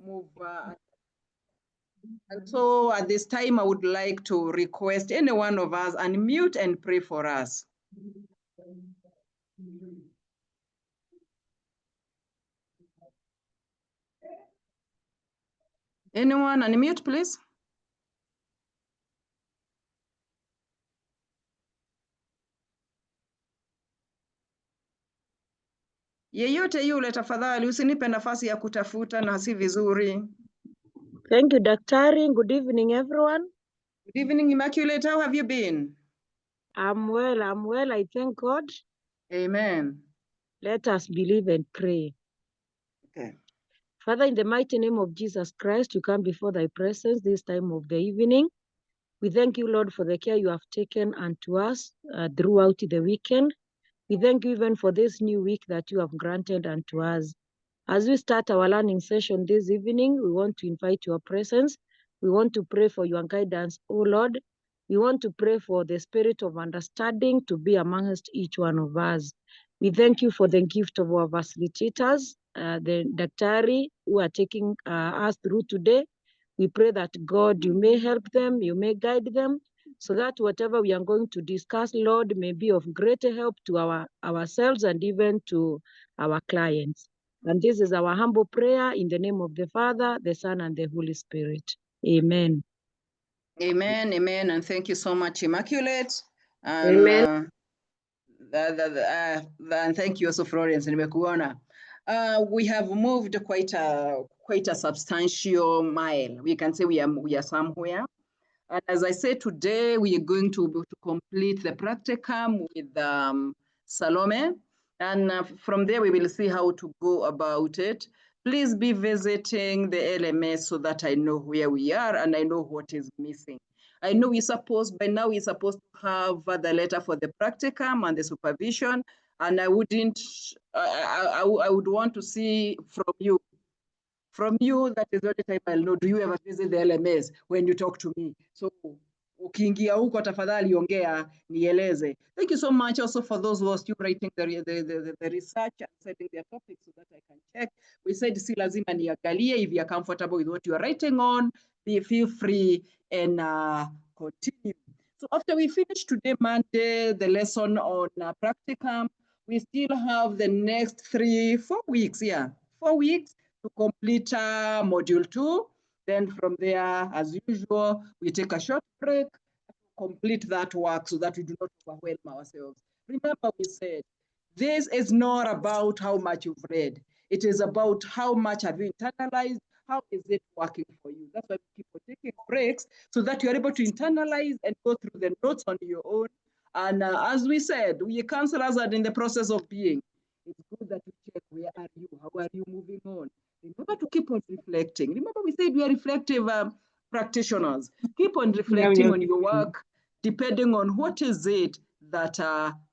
move. And so at this time, I would like to request any one of us unmute and pray for us. Anyone unmute, please? Yeyote yule tafadhali, usinipe nafasi ya kutafuta na si vizuri. Thank you, Daktari. Good evening, everyone. Good evening, Immaculate. How have you been? I'm well. I thank God. Amen. Let us believe and pray. Okay. Father, in the mighty name of Jesus Christ, we come before thy presence this time of the evening. We thank you, Lord, for the care you have taken unto us throughout the weekend. We thank you even for this new week that you have granted unto us. As we start our learning session this evening, we want to invite your presence. We want to pray for your guidance, O Lord. We want to pray for the spirit of understanding to be amongst each one of us. We thank you for the gift of our facilitators, the Daktari, who are taking us through today. We pray that, God, you may help them, you may guide them, so that whatever we are going to discuss, Lord, may be of greater help to ourselves and even to our clients. And this is our humble prayer in the name of the Father, the Son, and the Holy Spirit. Amen. Amen, amen, and thank you so much, Immaculate. And, Amen. And thank you also, Florence. Nimekuona. We have moved quite a substantial mile. We can say we are somewhere. And as I said, today we are going to complete the practicum with Salome. And from there, we will see how to go about it. Please be visiting the LMS so that I know where we are and I know what is missing. I know by now we're supposed to have the letter for the practicum and the supervision, and I would want to see from you. From you, that is the only time I'll know, do you ever visit the LMS when you talk to me? So, ukiingia huko tafadhali ongea nieleze. Thank you so much also for those who are still writing the research and setting their topics so that I can check. We said si lazima niangalie. If you are comfortable with what you are writing on, feel free and continue. So after we finish today, Monday, the lesson on practicum, we still have the next 4 weeks, 4 weeks to complete module 2. Then from there, as usual, we take a short break, complete that work so that we do not overwhelm ourselves. Remember, we said, this is not about how much you've read. It is about how much have you internalized, how is it working for you. That's why we keep on taking breaks so that you're able to internalize and go through the notes on your own. And as we said, we counselors are in the process of being. It's good that you check, where are you? How are you moving on? Remember to keep on reflecting. Remember we said we are reflective practitioners. Keep on reflecting on your work, depending on what is it that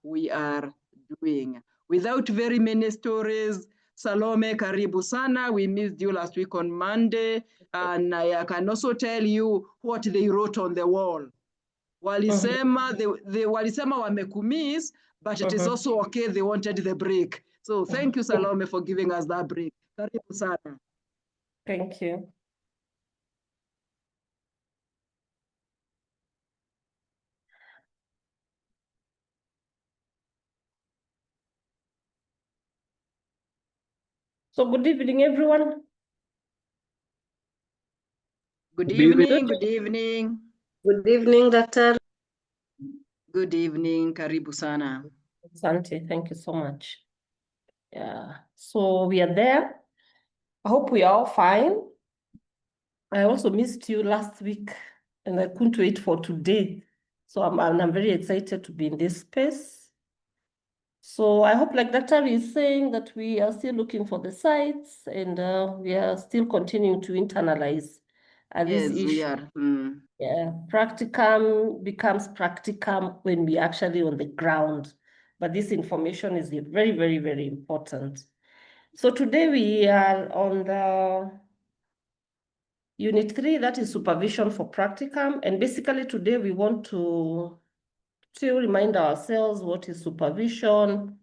we are doing. Without very many stories, Salome, karibu sana. We missed you last week on Monday. And I can also tell you what they wrote on the wall. Walisema, walisema wamekumiss, but it is also okay, they wanted the break. So thank you, Salome, for giving us that break. Karibu sana. Thank you. So good evening, everyone. Good evening, good evening. Good evening, Doctor. Good evening, karibu sana. Asante, thank you so much. Yeah, so we are there. I hope we are all fine. I also missed you last week and I couldn't wait for today. So I'm very excited to be in this space. So I hope, like Dr. is saying, that we are still looking for the sites and we are still continuing to internalize this issue. We are. Yeah, practicum becomes practicum when we actually on the ground. But this information is very, very, very important. So today we are on the Unit 3, that is supervision for practicum. And basically today we want to remind ourselves what is supervision,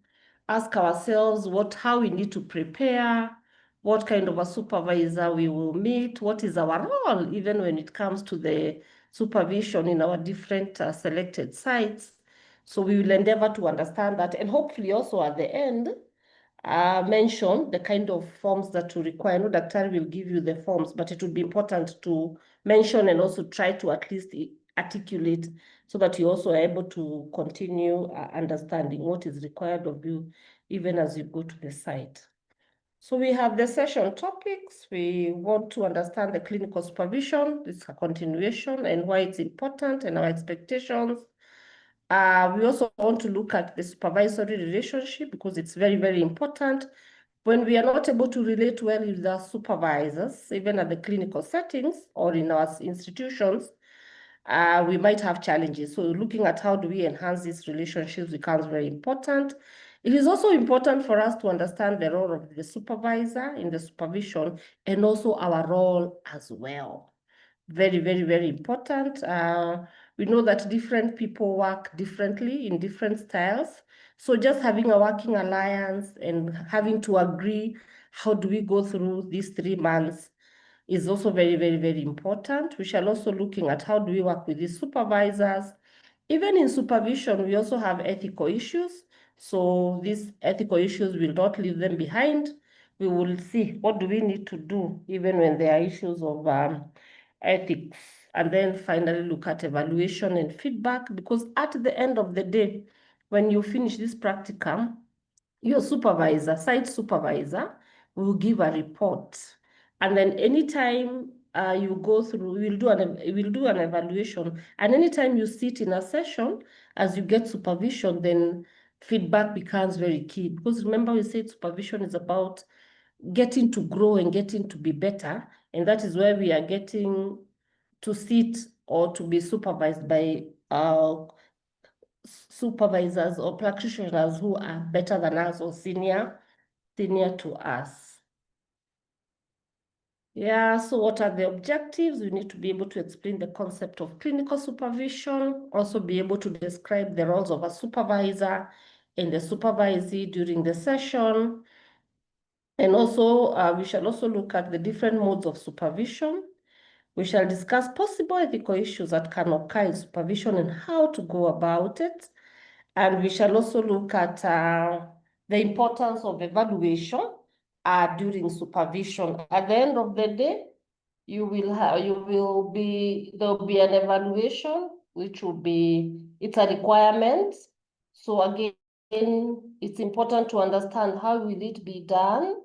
ask ourselves how we need to prepare, what kind of a supervisor we will meet, what is our role, even when it comes to the supervision in our different selected sites. So we will endeavor to understand that, and hopefully also at the end, mention the kind of forms that you require. No, Daktari will give you the forms, but it would be important to mention and also try to at least articulate so that you also are able to continue understanding what is required of you, even as you go to the site. So we have the session topics. We want to understand the clinical supervision, this is a continuation, and why it's important and our expectations. We also want to look at the supervisory relationship because it's very, very important. When we are not able to relate well with our supervisors, even at the clinical settings or in our institutions, we might have challenges. So looking at how do we enhance these relationships becomes very important. It is also important for us to understand the role of the supervisor in the supervision and also our role as well. Very, very, very important. We know that different people work differently in different styles. So just having a working alliance and having to agree, how do we go through these 3 months is also very, very, very important. We shall also looking at how do we work with these supervisors. Even in supervision, we also have ethical issues. So these ethical issues will not leave them behind. We will see what do we need to do even when there are issues of ethics. And then finally look at evaluation and feedback, because at the end of the day, when you finish this practicum, your supervisor, site supervisor, will give a report. And then anytime you go through, we'll do an evaluation. And anytime you sit in a session, as you get supervision, then feedback becomes very key. Because remember, we said supervision is about getting to grow and getting to be better. And that is where we are getting to sit or to be supervised by supervisors or practitioners who are better than us or senior to us. Yeah, so what are the objectives? We need to be able to explain the concept of clinical supervision, also be able to describe the roles of a supervisor and the supervisee during the session. And also, we shall also look at the different modes of supervision. We shall discuss possible ethical issues that can occur in supervision and how to go about it. And we shall also look at the importance of evaluation during supervision. At the end of the day, there will be an evaluation, which will be, it's a requirement. So again, it's important to understand how will it be done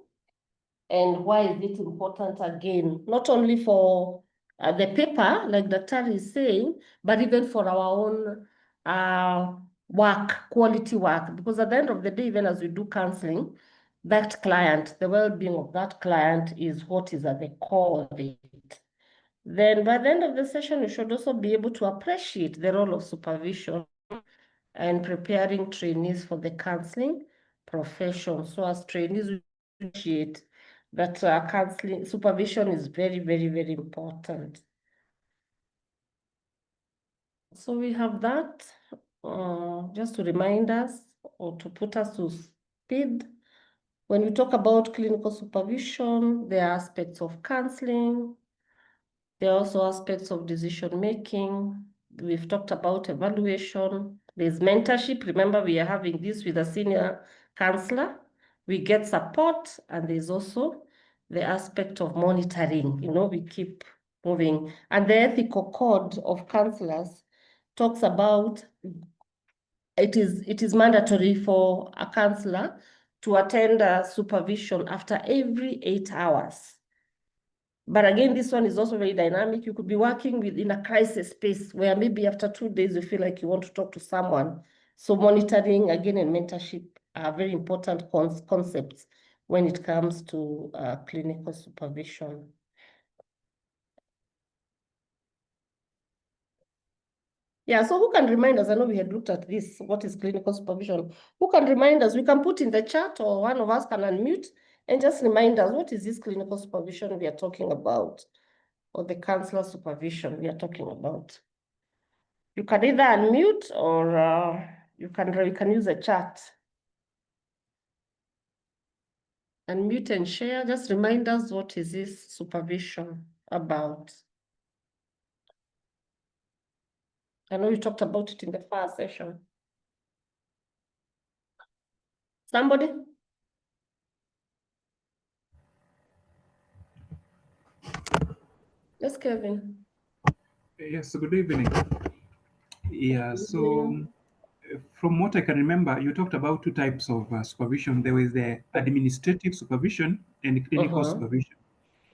and why is it important again, not only for the paper, like Dr. is saying, but even for our own work, quality work. Because at the end of the day, even as we do counseling, that client, the well-being of that client is what is at the core of it. Then by the end of the session, you should also be able to appreciate the role of supervision and preparing trainees for the counseling profession. So as trainees, we appreciate that counseling supervision is very, very, very important. So we have that just to remind us or to put us to speed. When we talk about clinical supervision, there are aspects of counseling. There are also aspects of decision-making. We've talked about evaluation. There's mentorship. Remember, we are having this with a senior counselor. We get support, and there's also the aspect of monitoring. We keep moving. And the ethical code of counselors talks about it is mandatory for a counselor to attend a supervision after every 8 hours. But again, this one is also very dynamic. You could be working within a crisis space where maybe after 2 days, you feel like you want to talk to someone. So monitoring, again, and mentorship are very important concepts when it comes to clinical supervision. Yeah, so who can remind us? I know we had looked at this, what is clinical supervision? Who can remind us? We can put in the chat or one of us can unmute and just remind us, what is this clinical supervision we are talking about? Or the counselor supervision we are talking about? You can either unmute or you can use a chat. Unmute and share. Just remind us, what is this supervision about? I know you talked about it in the first session. Somebody? Yes, Kevin. Yes, good evening. Yeah, so from what I can remember, you talked about two types of supervision. There was the administrative supervision and clinical supervision.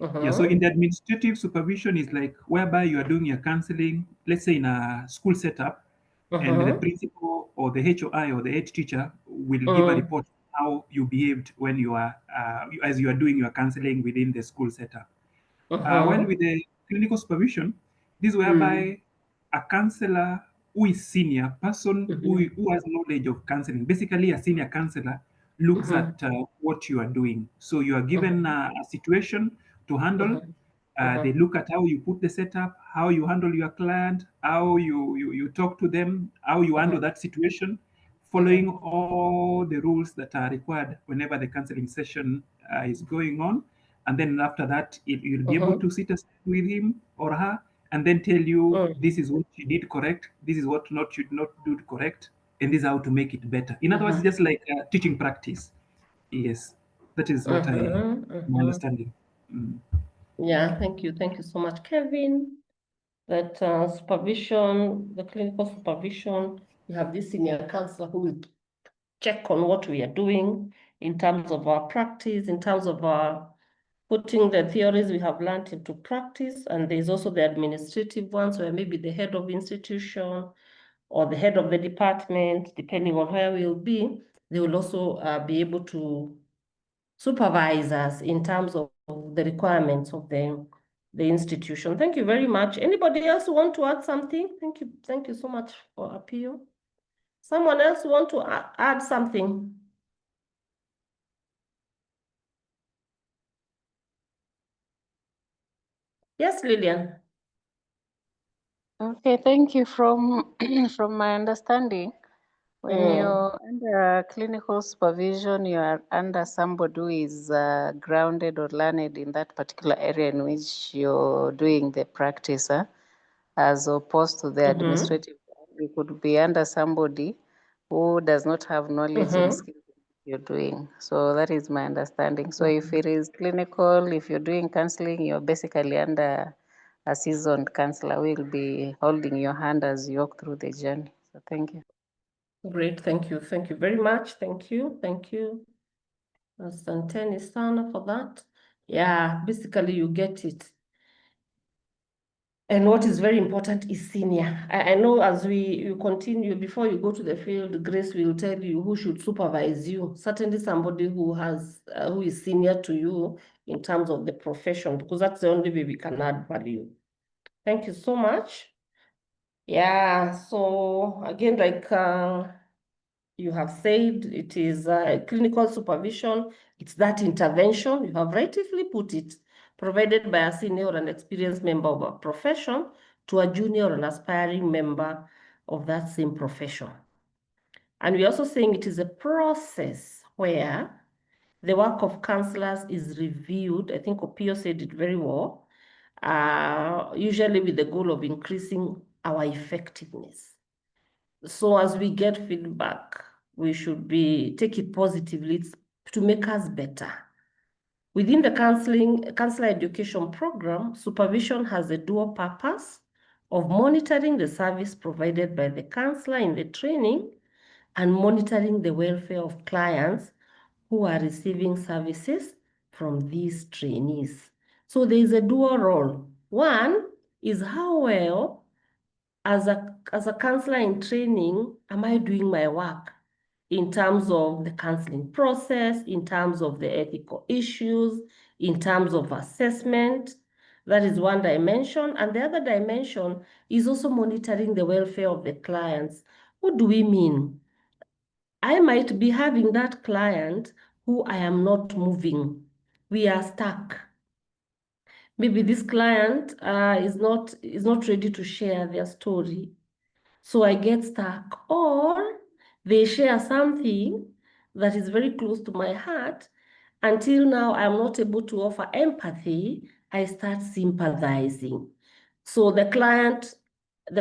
Yeah, so in the administrative supervision is like whereby you are doing your counseling, let's say in a school setup, and the principal or the HOI or the head teacher will give a report how you behaved when you are as you are doing your counseling within the school setup. While with the clinical supervision, this whereby a counselor who is senior person who has knowledge of counseling, basically a senior counselor looks at what you are doing. So you are given a situation to handle. They look at how you put the setup, how you handle your client, how you talk to them, how you handle that situation, following all the rules that are required whenever the counseling session is going on. And then after that, you'll be able to sit aside with him or her and then tell you this is what you did correct, this is what not you not do correct, and this is how to make it better. In other words, just like teaching practice. Yes, that is what my understanding. Yeah, thank you. Thank you so much, Kevin. That supervision, the clinical supervision, we have this senior counselor who will check on what we are doing in terms of our practice, in terms of our putting the theories we have learned into practice. And there's also the administrative ones where maybe the head of institution or the head of the department, depending on where we'll be, they will also be able to supervise us in terms of the requirements of the institution. Thank you very much. Anybody else want to add something? Thank you. Thank you so much for appeal. Someone else want to add something? Yes, Lillian. Okay, thank you. From my understanding, when you're under clinical supervision, you are under somebody who is grounded or learned in that particular area in which you're doing the practice, as opposed to the administrative. You could be under somebody who does not have knowledge and skills you're doing. So that is my understanding. So if it is clinical, if you're doing counseling, you're basically under a seasoned counselor who will be holding your hand as you walk through the journey. So thank you. Great, thank you. Thank you very much. Thank you. Thank you. Asanteni sana for that. Yeah, basically you get it. And what is very important is senior. I know as you continue, before you go to the field, Grace will tell you who should supervise you. Certainly somebody who has, who is senior to you in terms of the profession, because that's the only way we can add value. Thank you so much. Yeah, so again, like you have said, it is clinical supervision. It's that intervention, you have rightly put it, provided by a senior or an experienced member of a profession to a junior or an aspiring member of that same profession. And we're also saying it is a process where the work of counselors is reviewed. I think Opio said it very well, usually with the goal of increasing our effectiveness. So as we get feedback, we should take it positively to make us better. Within the counselor education program, supervision has a dual purpose of monitoring the service provided by the counselor in the training and monitoring the welfare of clients who are receiving services from these trainees. So there is a dual role. One is how well, as a counselor in training, am I doing my work in terms of the counseling process, in terms of the ethical issues, in terms of assessment? That is one dimension. And the other dimension is also monitoring the welfare of the clients. What do we mean? I might be having that client who I am not moving. We are stuck. Maybe this client is not ready to share their story. So I get stuck, or they share something that is very close to my heart, Until now, I'm not able to offer empathy. I start sympathizing. So the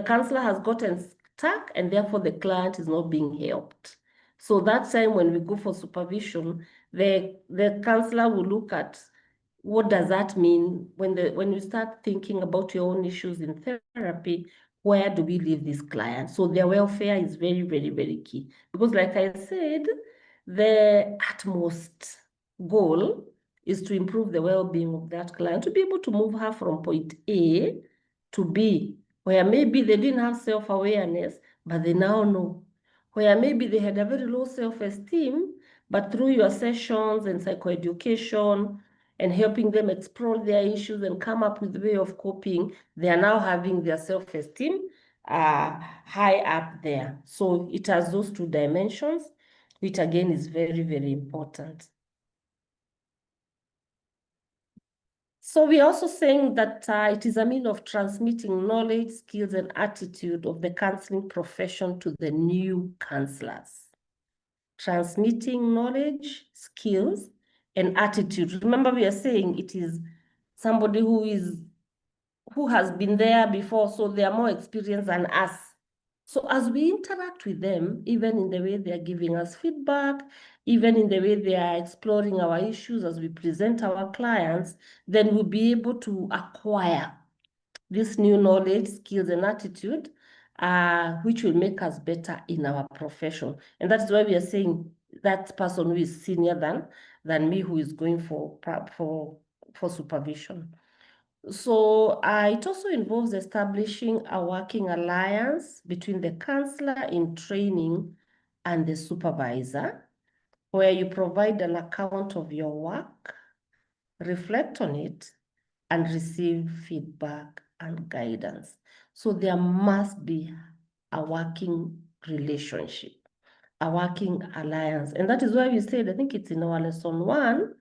counselor has gotten stuck, and therefore the client is not being helped. So that time when we go for supervision, the counselor will look at what does that mean when you start thinking about your own issues in therapy. Where do we leave this client? So their welfare is very, very, very key. Because like I said, the utmost goal is to improve the well-being of that client, to be able to move her from point A to B, where maybe they didn't have self-awareness, but they now know. Where maybe they had a very low self-esteem, but through your sessions and psychoeducation and helping them explore their issues and come up with a way of coping, they are now having their self-esteem high up there. So it has those two dimensions, which again is very, very important. So we're also saying that it is a means of transmitting knowledge, skills, and attitude of the counseling profession to the new counselors. Transmitting knowledge, skills, and attitude. Remember, we are saying it is somebody who has been there before, so they are more experienced than us. So as we interact with them, even in the way they are giving us feedback, even in the way they are exploring our issues as we present our clients, then we'll be able to acquire this new knowledge, skills, and attitude, which will make us better in our profession. And that's why we are saying that person who is senior than me, who is going for supervision. So it also involves establishing a working alliance between the counselor in training and the supervisor, where you provide an account of your work, reflect on it, and receive feedback and guidance. So there must be a working relationship, a working alliance. And that is why we said, I think it's in our lesson 1,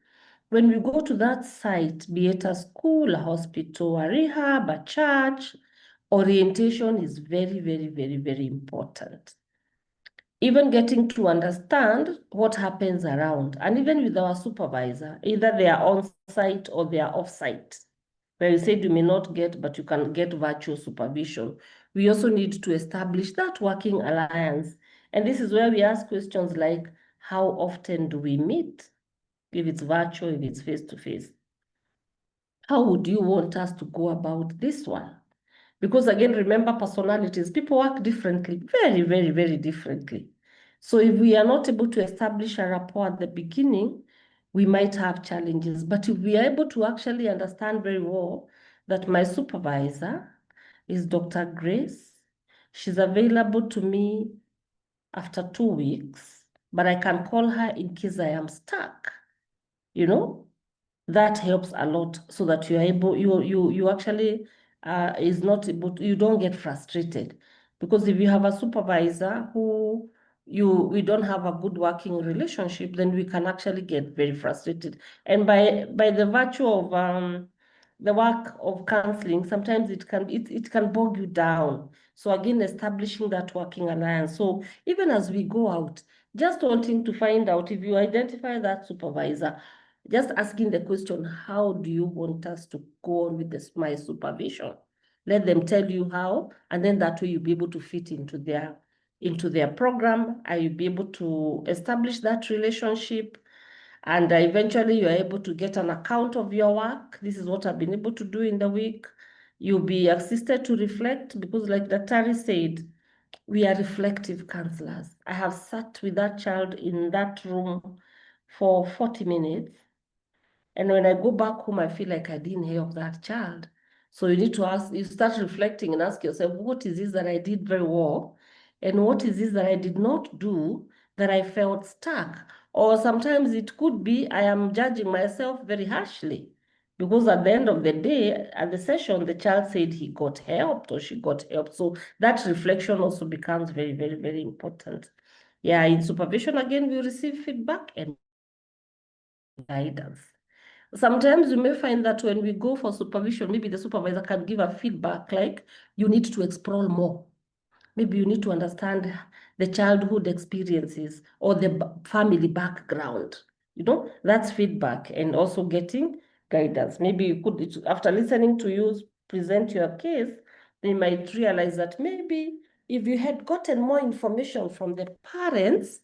when we go to that site, be it a school, a hospital, a rehab, a church, orientation is very, very, very, very important. Even getting to understand what happens around, and even with our supervisor, either they are on site or they are off site, where you said you may not get, but you can get virtual supervision. We also need to establish that working alliance. And this is where we ask questions like, how often do we meet? If it's virtual, if it's face-to-face. How would you want us to go about this one? Because again, remember personalities, people work differently, very, very, very differently. So if we are not able to establish a rapport at the beginning, we might have challenges. But if we are able to actually understand very well that my supervisor is Dr. Grace, she's available to me after 2 weeks, but I can call her in case I am stuck, you know, that helps a lot, so that you are able, you actually is not able to, you don't get frustrated. Because if you have a supervisor who we don't have a good working relationship, then we can actually get very frustrated. And by the virtue of the work of counseling, sometimes it can bog you down. So again, establishing that working alliance. So even as we go out, just wanting to find out, if you identify that supervisor, just asking the question, how do you want us to go on with my supervision? Let them tell you how, and then that way you'll be able to fit into their program, and you'll be able to establish that relationship, and eventually you're able to get an account of your work. This is what I've been able to do in the week. You'll be assisted to reflect, because like Daktari said, we are reflective counselors. I have sat with that child in that room for 40 minutes. And when I go back home, I feel like I didn't help that child. So you need to ask, you start reflecting and ask yourself, what is this that I did very well? And what is this that I did not do that I felt stuck? Or sometimes it could be I am judging myself very harshly, because at the end of the day, at the session, the child said he got helped or she got helped. So that reflection also becomes very, very, very important. Yeah, in supervision, again, we receive feedback and guidance. Sometimes you may find that when we go for supervision, maybe the supervisor can give a feedback like, you need to explore more. Maybe you need to understand the childhood experiences or the family background. You know, that's feedback and also getting guidance. Maybe you could, after listening to you present your case, they might realize that maybe if you had gotten more information from the parents,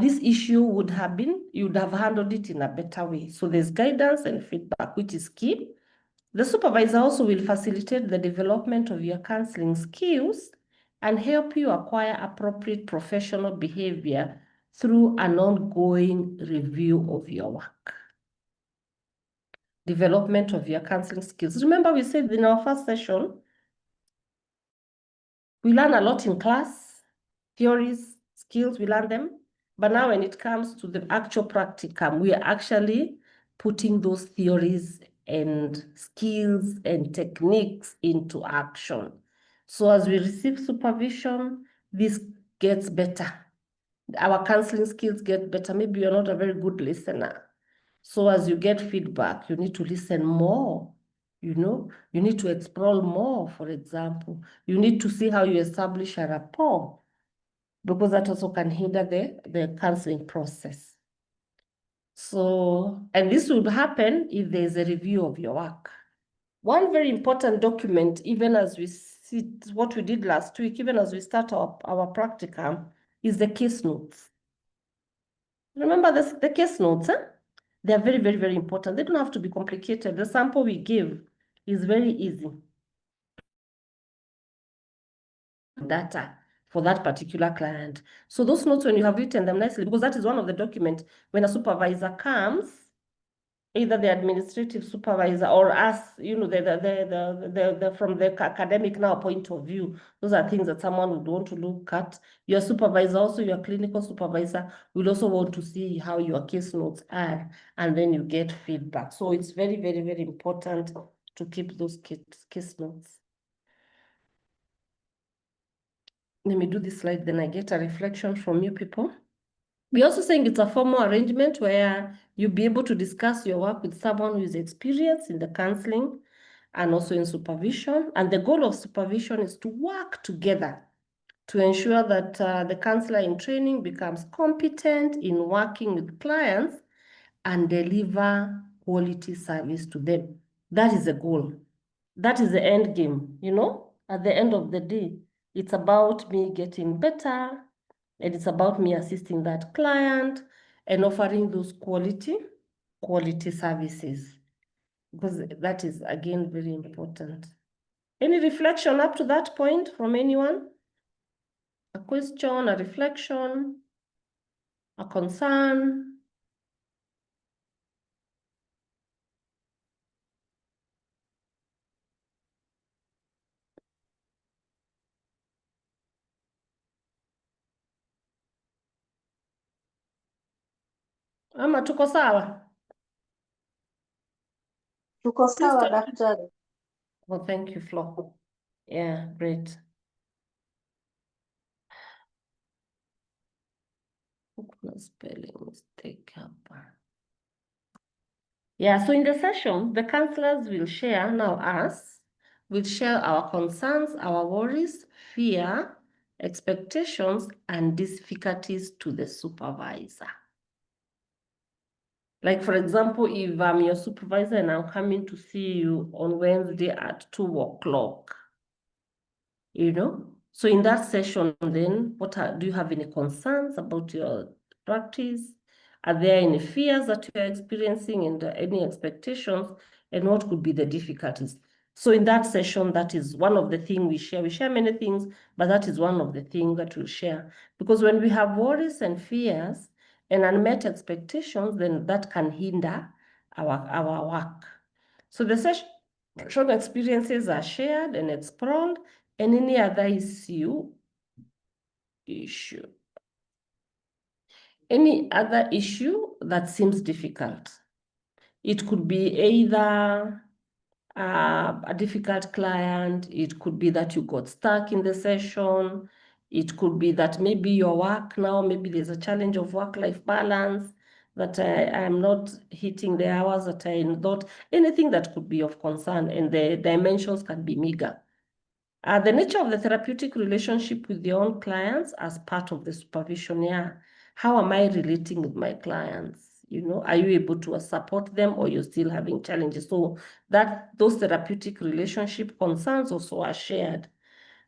this issue would have been, you would have handled it in a better way. So there's guidance and feedback, which is key. The supervisor also will facilitate the development of your counseling skills and help you acquire appropriate professional behavior through an ongoing review of your work. Development of your counseling skills. Remember, we said in our first session, we learn a lot in class, theories, skills, we learn them. But now when it comes to the actual practicum, we are actually putting those theories and skills and techniques into action. So as we receive supervision, this gets better. Our counseling skills get better. Maybe you're not a very good listener. So as you get feedback, you need to listen more. You know, you need to explore more, for example. You need to see how you establish a rapport, because that also can hinder the counseling process. So, and this would happen if there's a review of your work. One very important document, even as we see what we did last week, even as we start our practicum, is the case notes. Remember the case notes, huh? They're very, very, very important. They don't have to be complicated. The sample we give is very easy. Data for that particular client. So those notes, when you have written them nicely, because that is one of the documents when a supervisor comes, either the administrative supervisor or us, you know, from the academic now point of view, those are things that someone would want to look at. Your supervisor, also your clinical supervisor, will also want to see how your case notes are, and then you get feedback. So it's very, very, very important to keep those case notes. Let me do this slide, then I get a reflection from you people. We're also saying it's a formal arrangement where you'll be able to discuss your work with someone who is experienced in the counseling and also in supervision. And the goal of supervision is to work together to ensure that the counselor in training becomes competent in working with clients and deliver quality service to them. That is the goal. That is the end game, you know, at the end of the day. It's about me getting better, and it's about me assisting that client and offering those quality services, because that is, again, very important. Any reflection up to that point from anyone? A question, a reflection, a concern? Ama tuko sawa? Tuko sawa, Sister. daktari. Well, thank you, Flo. Yeah, great. Kuna spelling mistake hapa. Yeah, so in the session, the counselors will share, now us, will share our concerns, our worries, fear, expectations, and difficulties to the supervisor. Like, for example, if I'm your supervisor and I'm coming to see you on Wednesday at 2 o'clock, you know? So in that session, then, do you have any concerns about your practice? Are there any fears that you're experiencing and any expectations, and what could be the difficulties? So in that session, that is one of the things we share. We share many things, but that is one of the things that we'll share. Because when we have worries and fears and unmet expectations, then that can hinder our work. So the session experiences are shared and explored, and any other issue. Any other issue that seems difficult. It could be either a difficult client, it could be that you got stuck in the session, it could be that maybe your work now, maybe there's a challenge of work-life balance, that I am not hitting the hours that I thought, anything that could be of concern, and the dimensions can be meager. The nature of the therapeutic relationship with your own clients as part of the supervision, yeah. How am I relating with my clients? You know, are you able to support them, or you're still having challenges? So that those therapeutic relationship concerns also are shared.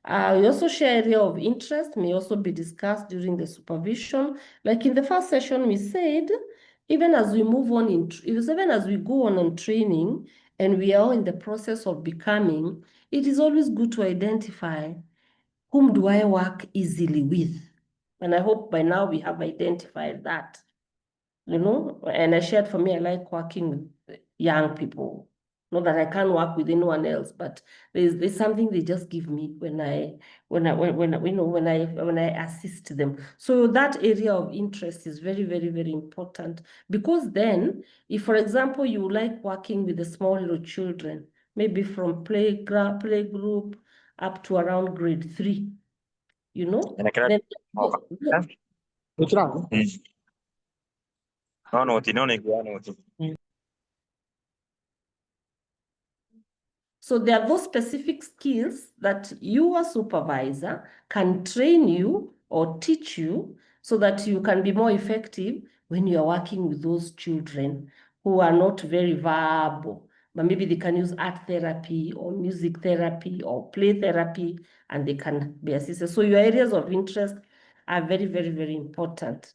We also share area of interest may also be discussed during the supervision. Like in the first session, we said, even as we move on even as we go on training and we are in the process of becoming, it is always good to identify whom do I work easily with. And I hope by now we have identified that, you know, and I shared for me, I like working with young people. Not that I can't work with anyone else, but there's something they just give me when I assist them. So that area of interest is very, very, very important, because then, if for example you like working with the small little children, maybe from playgroup up to around grade 3, you know, then so there are those specific skills that your supervisor can train you or teach you so that you can be more effective when you are working with those children who are not very verbal, but maybe they can use art therapy or music therapy or play therapy, and they can be assisted. So your areas of interest are very, very, very important.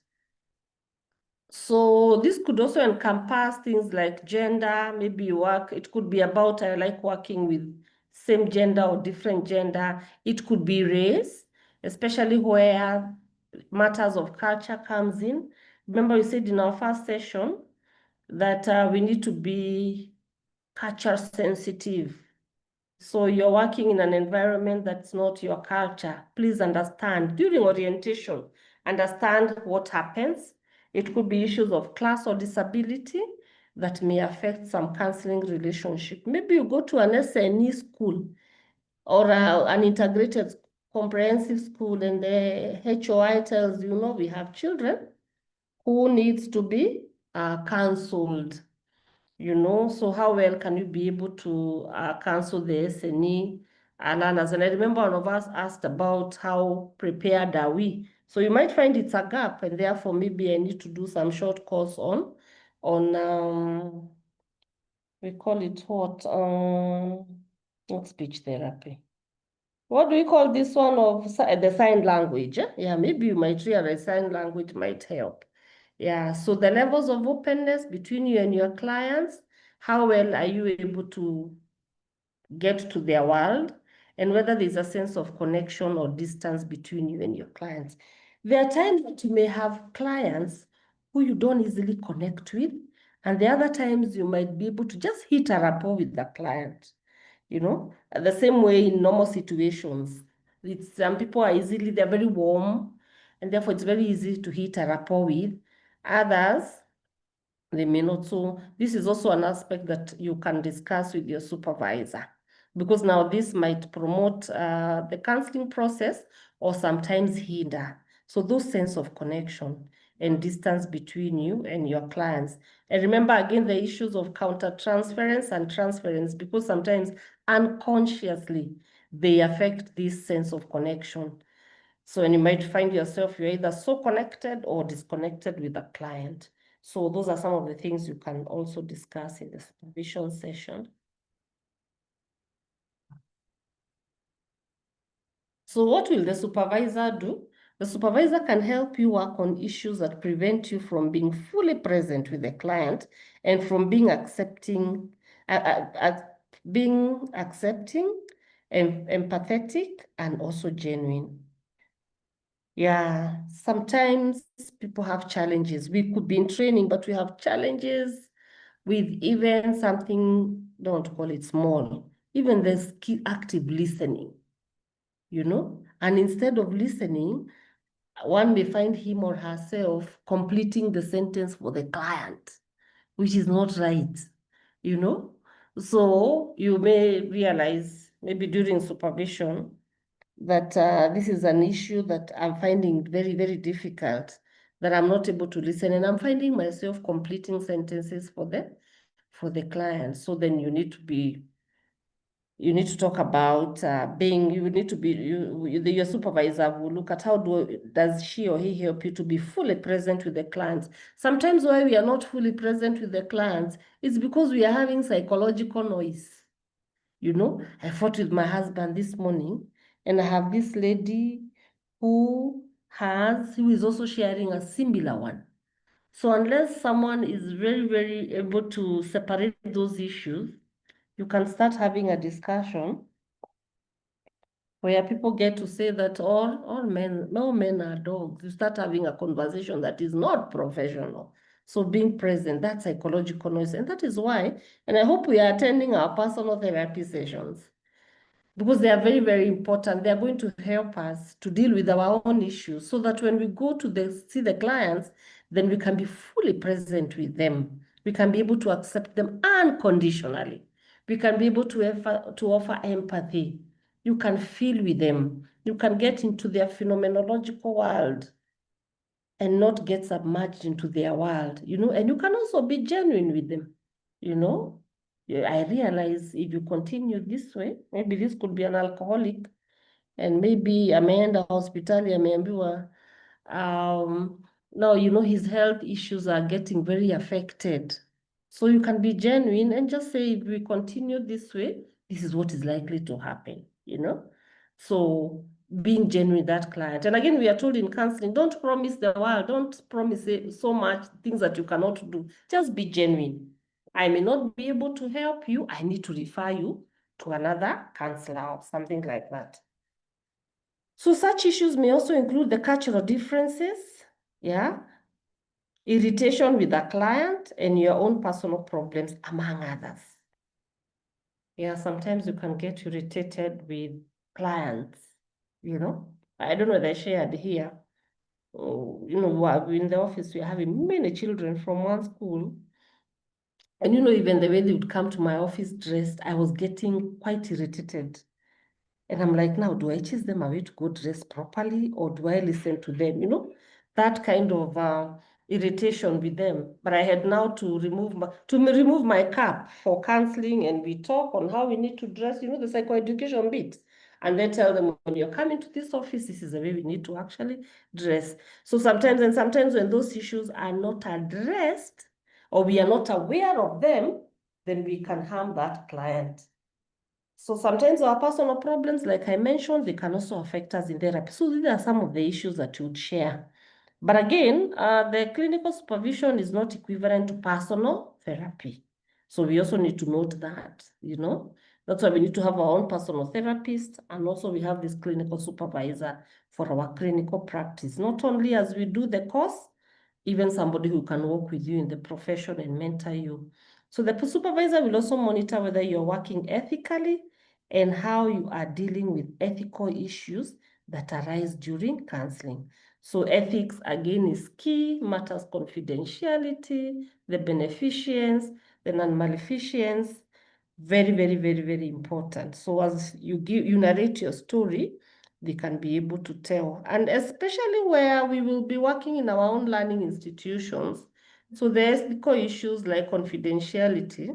So this could also encompass things like gender, maybe it could be about, I like working with same gender or different gender. It could be race, especially where matters of culture comes in. Remember we said in our first session that we need to be culture sensitive. So you're working in an environment that's not your culture. Please understand during orientation, understand what happens. It could be issues of class or disability that may affect some counseling relationship. Maybe you go to an SNE school or an integrated comprehensive school, and the HOI tells you, no, we have children who needs to be counseled. You know, so how well can you be able to counsel the SNE learners? And I remember one of us asked about how prepared are we. So you might find it's a gap, and therefore maybe I need to do some short course on we call it what? Not speech therapy. What do we call this one of the sign language? Yeah, maybe you might realize sign language might help. Yeah, so the levels of openness between you and your clients, how well are you able to get to their world, and whether there's a sense of connection or distance between you and your clients. There are times that you may have clients who you don't easily connect with, and the other times you might be able to just hit a rapport with the client. You know, the same way in normal situations, some people are they're very warm, and therefore it's very easy to hit a rapport with. Others, they may not. So this is also an aspect that you can discuss with your supervisor, because now this might promote the counseling process or sometimes hinder. So those sense of connection and distance between you and your clients. And remember again the issues of counter-transference and transference, because sometimes unconsciously they affect this sense of connection. So, and you might find yourself, you're either so connected or disconnected with a client. So those are some of the things you can also discuss in the supervision session. So what will the supervisor do? The supervisor can help you work on issues that prevent you from being fully present with the client and from being accepting, and empathetic, and also genuine. Yeah, sometimes people have challenges. We could be in training, but we have challenges with even something, don't call it small, even the active listening, you know? And instead of listening, one may find him or herself completing the sentence for the client, which is not right, you know? So you may realize maybe during supervision that this is an issue that I'm finding very, very difficult, that I'm not able to listen, and I'm finding myself completing sentences for the client. So then you need to be, You need to talk about you need to be, your supervisor will look at does she or he help you to be fully present with the clients. Sometimes why we are not fully present with the clients is because we are having psychological noise. You know, I fought with my husband this morning, and I have this lady who is also sharing a similar one. So unless someone is very, very able to separate those issues, you can start having a discussion where people get to say that all men are dogs. You start having a conversation that is not professional. So being present, that's psychological noise. And that is why, and I hope we are attending our personal therapy sessions, because they are very, very important. They are going to help us to deal with our own issues so that when we go to see the clients, then we can be fully present with them. We can be able to accept them unconditionally. We can be able to offer empathy. You can feel with them. You can get into their phenomenological world and not get submerged into their world, you know, and you can also be genuine with them, you know. I realize if you continue this way, maybe this could be an alcoholic, and maybe ameenda hospitali ameambiwa, no, you know, his health issues are getting very affected. So you can be genuine and just say, if we continue this way, this is what is likely to happen, you know. So being genuine with that client. And again, we are told in counseling, don't promise the world, don't promise so much things that you cannot do. Just be genuine. I may not be able to help you. I need to refer you to another counselor or something like that. So such issues may also include the cultural differences, yeah, irritation with the client, and your own personal problems, among others. Yeah, sometimes you can get irritated with clients, you know. I don't know if I shared here. You know, in the office, we're having many children from one school. And, you know, even the way they would come to my office dressed, I was getting quite irritated. And I'm like, now, do I chase them away to go dress properly, or do I listen to them? You know, that kind of irritation with them. But I had now to remove my cap for counseling, and we talk on how we need to dress, you know, the psychoeducation bit. And then tell them, when you're coming to this office, this is the way we need to actually dress. So sometimes when those issues are not addressed, or we are not aware of them, then we can harm that client. So sometimes our personal problems, like I mentioned, they can also affect us in therapy. So these are some of the issues that you would share. But again, the clinical supervision is not equivalent to personal therapy. So we also need to note that, you know. That's why we need to have our own personal therapist, and also we have this clinical supervisor for our clinical practice. Not only as we do the course, even somebody who can work with you in the profession and mentor you. So the supervisor will also monitor whether you're working ethically and how you are dealing with ethical issues that arise during counseling. So ethics, again, is key, matters confidentiality, the beneficence, the non-maleficence, very, very, very, very important. So as you narrate your story, they can be able to tell. And especially where we will be working in our own learning institutions, so the ethical issues like confidentiality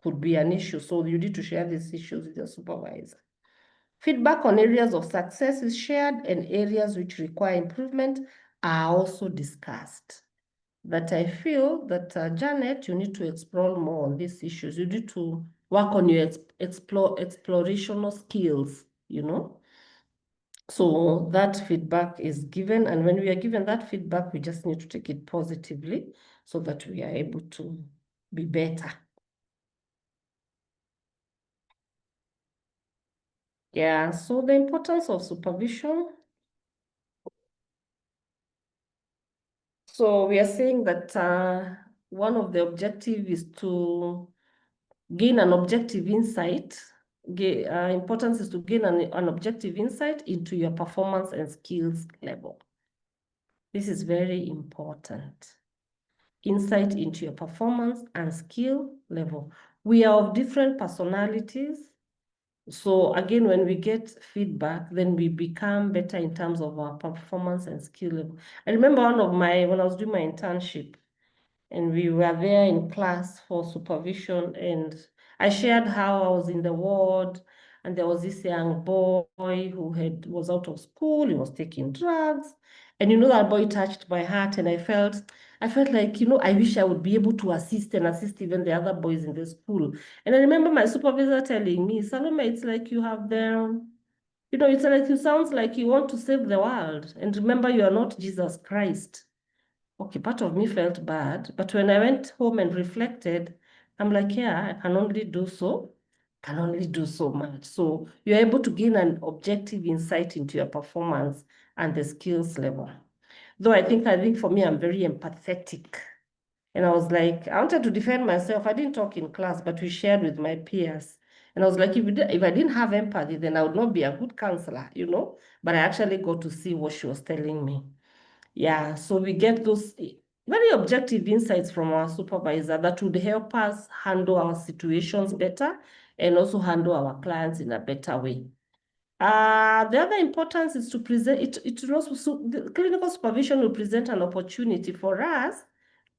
could be an issue. So you need to share these issues with your supervisor. Feedback on areas of success is shared, and areas which require improvement are also discussed. But I feel that, Janet, you need to explore more on these issues. You need to work on your explorational skills, you know. So that feedback is given, and when we are given that feedback, we just need to take it positively so that we are able to be better. Yeah, so the importance of supervision. So we are saying that one of the objectives is to gain an objective insight. Importance is to gain an objective insight into your performance and skills level. This is very important. Insight into your performance and skill level. We are of different personalities. So again, when we get feedback, then we become better in terms of our performance and skill level. I remember when I was doing my internship, and we were there in class for supervision, and I shared how I was in the ward, and there was this young boy who was out of school, he was taking drugs. And that boy touched my heart, and I felt like, I wish I would be able to assist even the other boys in the school. And I remember my supervisor telling me, Salome, it's like you have it's like you sounds like you want to save the world. And remember, you are not Jesus Christ. Okay, part of me felt bad, but when I went home and reflected, I'm like, yeah, I can only do so much. So you're able to gain an objective insight into your performance and the skills level. Though I think for me, I'm very empathetic. And I was like, I wanted to defend myself. I didn't talk in class, but we shared with my peers. And I was like, if I didn't have empathy, then I would not be a good counselor, But I actually got to see what she was telling me. Yeah, so we get those very objective insights from our supervisor that would help us handle our situations better and also handle our clients in a better way. The other importance is to present, the clinical supervision will present an opportunity for us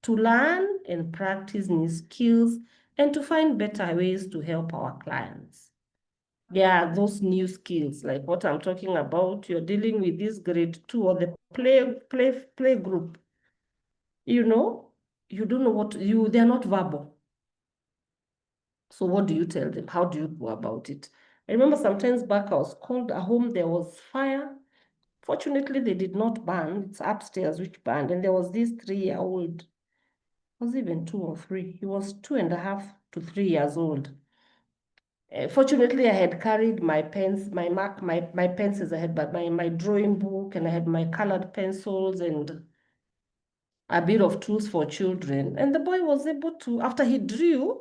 to learn and practice new skills and to find better ways to help our clients. Yeah, those new skills, like what I'm talking about, you're dealing with this grade 2 or the play group. You don't know what they're not verbal. So what do you tell them? How do you go about it? I remember sometimes back I was called at home, there was fire. Fortunately, they did not burn. It's upstairs which burned. And there was this 3-year-old, was even 2 or 3. He was 2.5 to 3 years old. Fortunately, I had carried my pens, my pencils I had, but my drawing book, and I had my colored pencils and a bit of tools for children. And the boy was able to, after he drew,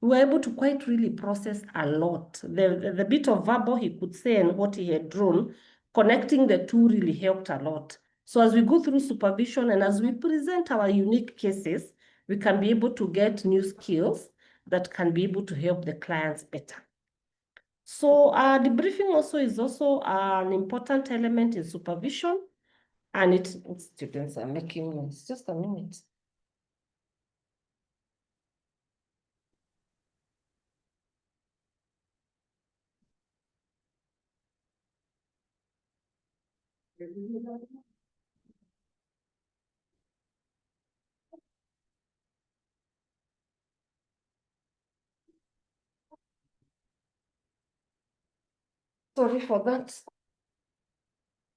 we were able to quite really process a lot. The bit of verbal he could say and what he had drawn, connecting the two really helped a lot. So as we go through supervision and as we present our unique cases, we can be able to get new skills that can be able to help the clients better. So debriefing also is also an important element in supervision, and students are making noise. Just a minute. Sorry for that.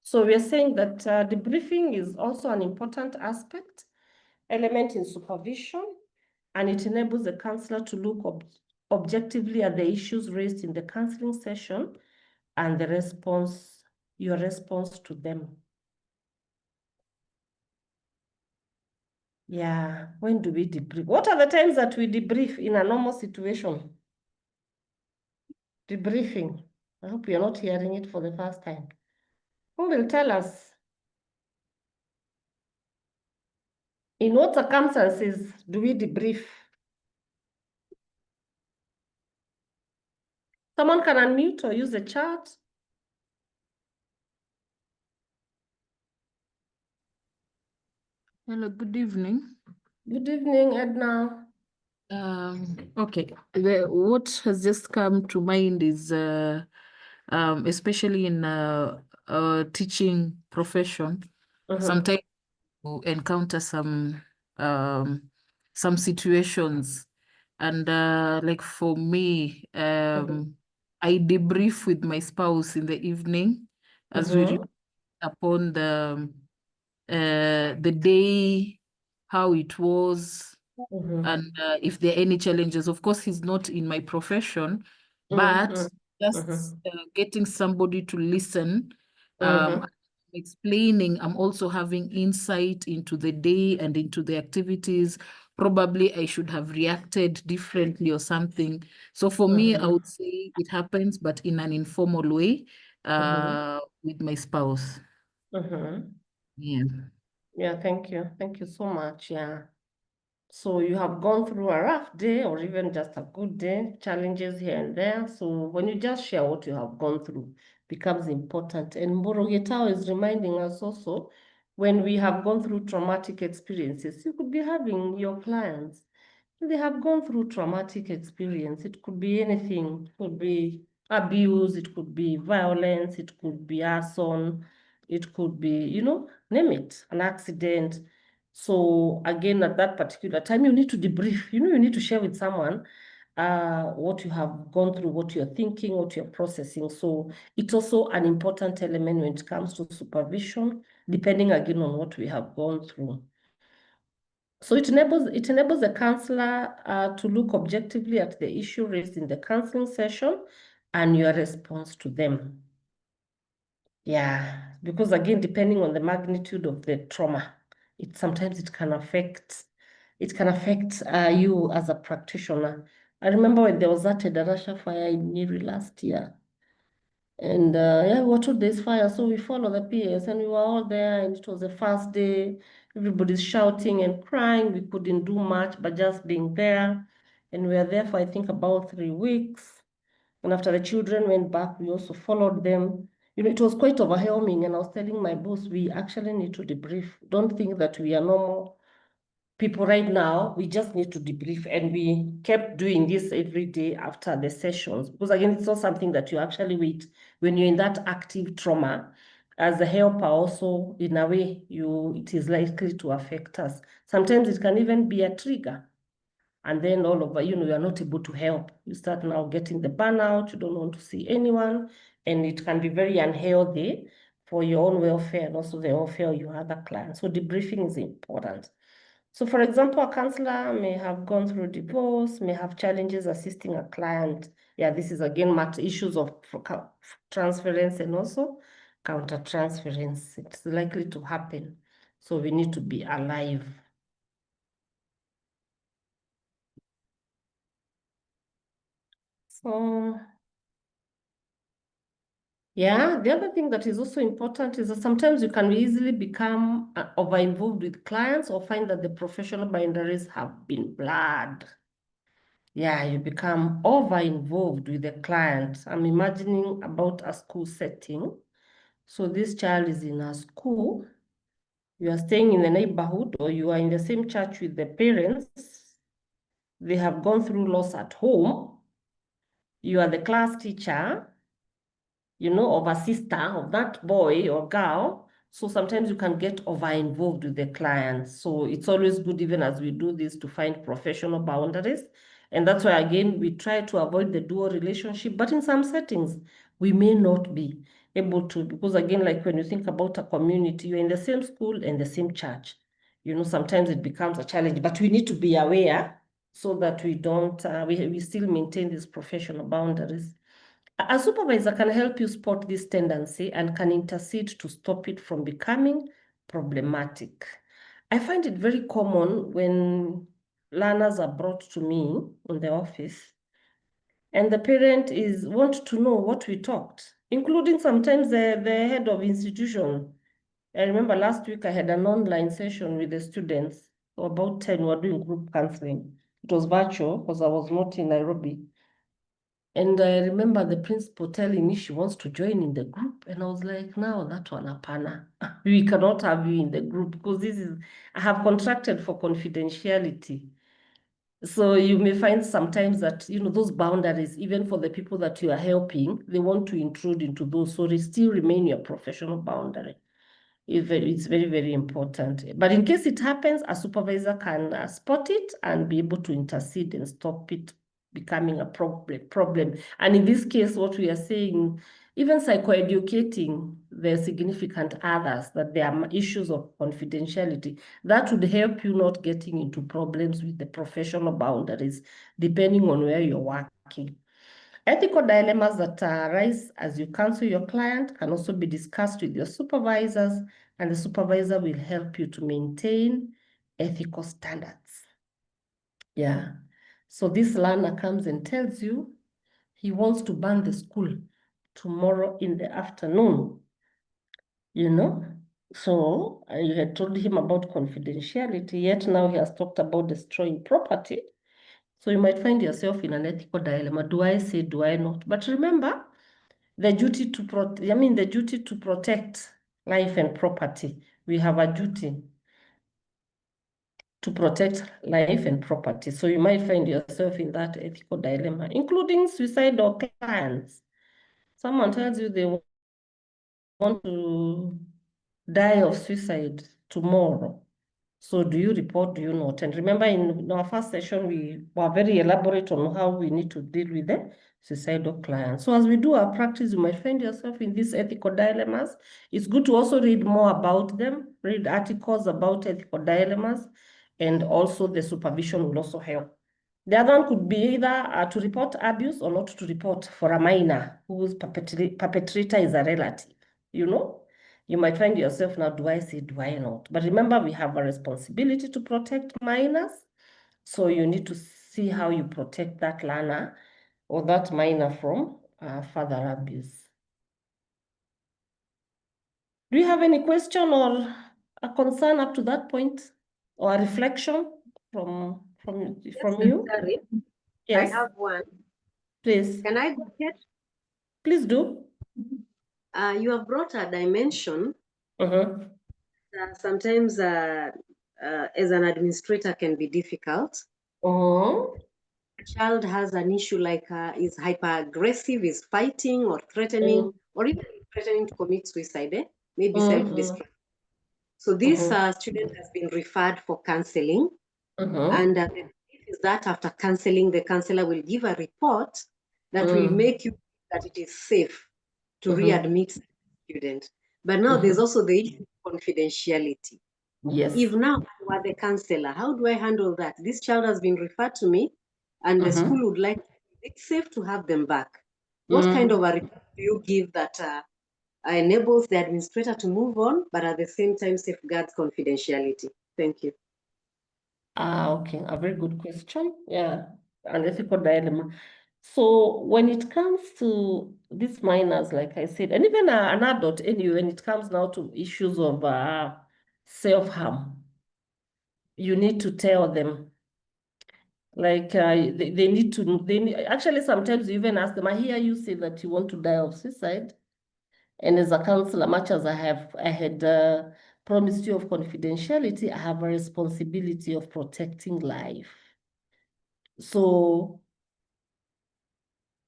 So we are saying that debriefing is also an important element in supervision, and it enables the counselor to look objectively at the issues raised in the counseling session and your response to them. Yeah, when do we debrief? What are the times that we debrief in a normal situation? Debriefing. I hope you're not hearing it for the first time. Who will tell us? In what circumstances do we debrief? Someone can unmute or use the chat. Hello, good evening. Good evening, Edna. Okay, what has just come to mind is especially in teaching profession, sometimes you encounter some situations, and like for me, I debrief with my spouse in the evening as we reflect upon the day, how it was, and if there are any challenges. Of course, he's not in my profession, but just getting somebody to listen, explaining, I'm also having insight into the day and into the activities. Probably I should have reacted differently or something. So for me, I would say it happens, but in an informal way, with my spouse. Yeah. Yeah, thank you. Thank you so much. Yeah. So you have gone through a rough day or even just a good day, challenges here and there. So when you just share what you have gone through becomes important. And Mborogetawa is reminding us also, when we have gone through traumatic experiences, you could be having your clients, they have gone through traumatic experience. It could be anything. It could be abuse, it could be violence, it could be arson, it could be, you know, name it, an accident. So again, at that particular time, you need to debrief. You know, you need to share with someone what you have gone through, what you're thinking, what you're processing. So it's also an important element when it comes to supervision, depending again on what we have gone through. So it enables the counselor to look objectively at the issue raised in the counseling session and your response to them. Yeah, because again, depending on the magnitude of the trauma, sometimes it can affect you as a practitioner. I remember when there was that Darasha fire in Nyeri last year. And yeah, we were told there's fire, so we followed the PS and we were all there, and it was the first day. Everybody's shouting and crying. We couldn't do much, but just being there. And we were there for, I think, about 3 weeks. And after the children went back, we also followed them. You know, it was quite overwhelming. And I was telling my boss, we actually need to debrief. Don't think that we are normal people right now. We just need to debrief. And we kept doing this every day after the sessions. Because again, it's not something that you actually wait when you're in that active trauma. As a helper also, in a way, it is likely to affect us. Sometimes it can even be a trigger. And then all over, you are not able to help. You start now getting the burnout, you don't want to see anyone, and it can be very unhealthy for your own welfare and also the welfare of your other clients. So debriefing is important. So for example, a counselor may have gone through divorce, may have challenges assisting a client. Yeah, this is again issues of transference and also counter-transference. It's likely to happen. So we need to be alive. So yeah, the other thing that is also important is that sometimes you can easily become over-involved with clients or find that the professional boundaries have been blurred. Yeah, you become over-involved with the client. I'm imagining about a school setting. So this child is in a school, you are staying in the neighborhood, or you are in the same church with the parents. They have gone through loss at home. You are the class teacher, of a sister of that boy or girl. So sometimes you can get over-involved with the clients. So it's always good, even as we do this, to find professional boundaries. And that's why, again, we try to avoid the dual relationship. But in some settings, we may not be able to, because again, like when you think about a community, you're in the same school and the same church. Sometimes it becomes a challenge, but we need to be aware so that we don't, we still maintain these professional boundaries. A supervisor can help you spot this tendency and can intercede to stop it from becoming problematic. I find it very common when learners are brought to me in the office and the parent wants to know what we talked, including sometimes the head of institution. I remember last week I had an online session with the students, about 10 were doing group counseling. It was virtual because I was not in Nairobi. And I remember the principal telling me she wants to join in the group. And I was like, no, that one, apana. We cannot have you in the group because I have contracted for confidentiality. So you may find sometimes that, those boundaries, even for the people that you are helping, they want to intrude into those. So they still remain your professional boundary. It's very, very important. But in case it happens, a supervisor can spot it and be able to intercede and stop it becoming a problem. And in this case, what we are saying, even psychoeducating the significant others, that there are issues of confidentiality, that would help you not getting into problems with the professional boundaries, depending on where you're working. Ethical dilemmas that arise as you counsel your client can also be discussed with your supervisors, and the supervisor will help you to maintain ethical standards. Yeah. So this learner comes and tells you he wants to burn the school tomorrow in the afternoon, So you had told him about confidentiality, yet now he has talked about destroying property. So you might find yourself in an ethical dilemma. Do I say, do I not? But remember, the duty to protect life and property. We have a duty to protect life and property. So you might find yourself in that ethical dilemma, including suicidal clients. someone tells you they want to die of suicide tomorrow. So do you report, do you not? And remember, in our first session, we were very elaborate on how we need to deal with the suicidal clients. So as we do our practice, you might find yourself in these ethical dilemmas. It's good to also read more about them, read articles about ethical dilemmas, and also the supervision will also help. The other one could be either to report abuse or not to report for a minor whose perpetrator is a relative, you know? You might find yourself now, do I say, do I not? But remember, we have a responsibility to protect minors. So you need to see how you protect that learner or that minor from further abuse. Do you have any question or a concern up to that point, or a reflection from you? Sorry, Yes. I have one. Please. Can I go ahead? Please do. You have brought a dimension Mhm. that sometimes as an administrator can be difficult. Mhm. A child has an issue like is hyper-aggressive, is fighting or threatening, or even threatening to commit suicide, maybe self-destruct. So this student has been referred for counseling. And the belief is that after counseling, the counselor will give a report that will make you think that it is safe to readmit the student. But now there's also the issue of confidentiality. Yes. If now I were the counselor, how do I handle that? This child has been referred to me and the school would like, it's safe to have them back. What kind of a report do you give that enables the administrator to move on, but at the same time safeguards confidentiality? Thank you. Okay, a very good question. Yeah, an ethical dilemma. So when it comes to these minors, like I said, and even an adult anyway, when it comes now to issues of self-harm, you need to tell them. Like they need to, actually sometimes you even ask them, I hear you say that you want to die of suicide. And as a counselor, much as I had promised you of confidentiality, I have a responsibility of protecting life. So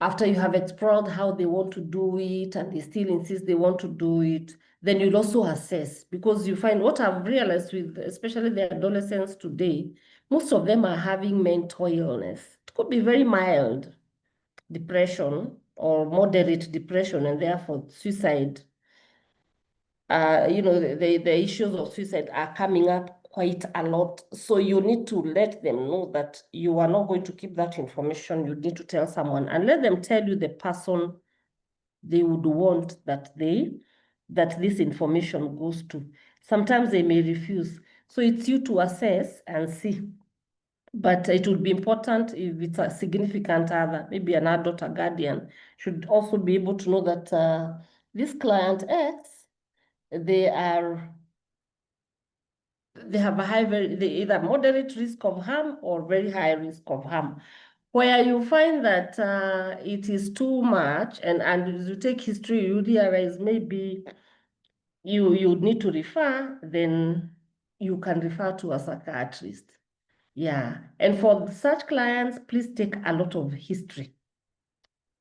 after you have explored how they want to do it and they still insist they want to do it, then you'll also assess, because you find what I've realized with especially the adolescents today, most of them are having mental illness. It could be very mild depression or moderate depression, and therefore suicide. The issues of suicide are coming up quite a lot. So you need to let them know that you are not going to keep that information. You need to tell someone and let them tell you the person they would want that this information goes to. Sometimes they may refuse. So it's you to assess and see. But it would be important if it's a significant other, maybe an adult or guardian, should also be able to know that this client X, they have either moderate risk of harm or very high risk of harm. Where you find that it is too much, and as you take history, you realize maybe you need to refer, then you can refer to a psychiatrist. Yeah, and for such clients, please take a lot of history.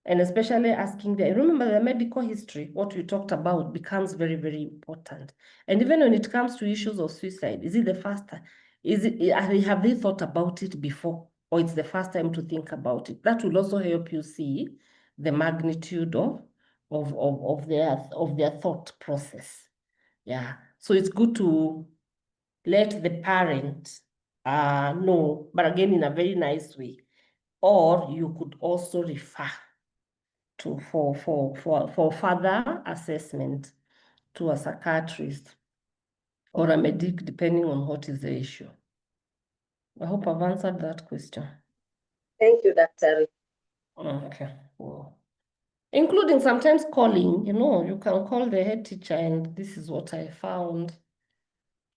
And especially asking remember the medical history, what we talked about becomes very, very important. And even when it comes to issues of suicide, is it the first time? Have they thought about it before? Or it's the first time to think about it? That will also help you see the magnitude of their thought process. Yeah. So it's good to let the parent know, but again, in a very nice way. Or you could also refer for further assessment to a psychiatrist or a medic, depending on what is the issue. I hope I've answered that question. Thank you, Dr. Okay. Well, including sometimes calling, you can call the head teacher and this is what I found,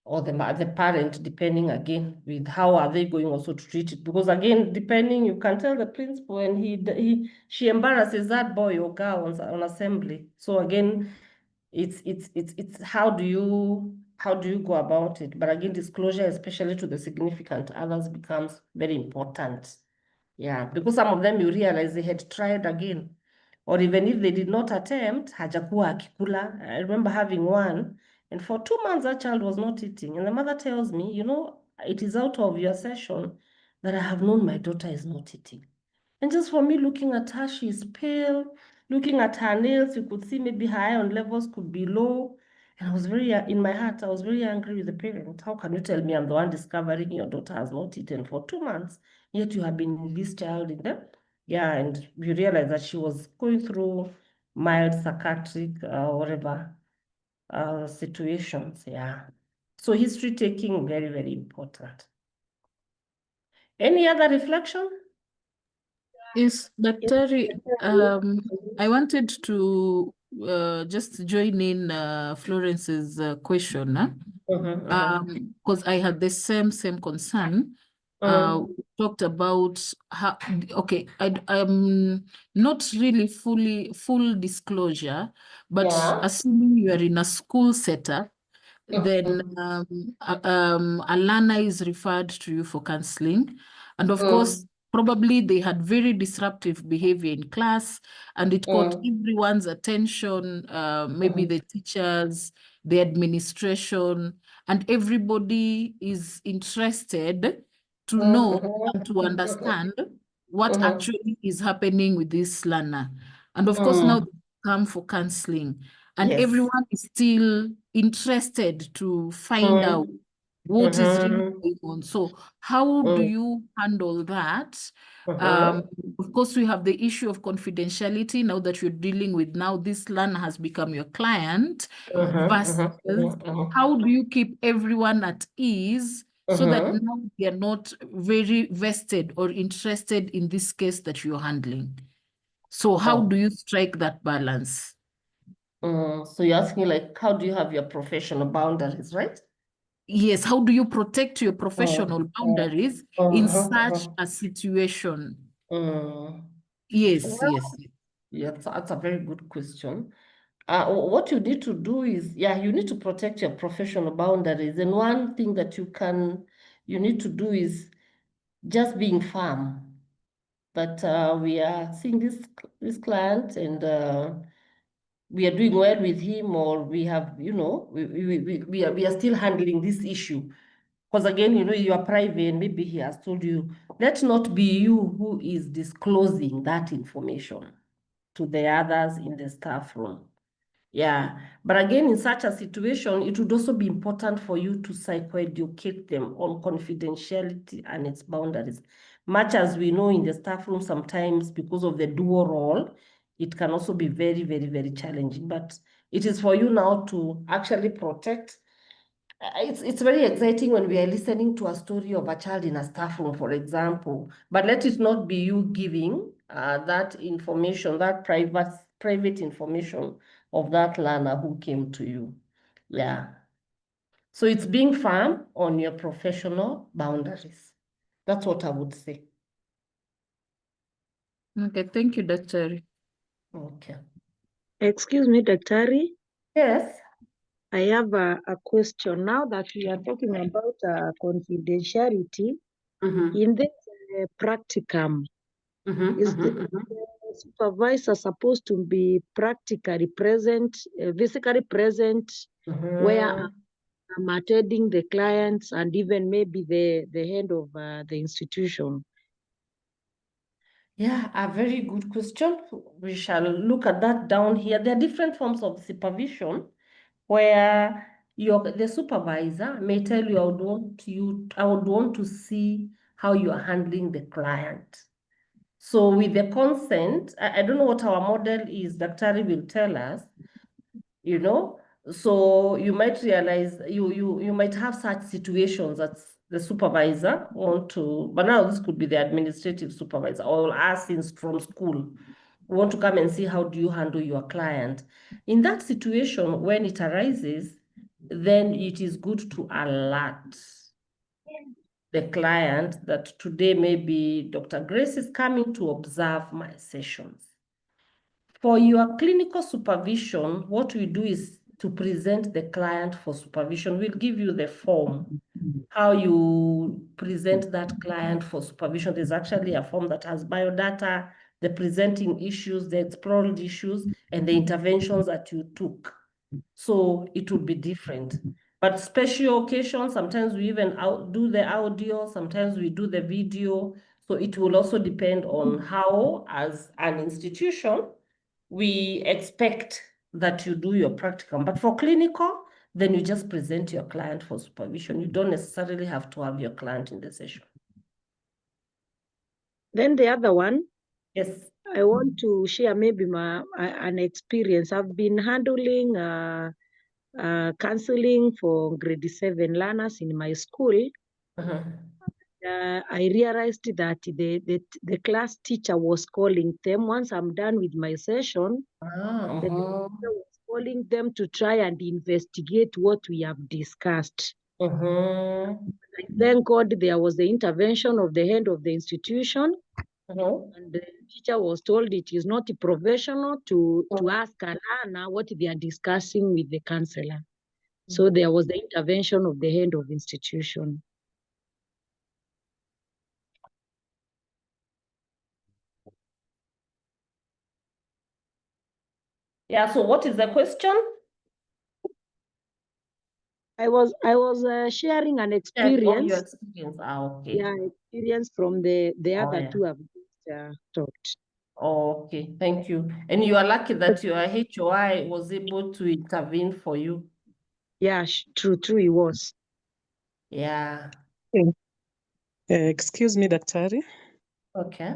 or the parent, depending again with how are they going also to treat it. Because again, depending, you can tell the principal and she embarrasses that boy or girl on assembly. So again, it's how do you go about it? But again, disclosure, especially to the significant others, becomes very important. Yeah, because some of them you realize they had tried again or even if they did not attempt, hajakuwa akikula. I remember having one, and for 2 months that child was not eating. And the mother tells me, you know, it is out of your session that I have known my daughter is not eating. And just for me looking at her, she's pale, looking at her nails, you could see maybe her iron levels could be low. And I was very, in my heart, I was very angry with the parent. How can you tell me I'm the one discovering your daughter has not eaten for 2 months, yet you have been in this child in them? Yeah, and you realize that she was going through mild psychiatric whatever situations. Yeah. So history taking, very, very important. Any other reflection? Yes, Daktari, I wanted to just join in Florence's question, because I had the same concern. We talked about how, okay, I'm not really full disclosure, but Yeah. assuming you are in a school setup, then a learner is referred to you for counseling. And of course, probably they had very disruptive behavior in class, and it caught everyone's attention, maybe the teachers, the administration, and everybody is interested to know and to understand what actually is happening with this learner. And of course, now they come for counseling, and Yes. everyone is still interested to find out what is really going on. So how do you handle that? Of course, we have the issue of confidentiality now that you're dealing with. Now this learner has become your client, versus how do you keep everyone at ease so that now they're not very vested or interested in this case that you're handling? So how do you strike that balance? So you're asking, like, how do you have your professional boundaries, right? Yes, how do you protect your professional boundaries in such a situation? Yes, Well, yes. yeah, that's a very good question. What you need to do is, yeah, you need to protect your professional boundaries. And one thing that you need to do is just being firm. But we are seeing this client, and we are doing well with him, or we have, you know, we are still handling this issue. Because again, you know, you are private, and maybe he has told you, let not be you who is disclosing that information to the others in the staff room. Yeah, but again, in such a situation, it would also be important for you to psychoeducate them on confidentiality and its boundaries. Much as we know in the staff room, sometimes because of the dual role, it can also be very, very, very challenging. But it is for you now to actually protect. It's very exciting when we are listening to a story of a child in a staff room, for example, but let it not be you giving that information, that private information of that learner who came to you. Yeah. So it's being firm on your professional boundaries. That's what I would say. Okay, thank you, Daktari. Okay. Excuse me, Daktari. Yes. I have a question now that we are talking about confidentiality in this practicum. Is the supervisor supposed to be practically present, physically present, where I'm attending the clients and even maybe the head of the institution? Yeah, a very good question. We shall look at that down here. There are different forms of supervision where the supervisor may tell you, I would want to see how you are handling the client. So with the consent, I don't know what our model is, Daktari will tell us, you know. So you might realize you might have such situations that the supervisor want to, but now this could be the administrative supervisor or us from school. We want to come and see how do you handle your client. In that situation, when it arises, then it is good to alert the client that today maybe Dr. Grace is coming to observe my sessions. For your clinical supervision, what we do is to present the client for supervision. We'll give you the form, how you present that client for supervision. There's actually a form that has biodata, the presenting issues, the explored issues, and the interventions that you took. So it would be different. But special occasions, sometimes we even do the audio, sometimes we do the video. So it will also depend on how, as an institution, we expect that you do your practicum. But for clinical, then you just present your client for supervision. You don't necessarily have to have your client in the session. Then the other one, Yes. I want to share maybe an experience. I've been handling counseling for grade 7 learners in my school. I realized that the class teacher was calling them. Once I'm done with my session, the teacher was calling them to try and investigate what we have discussed. Thank God there was the intervention of the head of the institution. And the teacher was told it is not professional to ask a learner what they are discussing with the counselor. So there was the intervention of the head of institution. Yeah, so what is the question? I was sharing an experience. Oh, your experience. Okay. Yeah, experience from the other two have talked. Oh, okay, thank you. And you are lucky that your HOI was able to intervene for you. Yeah, true, it was. Yeah. Excuse me, Daktari. Okay.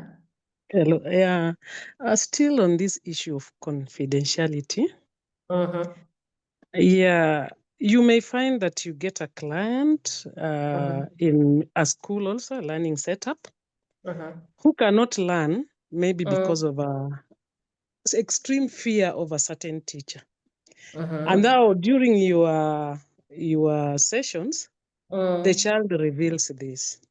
Hello. Yeah. Still on this issue of confidentiality. Yeah. You may find that you get a client in a school also, learning setup, who cannot learn, maybe because of extreme fear of a certain teacher. And now during your sessions, the child reveals this.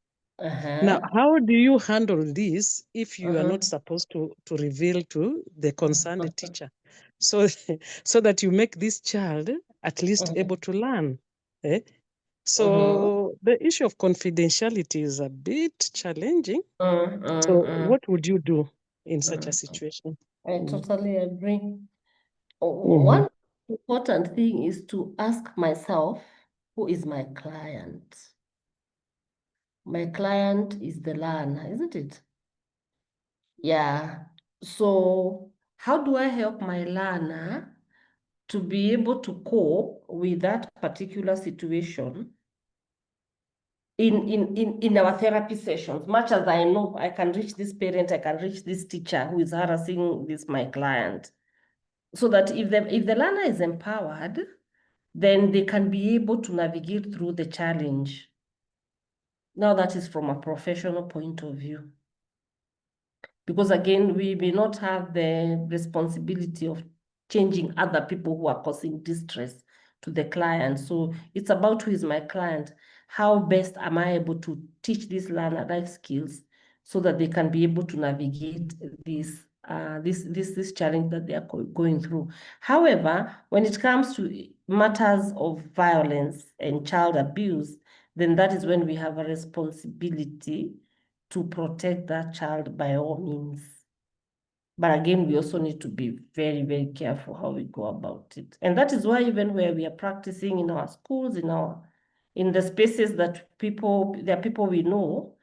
Now, how do you handle this if you are not supposed to reveal to the concerned teacher? So, so that you make this child at least able to learn. Eh? So the issue of confidentiality is a bit challenging. So what would you do in such a situation? I totally agree. One important thing is to ask myself, who is my client? My client is the learner, isn't it? Yeah. So how do I help my learner to be able to cope with that particular situation in our therapy sessions? Much as I know I can reach this parent, I can reach this teacher who is harassing my client. So that if the learner is empowered, then they can be able to navigate through the challenge. Now that is from a professional point of view. Because again, we may not have the responsibility of changing other people who are causing distress to the client. So it's about who is my client. How best am I able to teach this learner life skills so that they can be able to navigate this challenge that they are going through. However, when it comes to matters of violence and child abuse, then that is when we have a responsibility to protect that child by all means. But again, we also need to be very, very careful how we go about it. And that is why even where we are practicing in our schools, in the spaces that there are people we know,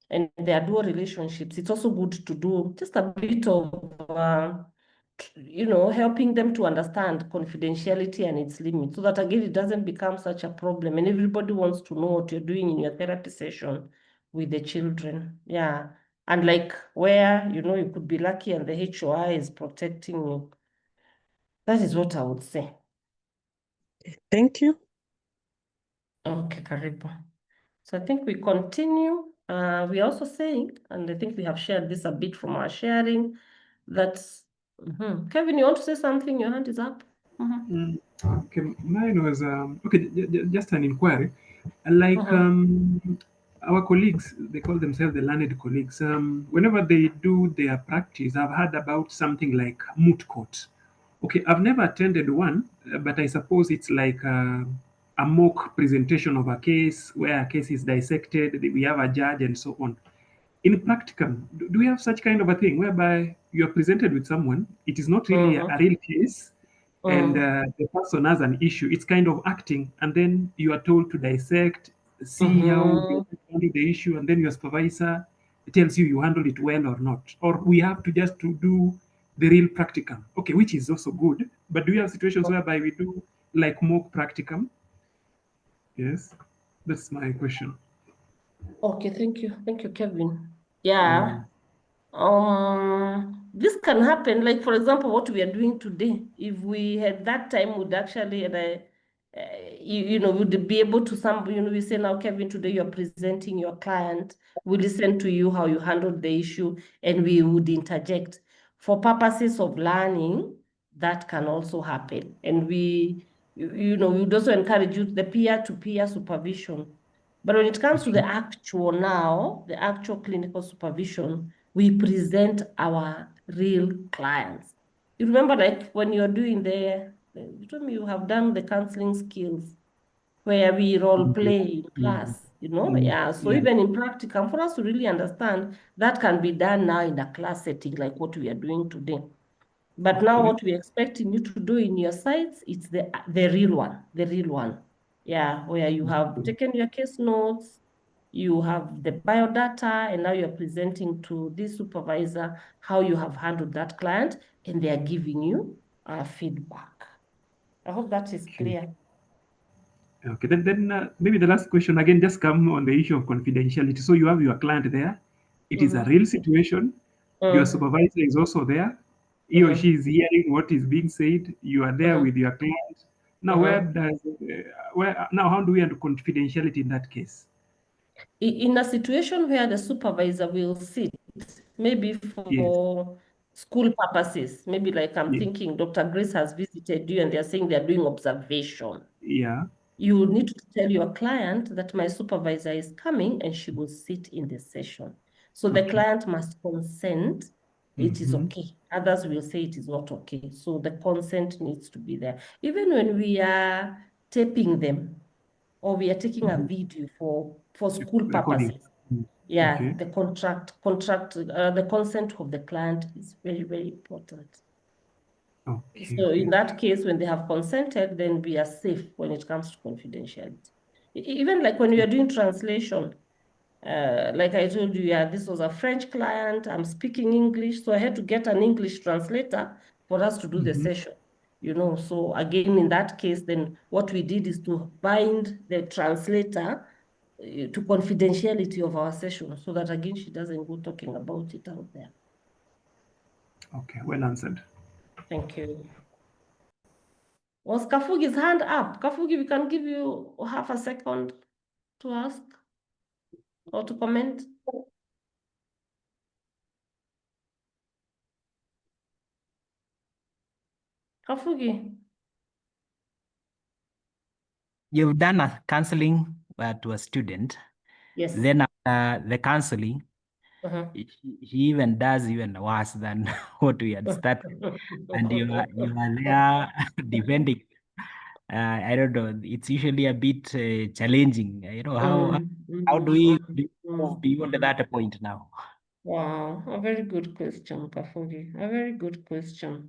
and there are dual relationships, it's also good to do just a bit of, helping them to understand confidentiality and its limits, so that again, it doesn't become such a problem. And everybody wants to know what you're doing in your therapy session with the children. Yeah. And like where, you could be lucky and the HOI is protecting you. That is what I would say. Thank you. Okay, Karibu. So I think we continue. We are also saying, and I think we have shared this a bit from our sharing, that, Kevin, you want to say something? Your hand is up. Okay, mine was, just an inquiry. Like our colleagues, they call themselves the learned colleagues. Whenever they do their practice, I've heard about something like moot court. Okay, I've never attended one, but I suppose it's like a mock presentation of a case where a case is dissected, we have a judge and so on. in practicum, do we have such kind of a thing whereby you are presented with someone, it is not really a real case, and the person has an issue, it's kind of acting, and then you are told to dissect, see how you handle the issue, and then your supervisor tells you handle it well or not, or we have to just to do the real practicum, okay, which is also good, but do we have situations whereby we do like mock practicum? Yes, that's my question. Okay, thank you, Kevin. Yeah. This can happen. Like, for example, what we are doing today, if we had that time, would actually, you know, would be able to we say now, Kevin, today you're presenting your client, we listen to you, how you handled the issue, and we would interject. For purposes of learning, that can also happen. And we would also encourage you the peer-to-peer supervision. But when it comes to the actual clinical supervision, we present our real clients. You remember, like when you're doing you told me you have done the counseling skills where we role play in class, Yeah. So even in practicum, for us to really understand, that can be done now in a class setting like what we are doing today. But now what we're expecting you to do in your sites, it's the real one. Yeah, where you have taken your case notes, you have the biodata, and now you're presenting to this supervisor how you have handled that client, and they are giving you feedback. I hope that is clear. Okay, then maybe the last question again, just come on the issue of confidentiality. So you have your client there. It is a real situation. Your supervisor is also there. He or she is hearing what is being said. You are there with your client. Now, now how do we handle confidentiality in that case? In a situation where the supervisor will sit, maybe for school purposes, maybe like I'm thinking Dr. Grace has visited you and they're saying they're doing observation. Yeah. You will need to tell your client that my supervisor is coming and she will sit in the session. So the client must consent. It is okay. Others will say it is not okay. So the consent needs to be there. Even when we are taping them or we are taking a video for school purposes. Yeah, the the consent of the client is very, very important. So in that case, when they have consented, then we are safe when it comes to confidentiality. Even like when we are doing translation, like I told you, this was a French client, I'm speaking English, so I had to get an English translator for us to do the session. So again, in that case, then what we did is to bind the translator to confidentiality of our session so that again, she doesn't go talking about it out there. Okay, well answered. Thank you. Was Kafugi's hand up? Kafugi, we can give you half a second to ask or to comment. Kafugi. You've done a counseling to a student. Yes. Then after the counseling, he even does even worse than what we had started. And you are there defending. I don't know. It's usually a bit challenging. How do we move beyond that point now? Wow, a very good question, Kafugi. A very good question.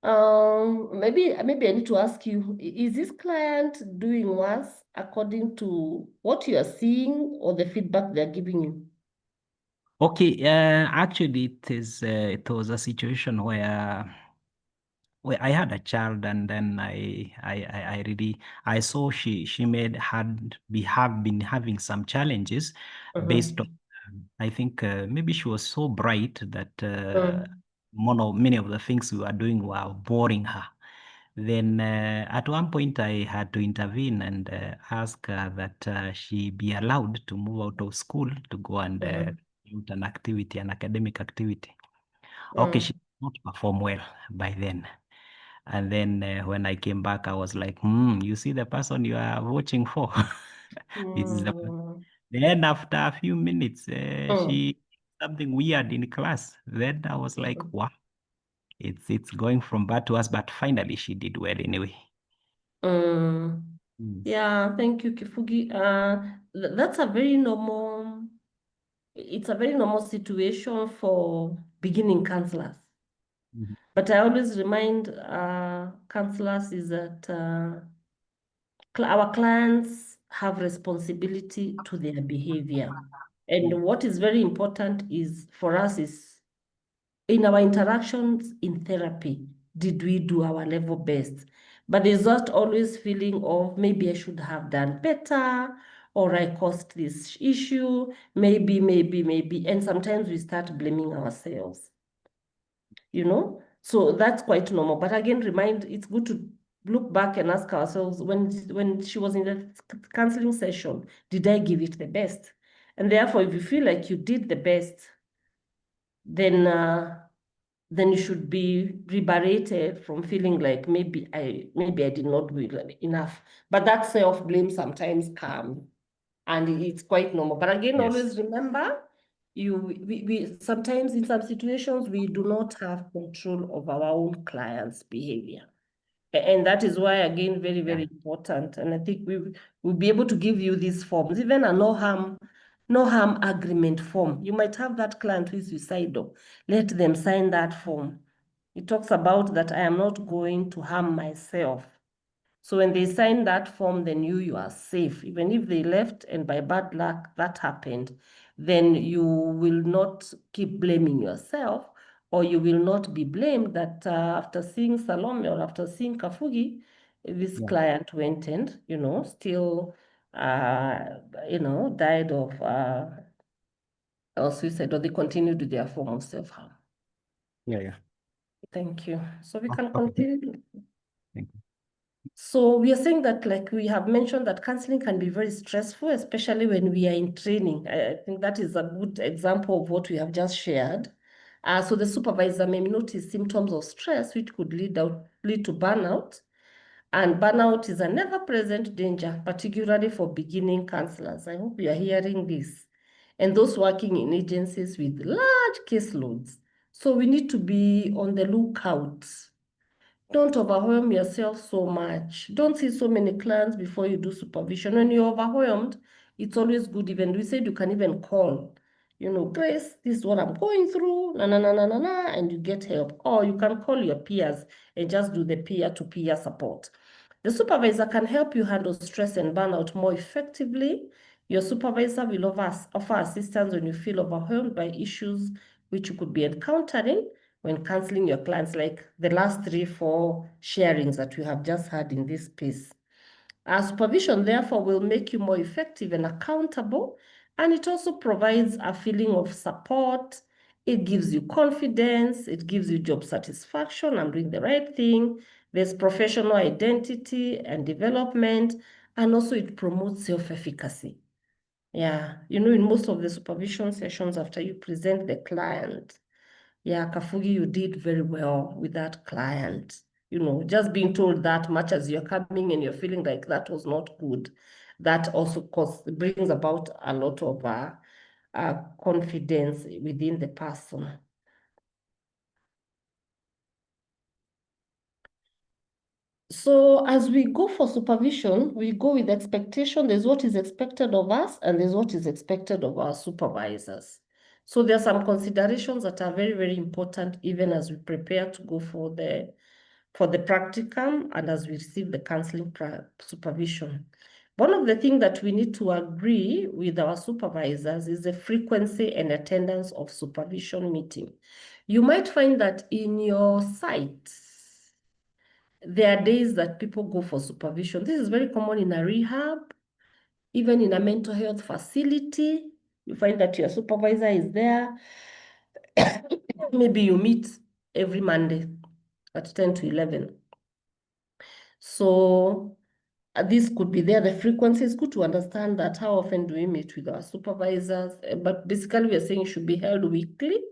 Maybe I need to ask you, is this client doing worse according to what you are seeing or the feedback they're giving you? Okay, actually, it was a situation where I had a child, and then I saw she have been having some challenges based on I think maybe she was so bright that many of the things we were doing were boring her. Then at one point I had to intervene and ask her that she be allowed to move out of school to go and do an academic activity. Okay, she did not perform well by then. And then when I came back, I was like, you see the person you are watching for? This is the person. Then after a few minutes, she something weird in class. Then I was like, wow, it's going from bad to worse, but finally she did well anyway. Yeah, thank you, Kifugi. That's a very normal it's a very normal situation for beginning counselors. Mhm. But I always remind counselors is that our clients have responsibility to their behavior. And what is very important is for us is in our interactions in therapy, did we do our level best? But there's not always feeling of maybe I should have done better, or I caused this issue, maybe. And sometimes we start blaming ourselves, you know? So that's quite normal. But again, it's good to look back and ask ourselves, when she was in the counseling session, did I give it the best? And therefore, if you feel like you did the best, then you should be liberated from feeling like maybe I did not do it enough. But that self-blame sometimes comes, and it's quite normal. But again, Yes. always remember, we sometimes in some situations we do not have control of our own clients' behavior. And that is why, again, very, very important. And I think we'll be able to give you these forms, even a no harm agreement form. You might have that client who is suicidal. Let them sign that form. It talks about that I am not going to harm myself. So when they sign that form, then you are safe. Even if they left and by bad luck that happened, then you will not keep blaming yourself, or you will not be blamed that after seeing Salome or after seeing Kafugi, this client went and, still, died of or suicide, or they continued with their form of self-harm. Yeah. Thank you. So we can Okay. continue. Thank you. So we are saying that, like we have mentioned, that counseling can be very stressful, especially when we are in training. I think that is a good example of what we have just shared. So the supervisor may notice symptoms of stress, which could lead to burnout. And burnout is an ever-present danger, particularly for beginning counselors. I hope you are hearing this. And those working in agencies with large caseloads. So we need to be on the lookout. Don't overwhelm yourself so much. Don't see so many clients before you do supervision. When you're overwhelmed, it's always good. Even we said you can even call, Grace, this is what I'm going through, and you get help. Or you can call your peers and just do the peer-to-peer support. The supervisor can help you handle stress and burnout more effectively. Your supervisor will offer assistance when you feel overwhelmed by issues which you could be encountering when counseling your clients, like the last 3-4 sharings that we have just had in this piece. Supervision, therefore, will make you more effective and accountable, and it also provides a feeling of support. It gives you confidence. It gives you job satisfaction. I'm doing the right thing. There's professional identity and development, and also it promotes self-efficacy. Yeah, in most of the supervision sessions, after you present the client, Kafugi, you did very well with that client. Just being told that much as you're coming and you're feeling like that was not good, that also brings about a lot of confidence within the person. So as we go for supervision, we go with expectation. There's what is expected of us, and there's what is expected of our supervisors. So there are some considerations that are very, very important, even as we prepare to go for the practicum and as we receive the counseling supervision. One of the things that we need to agree with our supervisors is the frequency and attendance of supervision meeting. You might find that in your site, there are days that people go for supervision. This is very common in a rehab, even in a mental health facility. You find that your supervisor is there. Maybe you meet every Monday at 10 to 11. So this could be there. The frequency is good to understand that. How often do we meet with our supervisors? But basically, we are saying it should be held weekly.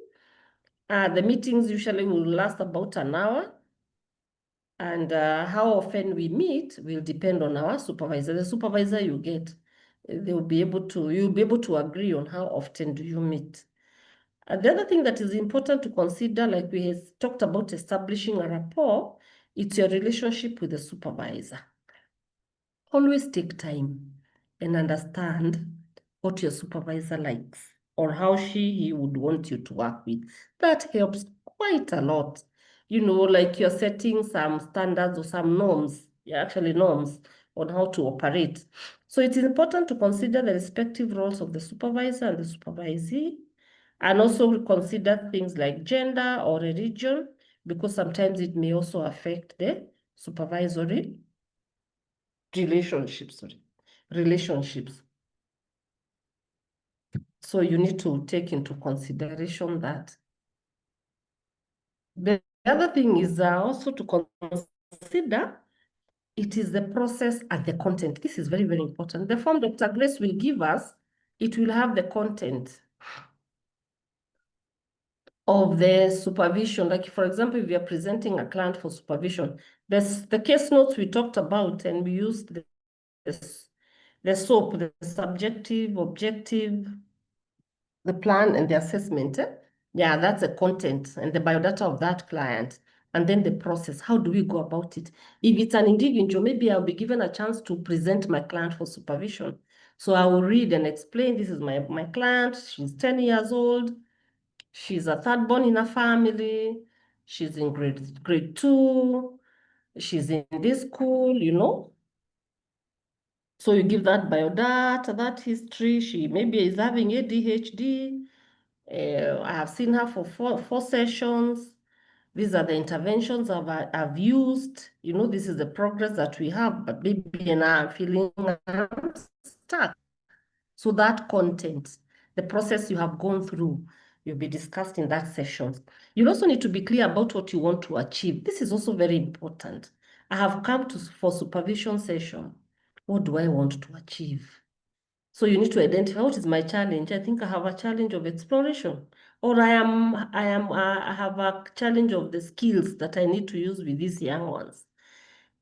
The meetings usually will last about an hour. And how often we meet will depend on our supervisor. The supervisor you get, you'll be able to agree on how often do you meet. The other thing that is important to consider, like we have talked about establishing a rapport, it's your relationship with the supervisor. Always take time and understand what your supervisor likes. or how he would want you to work with. That helps quite a lot. You know, like you're setting some standards or some norms, actually norms on how to operate. So it is important to consider the respective roles of the supervisor and the supervisee, and also consider things like gender or religion, because sometimes it may also affect the supervisory relationships. So you need to take into consideration that. The other thing is also to consider it is the process and the content. This is very, very important. The form Dr. Grace will give us, it will have the content of the supervision. Like, for example, if we are presenting a client for supervision, there's the case notes we talked about, and we used the SOAP, the subjective, objective, the plan, and the assessment. Yeah, that's the content and the biodata of that client. And then the process, how do we go about it? If it's an individual, maybe I'll be given a chance to present my client for supervision. So I will read and explain, this is my client, she's 10 years old, she's a third born in a family, she's in grade 2, she's in this school, you know. So you give that biodata, that history, she maybe is having ADHD. I have seen her for four sessions. These are the interventions I've used. You know, this is the progress that we have, but maybe now I'm feeling stuck. So that content, the process you have gone through, you'll be discussed in that session. You also need to be clear about what you want to achieve. This is also very important. I have come for supervision session. What do I want to achieve? So you need to identify what is my challenge. I think I have a challenge of exploration, or I have a challenge of the skills that I need to use with these young ones.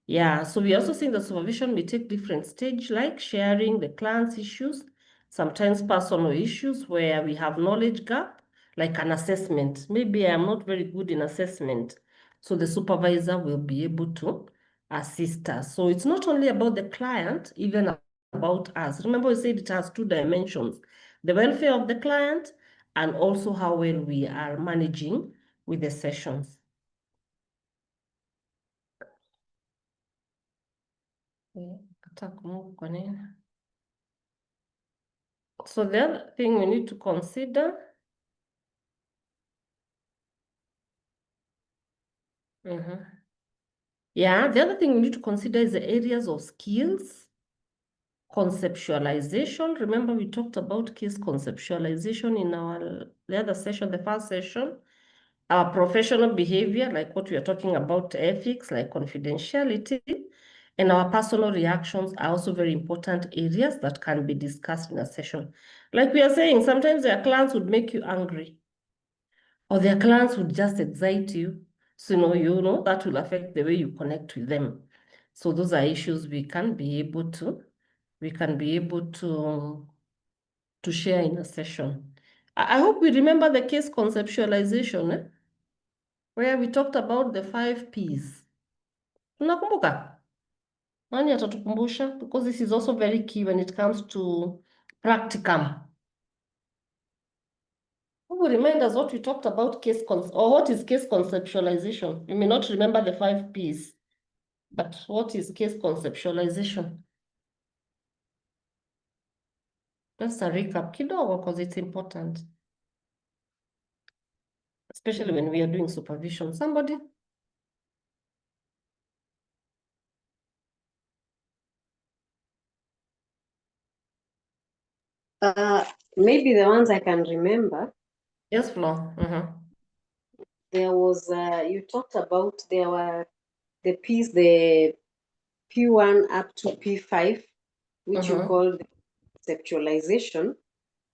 Yeah, so we also think the supervision may take different stage, like sharing the client's issues, sometimes personal issues where we have knowledge gap, like an assessment. Maybe I'm not very good in assessment, so the supervisor will be able to assist us. So it's not only about the client, even about us. Remember, we said it has two dimensions: the welfare of the client and also how well we are managing with the sessions. So the other thing we need to consider, yeah, the other thing we need to consider is the areas of skills, conceptualization. Remember, we talked about case conceptualization in the other session, the first session. Our professional behavior, like what we are talking about, ethics, like confidentiality, and our personal reactions are also very important areas that can be discussed in a session. Like we are saying, sometimes their clients would make you angry, or their clients would just excite you. So, you know, that will affect the way you connect with them. So those are issues we can be able to share in a session. I hope we remember the case conceptualization, where we talked about the 5 Ps. Unakumbuka? Nani atatukumbusha? Because this is also very key when it comes to practicum. Who will remind us what we talked about or what is case conceptualization? You may not remember the 5 Ps, but what is case conceptualization? Just a recap, kidogo, because it's important, especially when we are doing supervision. Somebody? Maybe the ones I can remember. Yes, Flo. There was, you talked about, there were the Ps, the P1 up to P5, which you call the conceptualization.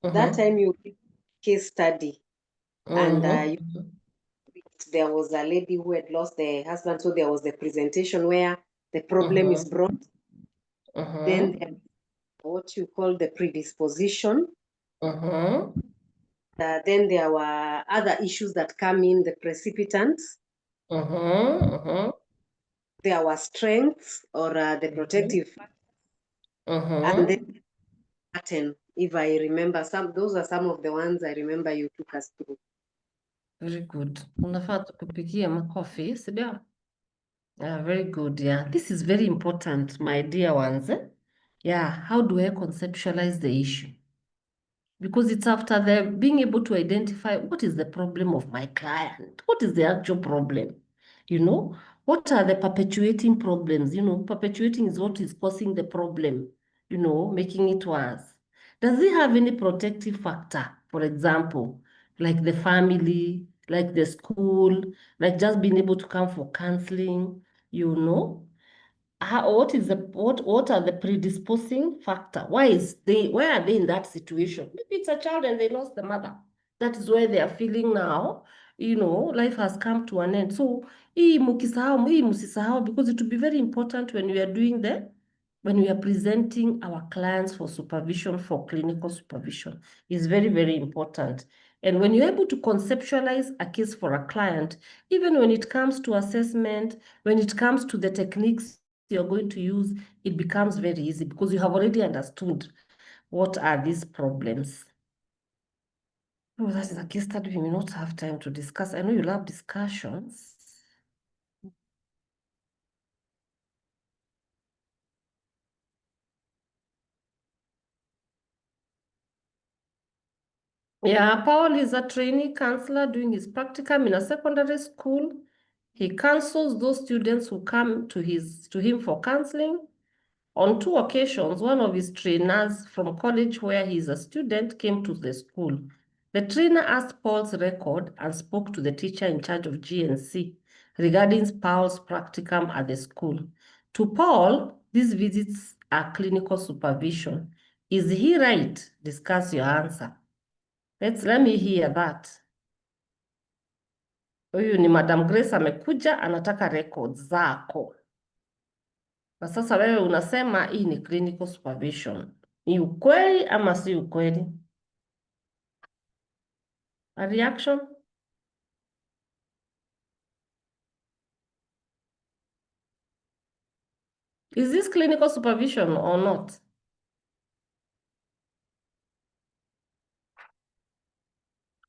That time you did case study, and there was a lady who had lost their husband, so there was the presentation where the problem is brought. Then there was what you call the predisposition. Then there were other issues that come in, the precipitants. There were strengths or the protective, and then pattern if I remember those are some of the ones I remember you took us through. Very good. Unafaa tukupigie makofi, si ndio? Yeah, very good. Yeah, this is very important, my dear ones. Yeah, how do I conceptualize the issue? Because it's after being able to identify what is the problem of my client, what is the actual problem, what are the perpetuating problems? Perpetuating is what is causing the problem, making it worse. Does it have any protective factor, for example, like the family, like the school, like just being able to come for counseling, what are the predisposing factor? Why are they in that situation? Maybe it's a child and they lost the mother. That is why they are feeling now, life has come to an end. So hii msisahau, because it will be very important when we are presenting our clients for supervision, for clinical supervision. It's very, very important. And when you're able to conceptualize a case for a client, even when it comes to assessment, when it comes to the techniques you're going to use, it becomes very easy because you have already understood what are these problems. Oh, that is a case study we may not have time to discuss. I know you love discussions. Yeah, Paul is a trainee counselor doing his practicum in a secondary school. He counsels those students who come to him for counseling. On 2 occasions, one of his trainers from college where he is a student came to the school. The trainer asked Paul's record and spoke to the teacher in charge of GNC regarding Paul's practicum at the school. To Paul, these visits are clinical supervision. Is he right? Discuss your answer. Let me hear that. Huyu ni Madam Grace amekuja anataka records zako. Na sasa wewe unasema hii ni clinical supervision. Ni ukweli ama si ukweli? A reaction? Is this clinical supervision or not?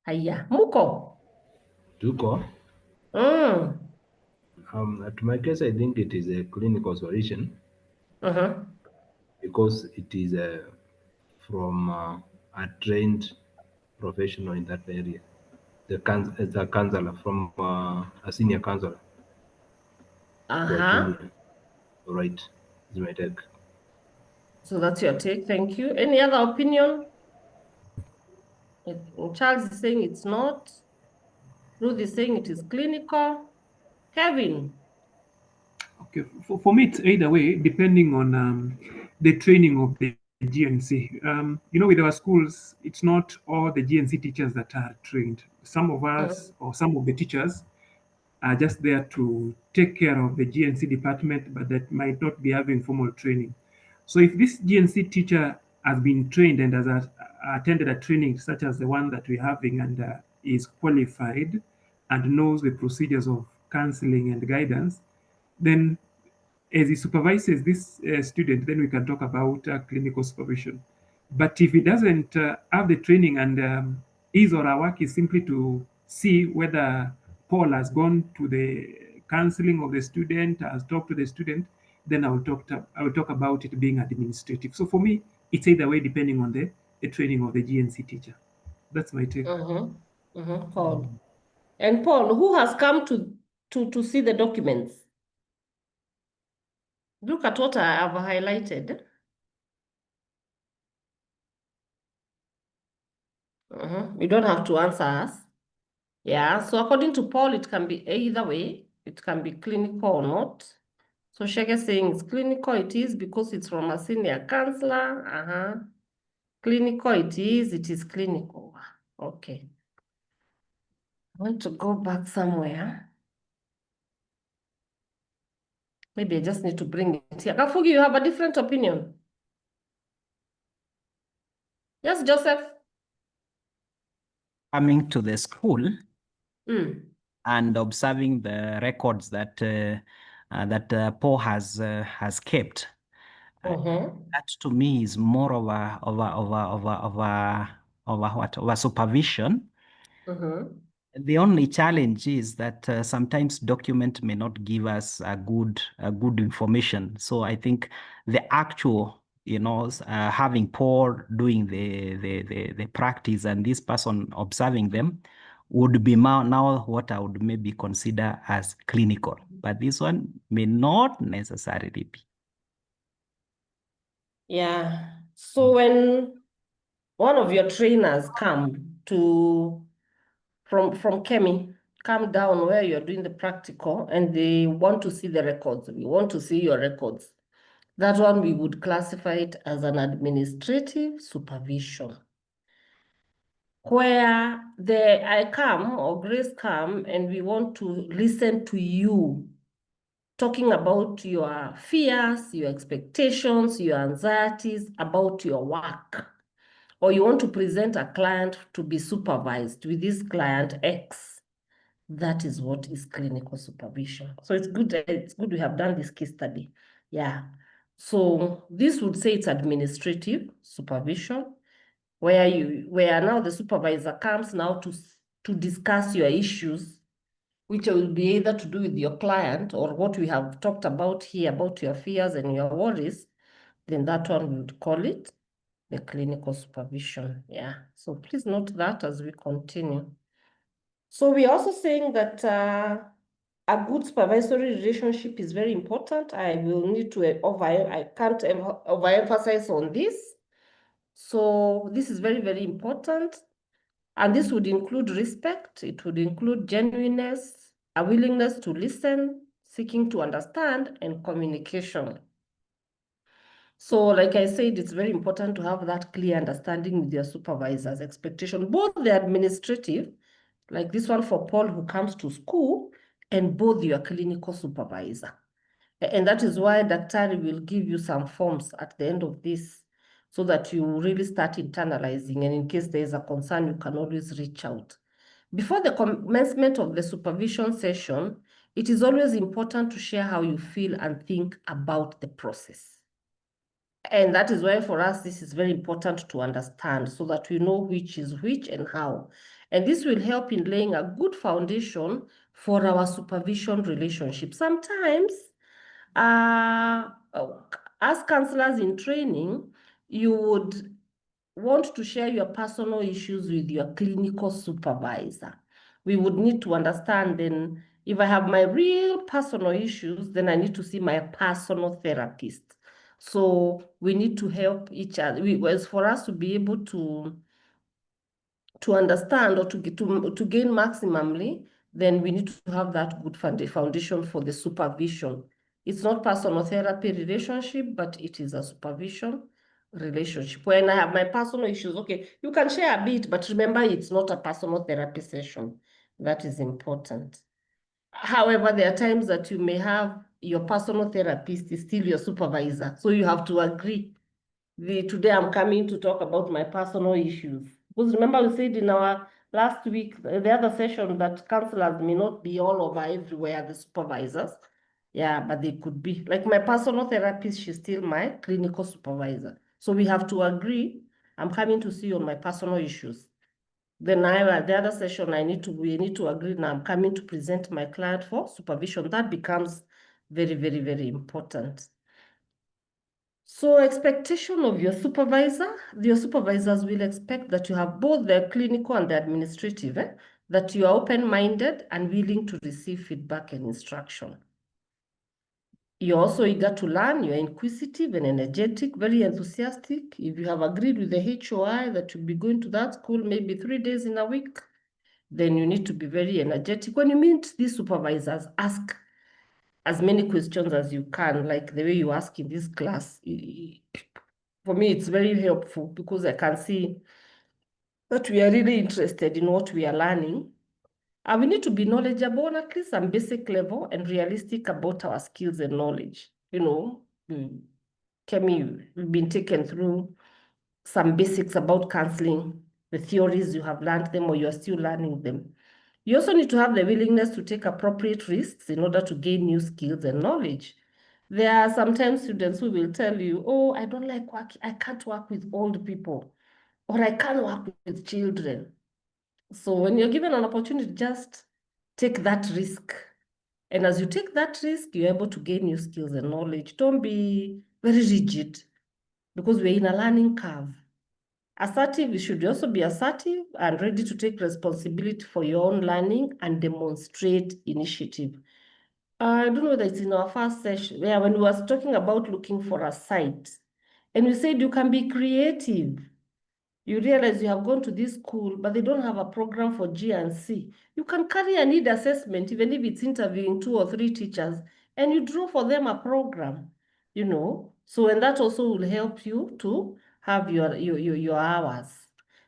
Haya, muko? Tuko. To my case, I think it is a clinical solution because it is from a trained professional in that area. The counselor from a senior counselor. Right, is my take. So that's your take. Thank you. Any other opinion? Charles is saying it's not. Ruth is saying it is clinical. Kevin. Okay, for me, it's either way, depending on the training of the GNC. With our schools, it's not all the GNC teachers that are trained. Some of us or some of the teachers are just there to take care of the GNC department, but that might not be having formal training. So if this GNC teacher has been trained and has attended a training such as the one that we're having and is qualified and knows the procedures of counseling and guidance, then as he supervises this student, then we can talk about clinical supervision. But if he doesn't have the training and his or her work is simply to see whether Paul has gone to the counseling of the student, has talked to the student, then I will talk about it being administrative. So for me, it's either way depending on the training of the GNC teacher. That's my take. Paul. And Paul, who has come to see the documents? Look at what I have highlighted. You don't have to answer us. Yeah, so according to Paul, it can be either way. It can be clinical or not. So Shege saying it's clinical, it is because it's from a senior counselor. Clinical, it is clinical. Okay. I want to go back somewhere. Maybe I just need to bring it here. Kafugi, you have a different opinion? Yes, Joseph? Coming to the school and observing the records that Paul has kept. That to me is more of a supervision. The only challenge is that sometimes document may not give us a good information. So I think the actual, having Paul doing the practice and this person observing them would be now what I would maybe consider as clinical. But this one may not necessarily be. Yeah. So when one of your trainers come from Kemi, come down where you're doing the practical and they want to see the records. We want to see your records. That one we would classify it as an administrative supervision. Where I come or Grace come and we want to listen to you talking about your fears, your expectations, your anxieties about your work. Or you want to present a client to be supervised with this client X. That is what is clinical supervision. So it's good we have done this case study. Yeah. So this would say it's administrative supervision, where now the supervisor comes now to discuss your issues, which will be either to do with your client or what we have talked about here about your fears and your worries. Then that one we would call it the clinical supervision. Yeah. So please note that as we continue. So we're also saying that a good supervisory relationship is very important. I will need to I can't overemphasize on this. So this is very, very important. And this would include respect. It would include genuineness, a willingness to listen, seeking to understand, and communication. So like I said, it's very important to have that clear understanding with your supervisor's expectation, both the administrative, like this one for Paul who comes to school, and both your clinical supervisor. And that is why Daktari will give you some forms at the end of this so that you really start internalizing. And in case there is a concern, you can always reach out. Before the commencement of the supervision session, it is always important to share how you feel and think about the process. And that is why for us, this is very important to understand so that we know which is which and how. And this will help in laying a good foundation for our supervision relationship. Sometimes, as counselors in training, you would want to share your personal issues with your clinical supervisor. We would need to understand then, if I have my real personal issues, then I need to see my personal therapist. So we need to help each other. For us to be able to understand or to gain maximally, then we need to have that good foundation for the supervision. It's not personal therapy relationship, but it is a supervision relationship. When I have my personal issues, okay, you can share a bit, but remember it's not a personal therapy session. That is important. However, there are times that you may have your personal therapist is still your supervisor. So you have to agree. Today I'm coming to talk about my personal issues. Because remember we said in our last week, the other session, that counselors may not be all over everywhere, the supervisors. Yeah, but they could be. Like my personal therapist, she's still my clinical supervisor. So we have to agree, I'm coming to see you on my personal issues. Then the other session, we need to agree now I'm coming to present my client for supervision. That becomes very, very, very important. So expectation of your supervisor, your supervisors will expect that you have both the clinical and the administrative, that you are open-minded and willing to receive feedback and instruction. You're also eager to learn, you're inquisitive and energetic, very enthusiastic. If you have agreed with the HOI that you'll be going to that school maybe 3 days in a week, then you need to be very energetic. When you meet these supervisors, ask as many questions as you can, like the way you ask in this class. For me, it's very helpful because I can see that we are really interested in what we are learning. And we need to be knowledgeable on at least some basic level and realistic about our skills and knowledge. Kemi, we've been taken through some basics about counseling, the theories you have learned them or you're still learning them. You also need to have the willingness to take appropriate risks in order to gain new skills and knowledge. There are sometimes students who will tell you, oh, I don't like working, I can't work with old people, or I can't work with children. So when you're given an opportunity, just take that risk. And as you take that risk, you're able to gain new skills and knowledge. Don't be very rigid, because we're in a learning curve. Assertive, you should also be assertive and ready to take responsibility for your own learning and demonstrate initiative. I don't know whether it's in our first session, where when we were talking about looking for a site, and we said you can be creative. You realize you have gone to this school, but they don't have a program for G and C. You can carry a need assessment, even if it's interviewing 2 or 3 teachers, and you draw for them a program, you know. So, and that also will help you to have your hours.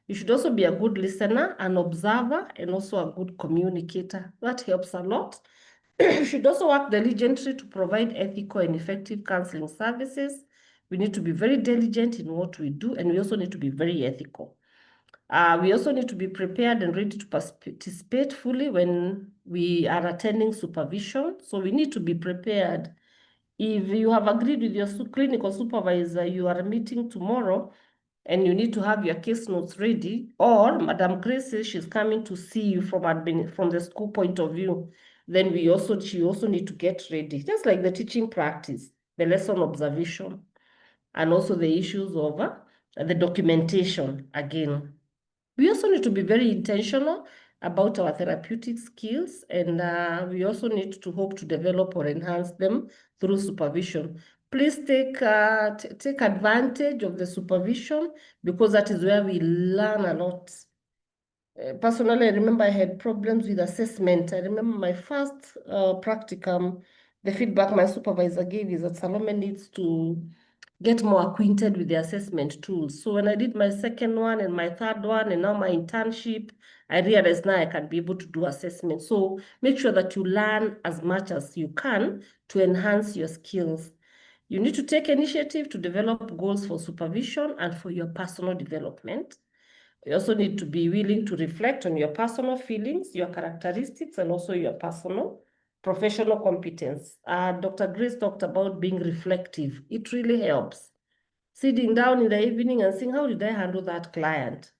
You should also be a good listener, an observer, and also a good communicator. That helps a lot. You should also work diligently to provide ethical and effective counseling services. We need to be very diligent in what we do, and we also need to be very ethical. We also need to be prepared and ready to participate fully when we are attending supervision. So we need to be prepared. If you have agreed with your clinical supervisor, you are meeting tomorrow, and you need to have your case notes ready, or Madam Grace says she's coming to see you from the school point of view, then she also need to get ready, just like the teaching practice, the lesson observation, and also the issues of the documentation again. We also need to be very intentional about our therapeutic skills, and we also need to hope to develop or enhance them through supervision. Please take advantage of the supervision, because that is where we learn a lot. Personally, I remember I had problems with assessment. I remember my first practicum, the feedback my supervisor gave is that Salome needs to get more acquainted with the assessment tools. So when I did my second one and my third one and now my internship, I realized now I can be able to do assessment. So make sure that you learn as much as you can to enhance your skills. You need to take initiative to develop goals for supervision and for your personal development. You also need to be willing to reflect on your personal feelings, your characteristics, and also your personal professional competence. Dr. Grace talked about being reflective. It really helps. Sitting down in the evening and saying, how did I handle that client?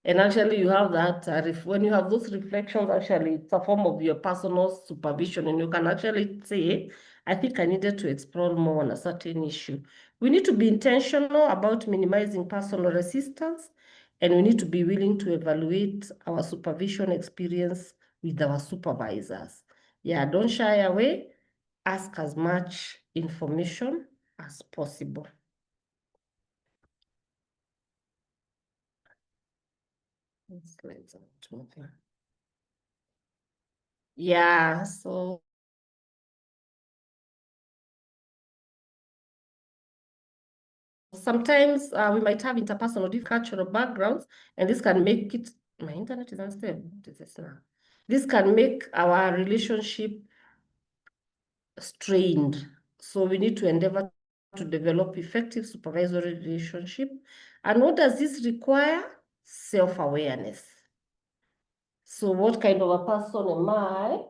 And actually you have that, when you have those reflections, actually it's a form of your personal supervision, and you can actually say, I think I needed to explore more on a certain issue. We need to be intentional about minimizing personal resistance, and we need to be willing to evaluate our supervision experience with our supervisors. Yeah, don't shy away. Ask as much information as possible. Yeah, so sometimes we might have interpersonal cultural backgrounds, and this can make it, my internet is unstable. What is this now? This can make our relationship strained. So we need to endeavor to develop effective supervisory relationship. And what does this require? Self-awareness. So what kind of a person am I?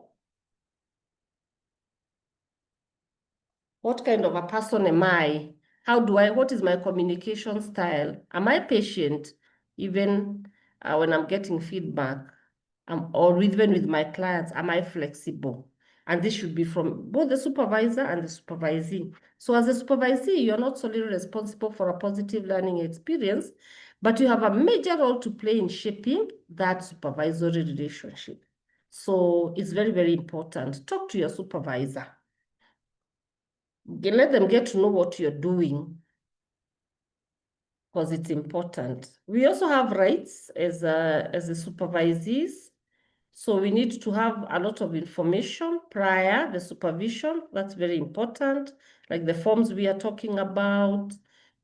What kind of a person am I? What is my communication style? Am I patient even when I'm getting feedback? Or even with my clients, am I flexible? And this should be from both the supervisor and the supervisee. So as a supervisee, you're not solely responsible for a positive learning experience, but you have a major role to play in shaping that supervisory relationship. So it's very, very important. Talk to your supervisor. Let them get to know what you're doing, because it's important. We also have rights as the supervisees. So we need to have a lot of information prior the supervision. That's very important. Like the forms we are talking about,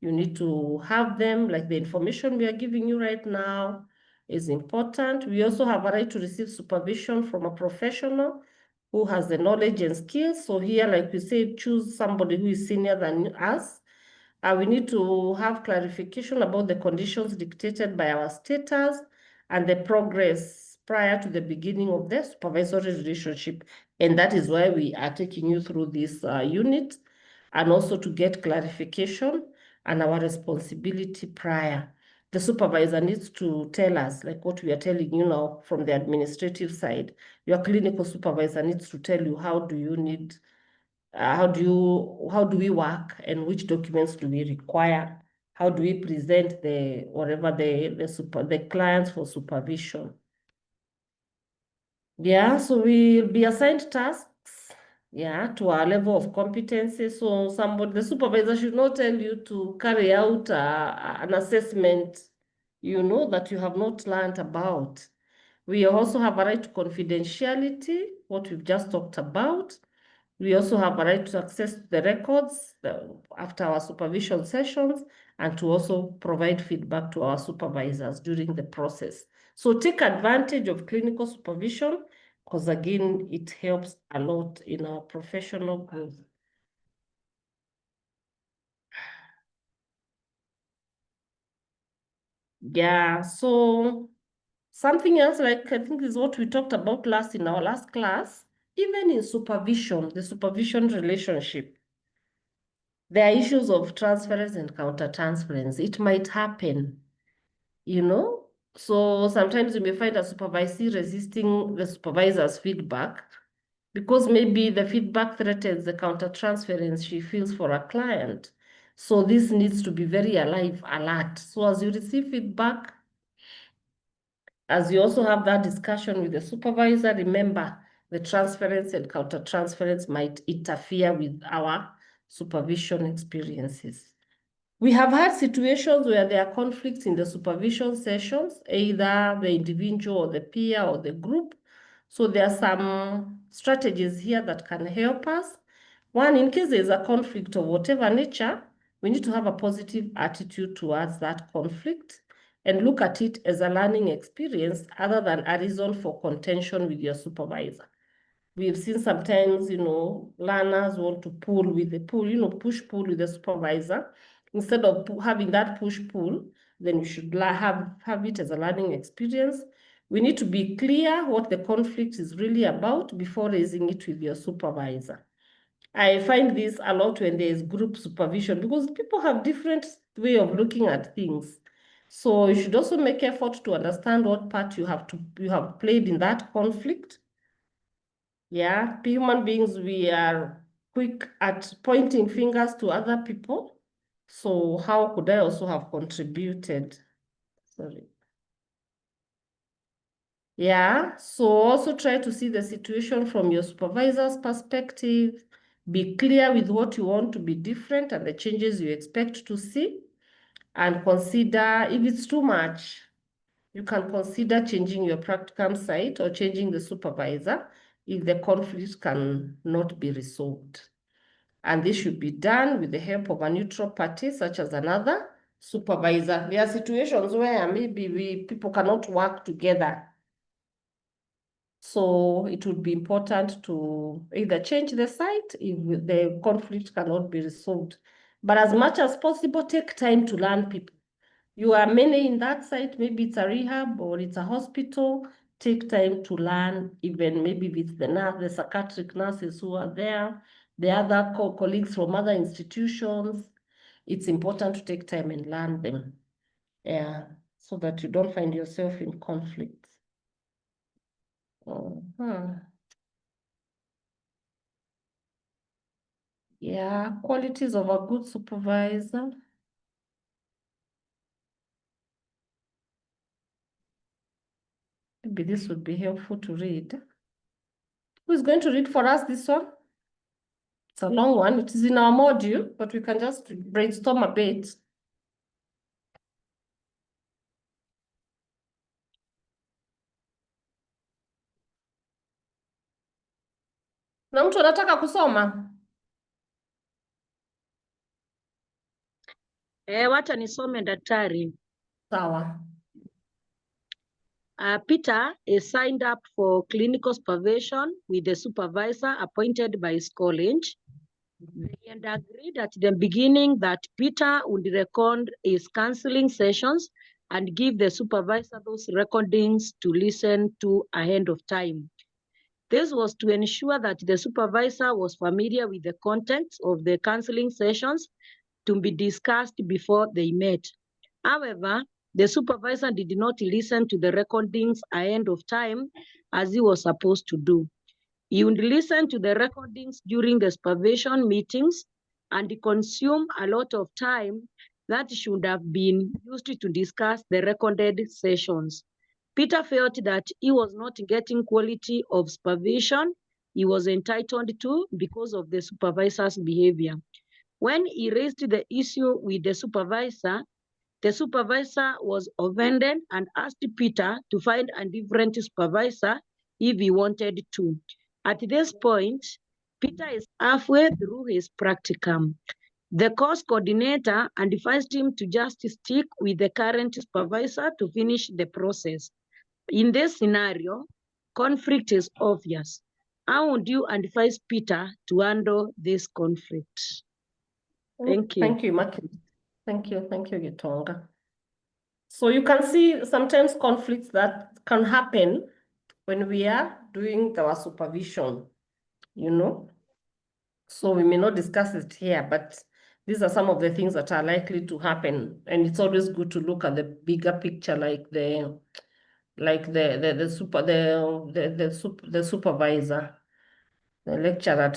you need to have them. Like the information we are giving you right now is important. We also have a right to receive supervision from a professional who has the knowledge and skills. So here, like we say, choose somebody who is senior than us. We need to have clarification about the conditions dictated by our status and the progress prior to the beginning of the supervisory relationship. And that is why we are taking you through this unit. and also to get clarification and our responsibility prior. The supervisor needs to tell us, like what we are telling you now from the administrative side. Your clinical supervisor needs to tell you how do you need, how do we work, and which documents do we require? How do we present the whatever the clients for supervision? Yeah, so we'll be assigned tasks, yeah, to our level of competency. So the supervisor should not tell you to carry out an assessment, that you have not learned about. We also have a right to confidentiality, what we've just talked about. We also have a right to access the records after our supervision sessions, and to also provide feedback to our supervisors during the process. So take advantage of clinical supervision, because again, it helps a lot in our professional growth. Yeah, so something else, like I think is what we talked about in our last class, even in supervision, the supervision relationship, there are issues of transference and counter-transference. It might happen, So sometimes you may find a supervisee resisting the supervisor's feedback because maybe the feedback threatens the counter-transference she feels for a client. So this needs to be very alert. So as you receive feedback, as you also have that discussion with the supervisor, remember the transference and counter-transference might interfere with our supervision experiences. We have had situations where there are conflicts in the supervision sessions, either the individual or the peer or the group. So there are some strategies here that can help us. One, in case there's a conflict of whatever nature, we need to have a positive attitude towards that conflict and look at it as a learning experience other than a reason for contention with your supervisor. We've seen sometimes, learners want to pull with the push-pull with the supervisor. Instead of having that push-pull, then you should have it as a learning experience. We need to be clear what the conflict is really about before raising it with your supervisor. I find this a lot when there is group supervision because people have different way of looking at things. So you should also make effort to understand what part you have played in that conflict. Yeah, human beings, we are quick at pointing fingers to other people. So how could I also have contributed? Sorry. Yeah, so also try to see the situation from your supervisor's perspective. Be clear with what you want to be different and the changes you expect to see. And consider, if it's too much, you can consider changing your practicum site or changing the supervisor if the conflict cannot be resolved. And this should be done with the help of a neutral party, such as another supervisor. There are situations where maybe people cannot work together. So it would be important to either change the site if the conflict cannot be resolved. But as much as possible, take time to learn people. You are many in that site, maybe it's a rehab or it's a hospital. Take time to learn, even maybe with the psychiatric nurses who are there, the other colleagues from other institutions. It's important to take time and learn them, yeah, so that you don't find yourself in conflict. Yeah, qualities of a good supervisor. Maybe this would be helpful to read. Who is going to read for us this one? It's a long one. It is in our module, but we can just brainstorm a bit. Na mtu anataka kusoma? Wacha nisome daktari. Sawa. Peter is signed up for clinical supervision with the supervisor appointed by his college. They had agreed at the beginning that Peter would record his counseling sessions and give the supervisor those recordings to listen to ahead of time. This was to ensure that the supervisor was familiar with the contents of the counseling sessions to be discussed before they met. However, the supervisor did not listen to the recordings ahead of time as he was supposed to do. He would listen to the recordings during the supervision meetings and consume a lot of time that should have been used to discuss the recorded sessions. Peter felt that he was not getting quality of supervision he was entitled to because of the supervisor's behavior. When he raised the issue with the supervisor was offended and asked Peter to find a different supervisor if he wanted to. At this point, Peter is halfway through his practicum. The course coordinator advised him to just stick with the current supervisor to finish the process. In this scenario, conflict is obvious. How would you advise Peter to handle this conflict? Thank you. Thank you, Maki. Thank you, Gitonga. So you can see sometimes conflicts that can happen when we are doing our supervision, you know. So we may not discuss it here, but these are some of the things that are likely to happen. And it's always good to look at the bigger picture, like the supervisor. The lecturer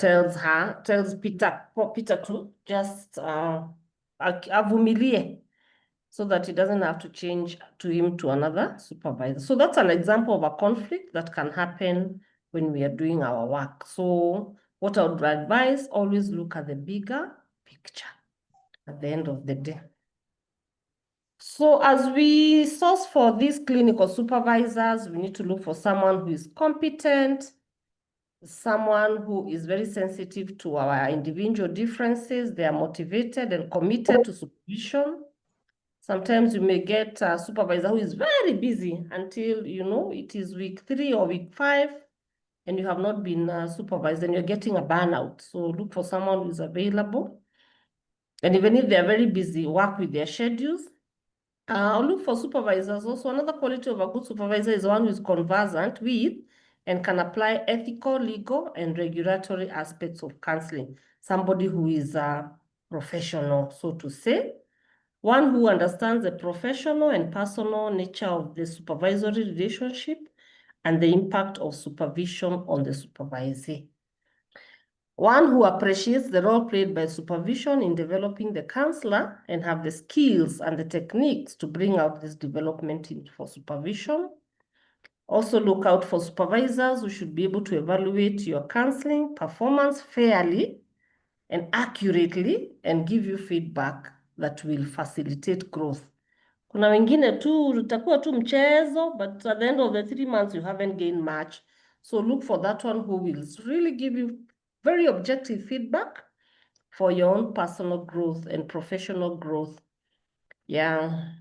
tells Peter to just avumilie, so that he doesn't have to change to another supervisor. So that's an example of a conflict that can happen when we are doing our work. So what I would advise, always look at the bigger picture at the end of the day. So as we source for these clinical supervisors, we need to look for someone who is competent, someone who is very sensitive to our individual differences. They are motivated and committed to supervision. Sometimes you may get a supervisor who is very busy until, you know, it is week 3 or week 5 and you have not been supervised and you're getting a burnout. So look for someone who is available. And even if they're very busy, work with their schedules. Look for supervisors. Also, another quality of a good supervisor is one who is conversant with and can apply ethical, legal, and regulatory aspects of counseling. Somebody who is a professional, so to say. One who understands the professional and personal nature of the supervisory relationship and the impact of supervision on the supervisee. One who appreciates the role played by supervision in developing the counselor and have the skills and the techniques to bring out this development for supervision. Also look out for supervisors who should be able to evaluate your counseling performance fairly and accurately and give you feedback that will facilitate growth. Kuna wengine tu utakuwa tu mchezo, but at the end of the 3 months you haven't gained much. So look for that one who will really give you very objective feedback for your own personal growth and professional growth. Yeah.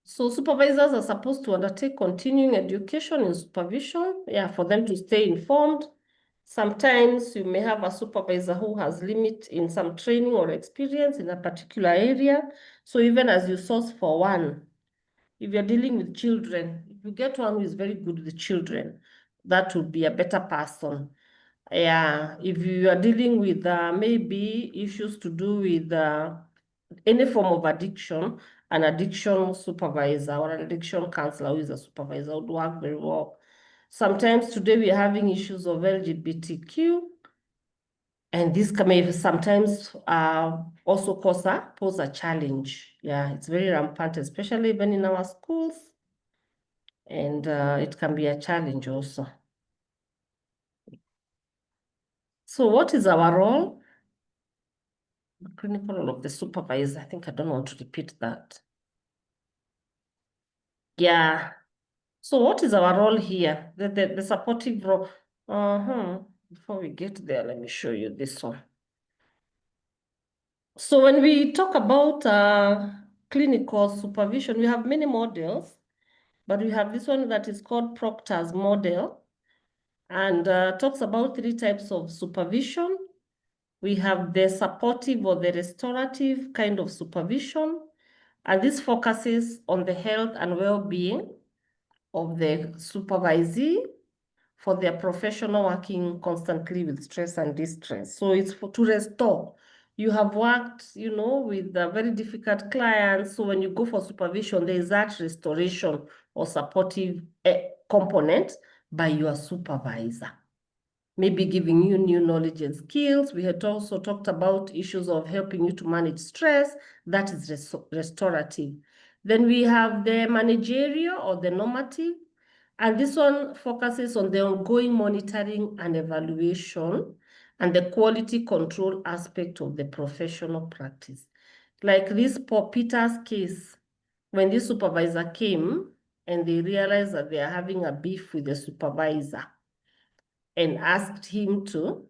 So supervisors are supposed to undertake continuing education in supervision, for them to stay informed. Sometimes you may have a supervisor who has limit in some training or experience in a particular area. So even as you source for one, if you're dealing with children, if you get one who is very good with children, that would be a better person. Yeah, if you are dealing with maybe issues to do with any form of addiction, an addiction supervisor or an addiction counselor who is a supervisor would work very well. Sometimes today we are having issues of LGBTQ, and this may sometimes also pose a challenge. Yeah, it's very rampant, especially even in our schools, and it can be a challenge also. So what is our role? The clinical role of the supervisor. I think I don't want to repeat that. Yeah. So what is our role here? The supportive role. Before we get there, let me show you this one. So when we talk about clinical supervision, we have many models, but we have this one that is called Proctor's model, and talks about 3 types of supervision. We have the supportive or the restorative kind of supervision, and this focuses on the health and well-being of the supervisee for their professional working constantly with stress and distress. So it's to restore. You have worked, with very difficult clients. So when you go for supervision, there is that restoration or supportive component by your supervisor. Maybe giving you new knowledge and skills. We had also talked about issues of helping you to manage stress. That is restorative. Then we have the managerial or the normative. And this one focuses on the ongoing monitoring and evaluation and the quality control aspect of the professional practice. Like this Paul Peter's case, when this supervisor came and they realized that they are having a beef with the supervisor and asked him to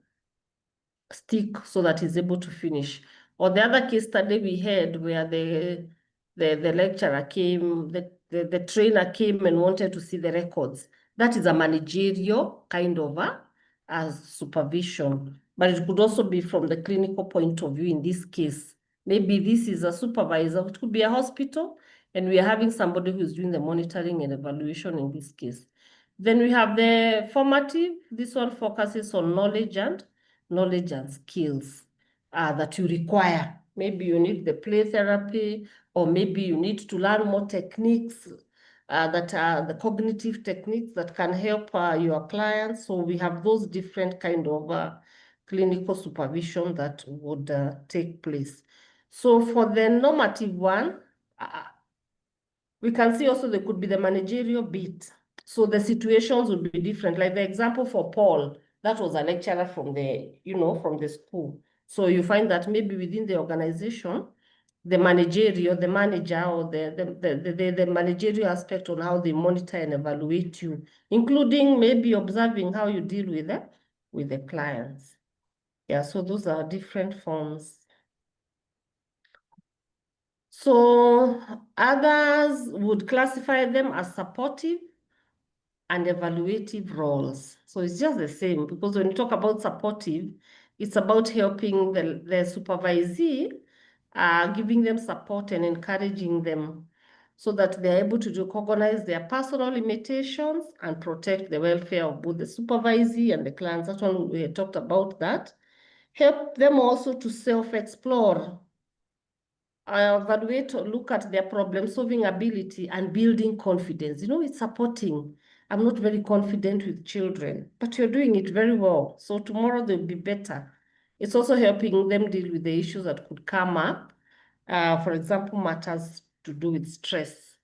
stick so that he's able to finish. Or the other case study we had where the lecturer came, the trainer came and wanted to see the records. That is a managerial kind of a supervision, but it could also be from the clinical point of view in this case. Maybe this is a supervisor, it could be a hospital, and we are having somebody who is doing the monitoring and evaluation in this case. Then we have the formative. This one focuses on knowledge and skills that you require. Maybe you need the play therapy, or maybe you need to learn more techniques that are the cognitive techniques that can help your clients. So we have those different kind of clinical supervision that would take place. So for the normative one, we can see also there could be the managerial bit. So the situations would be different. Like the example for Paul, that was a lecturer from the, from the school. So you find that maybe within the organization, the managerial, the manager, or the managerial aspect on how they monitor and evaluate you, including maybe observing how you deal with the clients. Yeah, so those are different forms. So others would classify them as supportive and evaluative roles. So it's just the same, because when you talk about supportive, it's about helping the supervisee, giving them support and encouraging them so that they're able to recognize their personal limitations and protect the welfare of both the supervisee and the clients. That's when we had talked about that. Help them also to self-explore, evaluate or look at their problem-solving ability and building confidence. It's supporting. I'm not very confident with children, but you're doing it very well. So tomorrow they'll be better. It's also helping them deal with the issues that could come up. For example, matters to do with stress.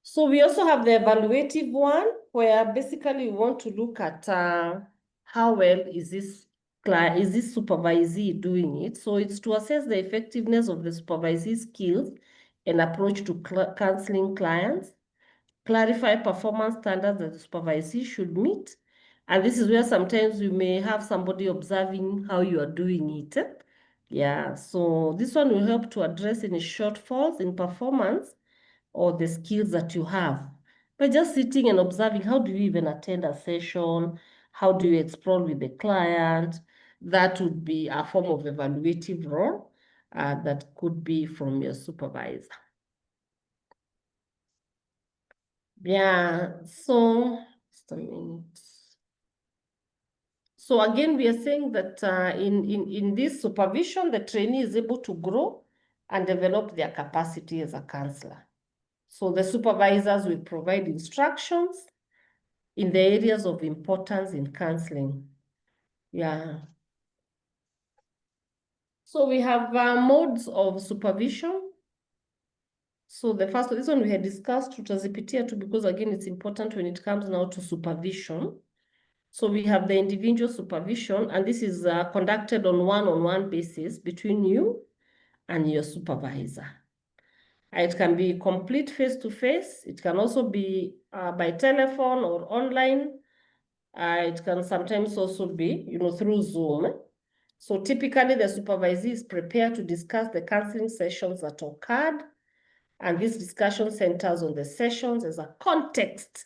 So we also have the evaluative one, where basically we want to look at how well is this supervisee doing it. So it's to assess the effectiveness of the supervisee's skills and approach to counseling clients, clarify performance standards that the supervisee should meet. And this is where sometimes you may have somebody observing how you are doing it. Yeah, so this one will help to address any shortfalls in performance or the skills that you have. By just sitting and observing, how do you even attend a session? How do you explore with the client? That would be a form of evaluative role that could be from your supervisor. Yeah, so just a minute. So again, we are saying that in this supervision, the trainee is able to grow and develop their capacity as a counselor. So the supervisors will provide instructions in the areas of importance in counseling. Yeah. So we have modes of supervision. So the first, this one we had discussed, tutazipitia too, because again, it's important when it comes now to supervision. So we have the individual supervision, and this is conducted on one-on-one basis between you and your supervisor. It can be complete face-to-face. It can also be by telephone or online. It can sometimes also be, through Zoom. So typically the supervisee is prepared to discuss the counseling sessions that occurred. And this discussion centers on the sessions as a context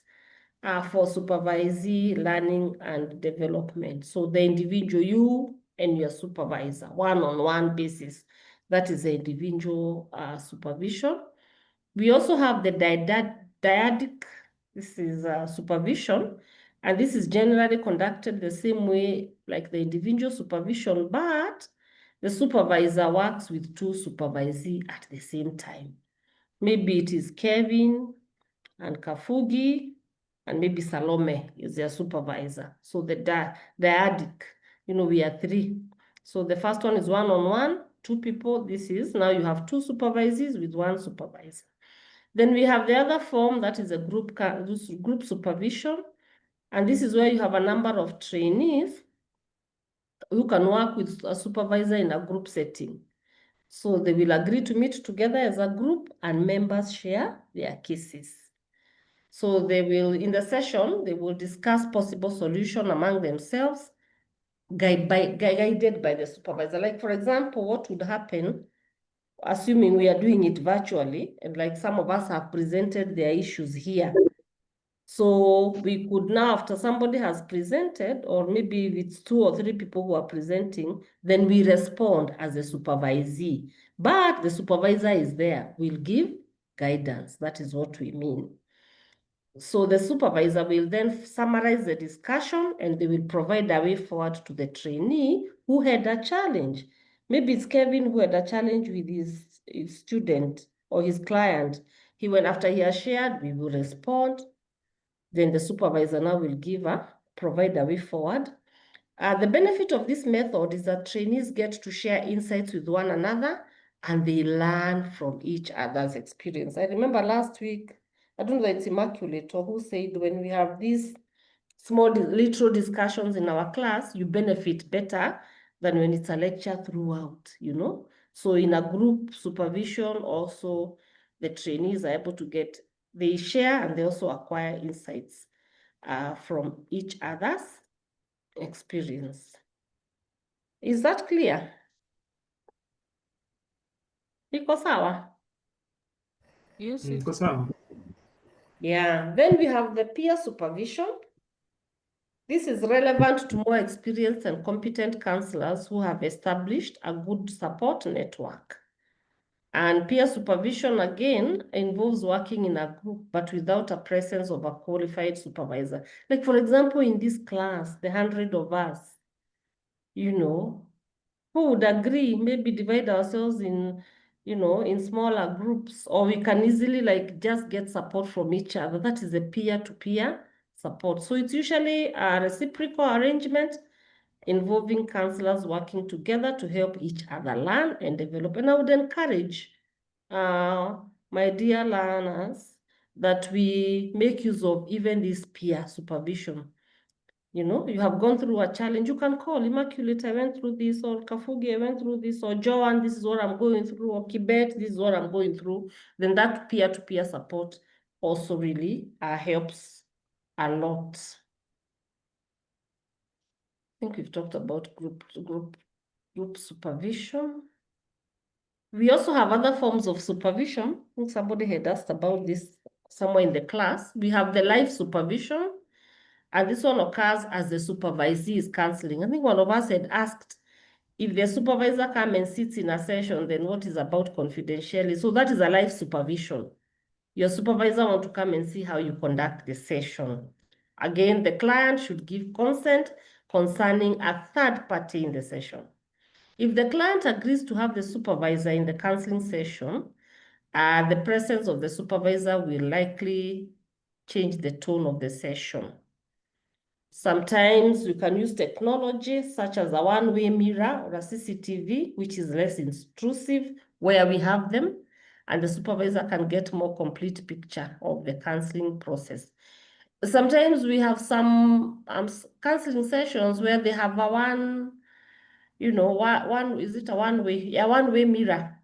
for supervisee learning and development. So the individual, you and your supervisor, one-on-one basis, that is the individual supervision. We also have the dyadic This is supervision, and this is generally conducted the same way like the individual supervision, but the supervisor works with two supervisees at the same time. Maybe it is Kevin and Kafugi, and maybe Salome is their supervisor. So the dyadic, we are three. So the first one is one-on-one, two people. This is, now you have two supervisees with one supervisor. Then we have the other form that is a group supervision. And this is where you have a number of trainees who can work with a supervisor in a group setting. So they will agree to meet together as a group and members share their cases. So they will, in the session, they will discuss possible solution among themselves, guided by the supervisor. Like, for example, what would happen, assuming we are doing it virtually, and like some of us have presented their issues here. So we could now, after somebody has presented, or maybe if it's 2 or 3 people who are presenting, then we respond as a supervisee. But the supervisor is there, will give guidance. That is what we mean. So the supervisor will then summarize the discussion and they will provide a way forward to the trainee who had a challenge. Maybe it's Kevin who had a challenge with his student or his client. After he has shared, we will respond. Then the supervisor now will provide a way forward. The benefit of this method is that trainees get to share insights with one another and they learn from each other's experience. I remember last week, I don't know if it's Immaculate or who said when we have these small little discussions in our class, you benefit better than when it's a lecture throughout, So in a group supervision also, the trainees are able to they share and they also acquire insights from each other's experience. Is that clear? Iko sawa? Yes, Iko sawa. Yeah, then we have the peer supervision. This is relevant to more experienced and competent counselors who have established a good support network. And peer supervision, again, involves working in a group, but without a presence of a qualified supervisor. Like, for example, in this class, the 100 of us, who would agree, maybe divide ourselves in smaller groups, or we can easily just get support from each other. That is a peer-to-peer support. So it's usually a reciprocal arrangement involving counselors working together to help each other learn and develop. And I would encourage my dear learners that we make use of even this peer supervision. You have gone through a challenge, you can call Immaculate, I went through this, or Kafugi, I went through this, or Joan, this is what I'm going through, or Kibet, this is what I'm going through. Then that peer-to-peer support also really helps a lot. I think we've talked about group supervision. We also have other forms of supervision. I think somebody had asked about this somewhere in the class. We have the live supervision. And this one occurs as the supervisee is counseling. I think one of us had asked if the supervisor comes and sits in a session, then what is about confidentiality? So that is a live supervision. Your supervisor wants to come and see how you conduct the session. Again, the client should give consent concerning a third party in the session. If the client agrees to have the supervisor in the counseling session, the presence of the supervisor will likely change the tone of the session. Sometimes we can use technology such as a one-way mirror or a CCTV, which is less intrusive, where we have them, and the supervisor can get more complete picture of the counseling process. Sometimes we have some counseling sessions where they have a one-way mirror.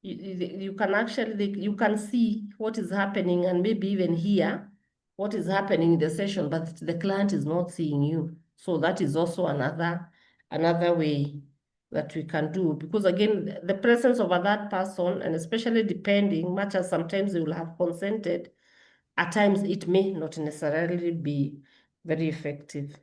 You can actually, you can see what is happening and maybe even hear what is happening in the session, but the client is not seeing you. So that is also another way that we can do, because again, the presence of that person, and especially depending, much as sometimes they will have consented, at times it may not necessarily be very effective.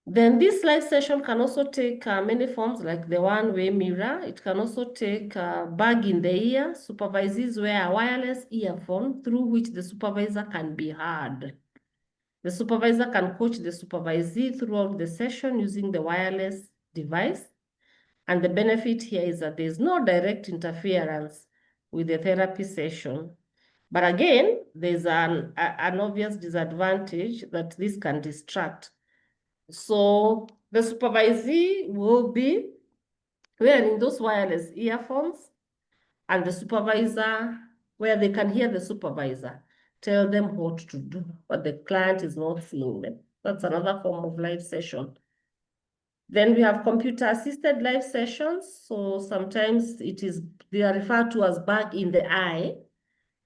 Then this live session can also take many forms, like the one-way mirror. It can also take bag in the ear. Supervisees wear a wireless earphone through which the supervisor can be heard. The supervisor can coach the supervisee throughout the session using the wireless device. And the benefit here is that there's no direct interference with the therapy session. But again, there's an obvious disadvantage that this can distract. So the supervisee will be wearing those wireless earphones, and the supervisor, where they can hear the supervisor tell them what to do, but the client is not seeing them. That's another form of live session. Then we have computer-assisted live sessions. So sometimes they are referred to as bug in the eye.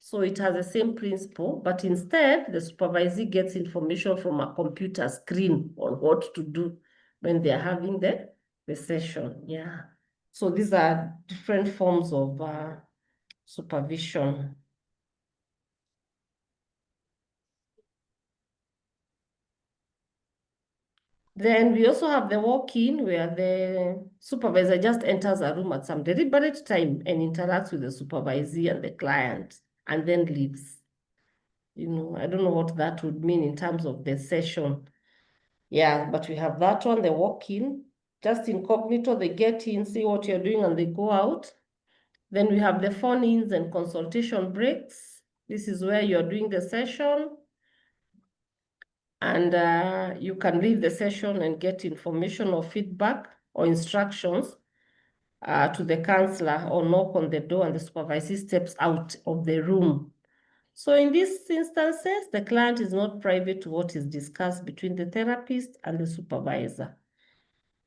So it has the same principle, but instead the supervisee gets information from a computer screen on what to do when they are having the session. Yeah. So these are different forms of supervision. Then we also have the walk-in, where the supervisor just enters a room at some deliberate time and interacts with the supervisee and the client, and then leaves. You know, I don't know what that would mean in terms of the session. Yeah, but we have that one, the walk-in, just incognito, they get in, see what you're doing, and they go out. Then we have the phone-ins and consultation breaks. This is where you're doing the session, and you can leave the session and get information or feedback or instructions to the counselor, or knock on the door and the supervisor steps out of the room. So in these instances, the client is not private to what is discussed between the therapist and the supervisor.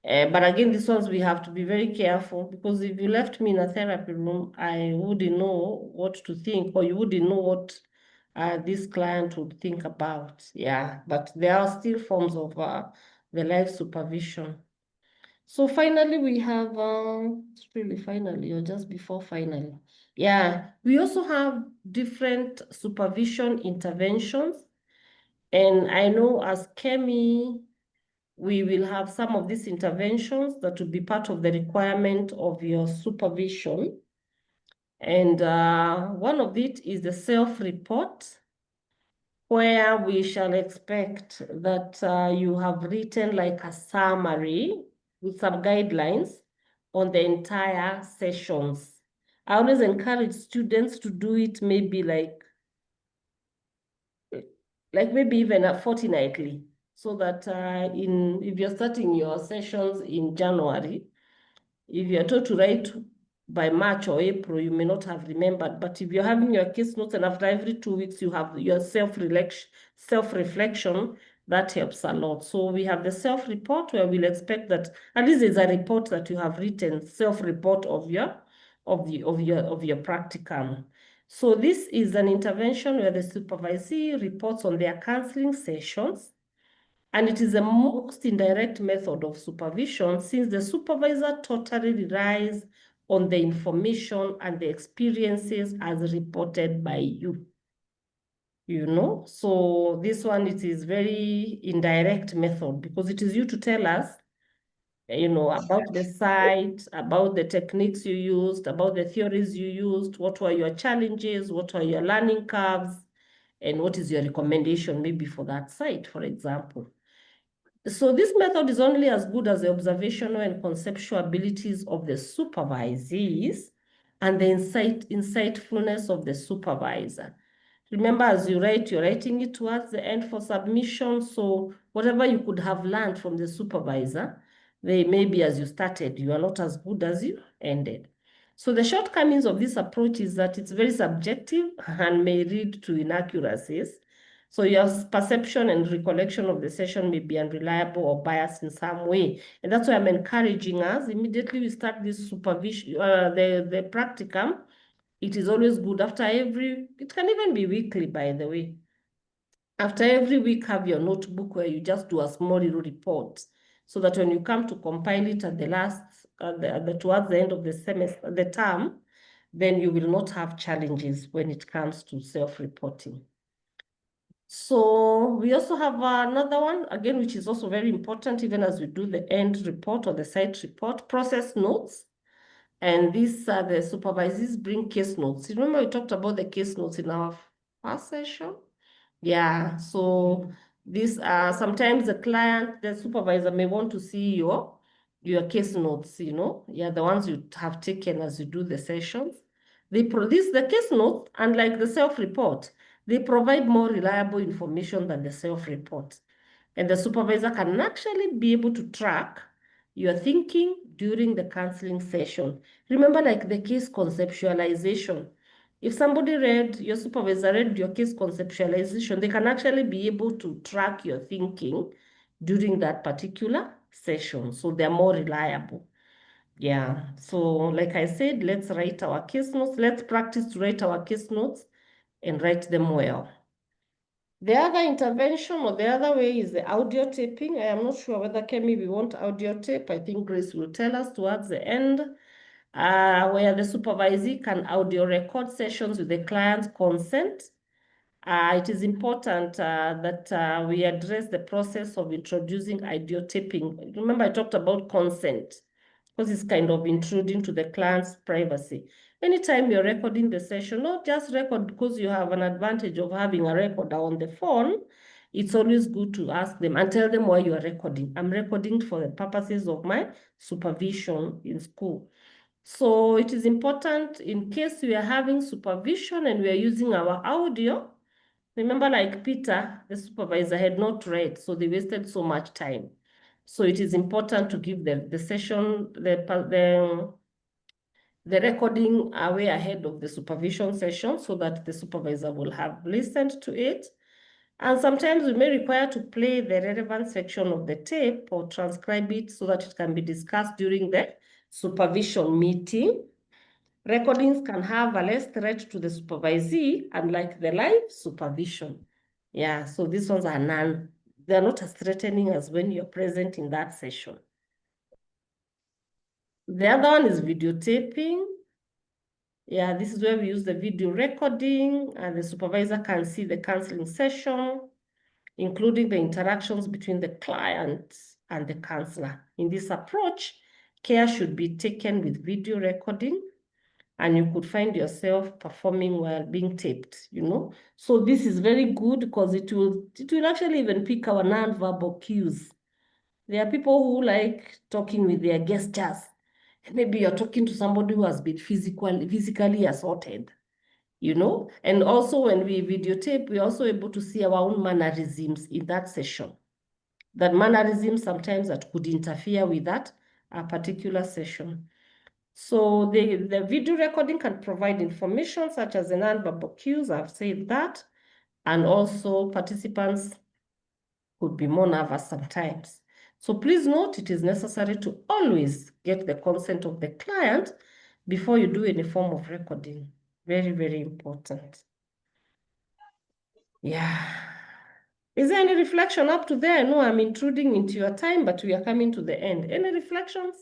But again, these ones we have to be very careful, because if you left me in a therapy room, I wouldn't know what to think, or you wouldn't know what this client would think about. Yeah, but there are still forms of the life supervision. So finally, we have, it's really finally, or just before finally. Yeah, we also have different supervision interventions. And I know as Kemi, we will have some of these interventions that will be part of the requirement of your supervision. And one of it is the self-report, where we shall expect that you have written like a summary with some guidelines on the entire sessions. I always encourage students to do it maybe like maybe even fortnightly, so that if you're starting your sessions in January, if you're told to write by March or April, you may not have remembered. But if you're having your case notes and after every 2 weeks you have your self-reflection, that helps a lot. So we have the self-report, where we'll expect that at least there's a report that you have written, self-report of your practicum. So this is an intervention where the supervisee reports on their counseling sessions, and it is the most indirect method of supervision, since the supervisor totally relies on the information and the experiences as reported by you. You know, so this one, it is very indirect method, because it is you to tell us, you know, about the site, about the techniques you used, about the theories you used, what were your challenges, what were your learning curves, and what is your recommendation maybe for that site, for example. So this method is only as good as the observational and conceptual abilities of the supervisees and the insightfulness of the supervisor. Remember, as you write, you're writing it towards the end for submission. So whatever you could have learned from the supervisor, maybe as you started, you are not as good as you ended. So the shortcomings of this approach is that it's very subjective and may lead to inaccuracies. So your perception and recollection of the session may be unreliable or biased in some way. And that's why I'm encouraging us, immediately we start this supervision, the practicum, it is always good it can even be weekly, by the way. After every week, have your notebook where you just do a small little report, so that when you come to compile it at towards the end of the semester, the term, then you will not have challenges when it comes to self-reporting. So we also have another one, again, which is also very important, even as we do the end report or the site report, process notes. And these are the supervisors bring case notes. Remember we talked about the case notes in our first session? Yeah, so these are sometimes the supervisor may want to see your case notes, yeah, the ones you have taken as you do the sessions. The case notes, unlike the self-report, they provide more reliable information than the self-report. And the supervisor can actually be able to track your thinking during the counseling session. Remember, like the case conceptualization. If your supervisor read your case conceptualization, they can actually be able to track your thinking during that particular session. So they're more reliable. Yeah. So like I said, let's write our case notes. Let's practice to write our case notes and write them well. The other intervention or the other way is the audio taping. I am not sure whether Kemi, we want audio tape. I think Grace will tell us towards the end, where the supervisee can audio record sessions with the client's consent. It is important that we address the process of introducing audio taping. Remember, I talked about consent because it's kind of intruding to the client's privacy. Anytime you're recording the session, not just record because you have an advantage of having a recorder on the phone. It's always good to ask them and tell them why you are recording. I'm recording for the purposes of my supervision in school. So it is important in case we are having supervision and we are using our audio. Remember, like Peter, the supervisor had not read, so they wasted so much time. So it is important to give the session, the recording way ahead of the supervision session so that the supervisor will have listened to it. And sometimes we may require to play the relevant section of the tape or transcribe it so that it can be discussed during the supervision meeting. Recordings can have a less threat to the supervisee, unlike the live supervision. Yeah, so these ones are they're not as threatening as when you're present in that session. The other one is videotaping. Yeah, this is where we use the video recording and the supervisor can see the counseling session, including the interactions between the client and the counselor. In this approach, care should be taken with video recording, and you could find yourself performing while being taped, So this is very good because it will actually even pick our non-verbal cues. There are people who like talking with their gestures. Maybe you're talking to somebody who has been physically assaulted, And also when we videotape, we're also able to see our own mannerisms in that session. That mannerisms sometimes that could interfere with that particular session. So the video recording can provide information such as the non-verbal cues, I've said that, and also participants could be more nervous sometimes. So please note it is necessary to always get the consent of the client before you do any form of recording. Very, very important. Yeah. Is there any reflection up to there? I know I'm intruding into your time, but we are coming to the end. Any reflections?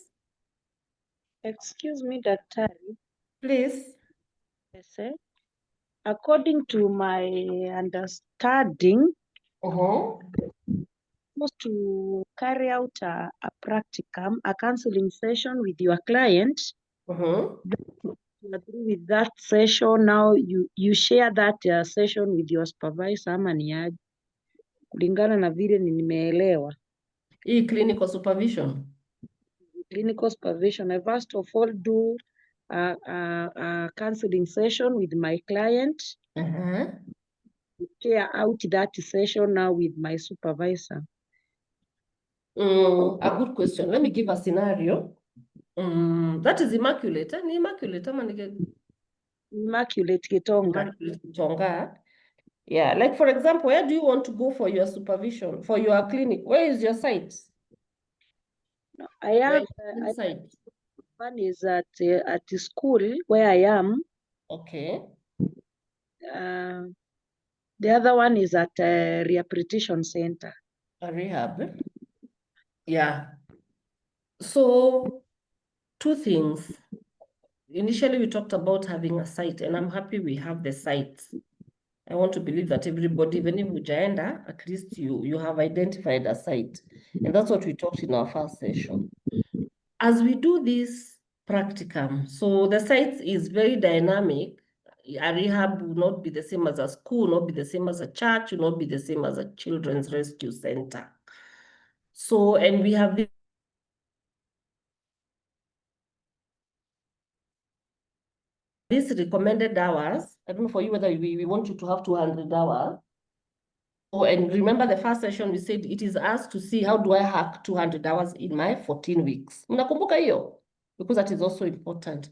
Excuse me, Daktari. Please. Yes, sir. According to my understanding, supposed to carry out a practicum, a counseling session with your client. With that session, now you share that session with your supervisor ama ni aje? Kulingana na vile nimeelewa. Hii clinical supervision. Clinical supervision. I first of all do a counseling session with my client. Share out that session now with my supervisor. A good question. Let me give a scenario. That is Immaculate. Ni Immaculate. Immaculate Gitonga. Immaculate Gitonga. Yeah, like for example, where do you want to go for your supervision, for your clinic? Where is your site? No, I have one is at the school where I am. Okay. The other one is at a rehabilitation center. A rehab? Yeah. So, two things. Initially, we talked about having a site, and I'm happy we have the site. I want to believe that everybody, even if hujaenda, at least you have identified a site. And that's what we talked in our first session. As we do this practicum, so the site is very dynamic. A rehab will not be the same as a school, not be the same as a church, will not be the same as a children's rescue center. So, and we have these recommended hours. I don't know for you whether we want you to have 200 hours. Oh, and remember the first session, we said it is asked to see how do I hack 200 hours in my 14 weeks. Mnakumbuka hiyo? Because that is also important.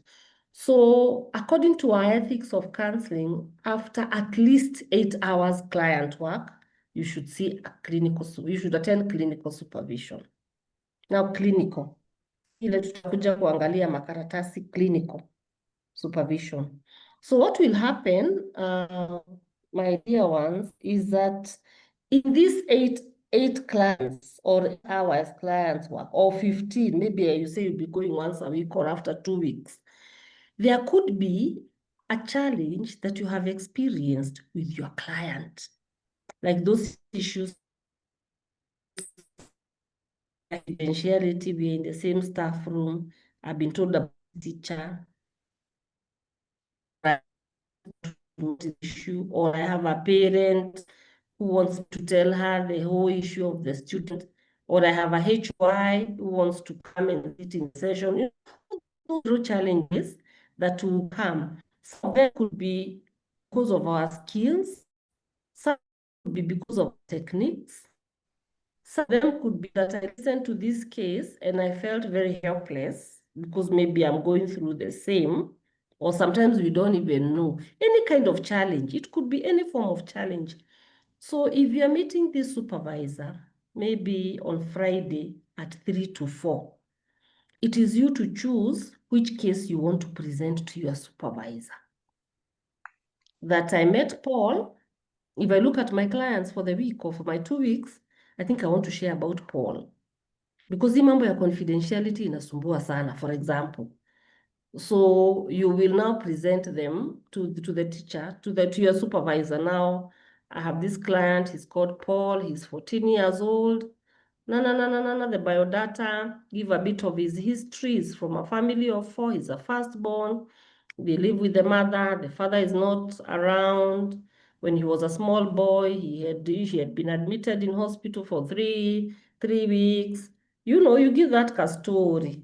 So according to our ethics of counseling, after at least 8 hours client work, you should see a you should attend clinical supervision. Now clinical, ile tutakuja kuangalia makaratasi clinical supervision. So what will happen, my dear ones, is that in these eight clients or hours clients work, or 15, maybe you say you'll be going once a week or after 2 weeks, there could be a challenge that you have experienced with your client, like those issues, confidentiality, we're in the same staff room, I've been told about the teacher, issue, or I have a parent who wants to tell her the whole issue of the student, or I have a HY who wants to come and sit in session. Those challenges that will come. Some of them could be because of our skills, some could be because of techniques, some of them could be that I listened to this case and I felt very helpless because maybe I'm going through the same, or sometimes we don't even know. Any kind of challenge, it could be any form of challenge. So if you're meeting this supervisor, maybe on Friday at 3 to 4, it is you to choose which case you want to present to your supervisor. That I met Paul, if I look at my clients for the week or for my 2 weeks, I think I want to share about Paul. Because hii mambo ya confidentiality inasumbua sana, for example. So you will now present them to the teacher, to your supervisor. Now, I have this client, he's called Paul, he's 14 years old. The biodata, give a bit of his history. He's from a family of 4, he's a firstborn. They live with the mother, the father is not around. When he was a small boy, he had been admitted in hospital for three weeks. You know, you give that story.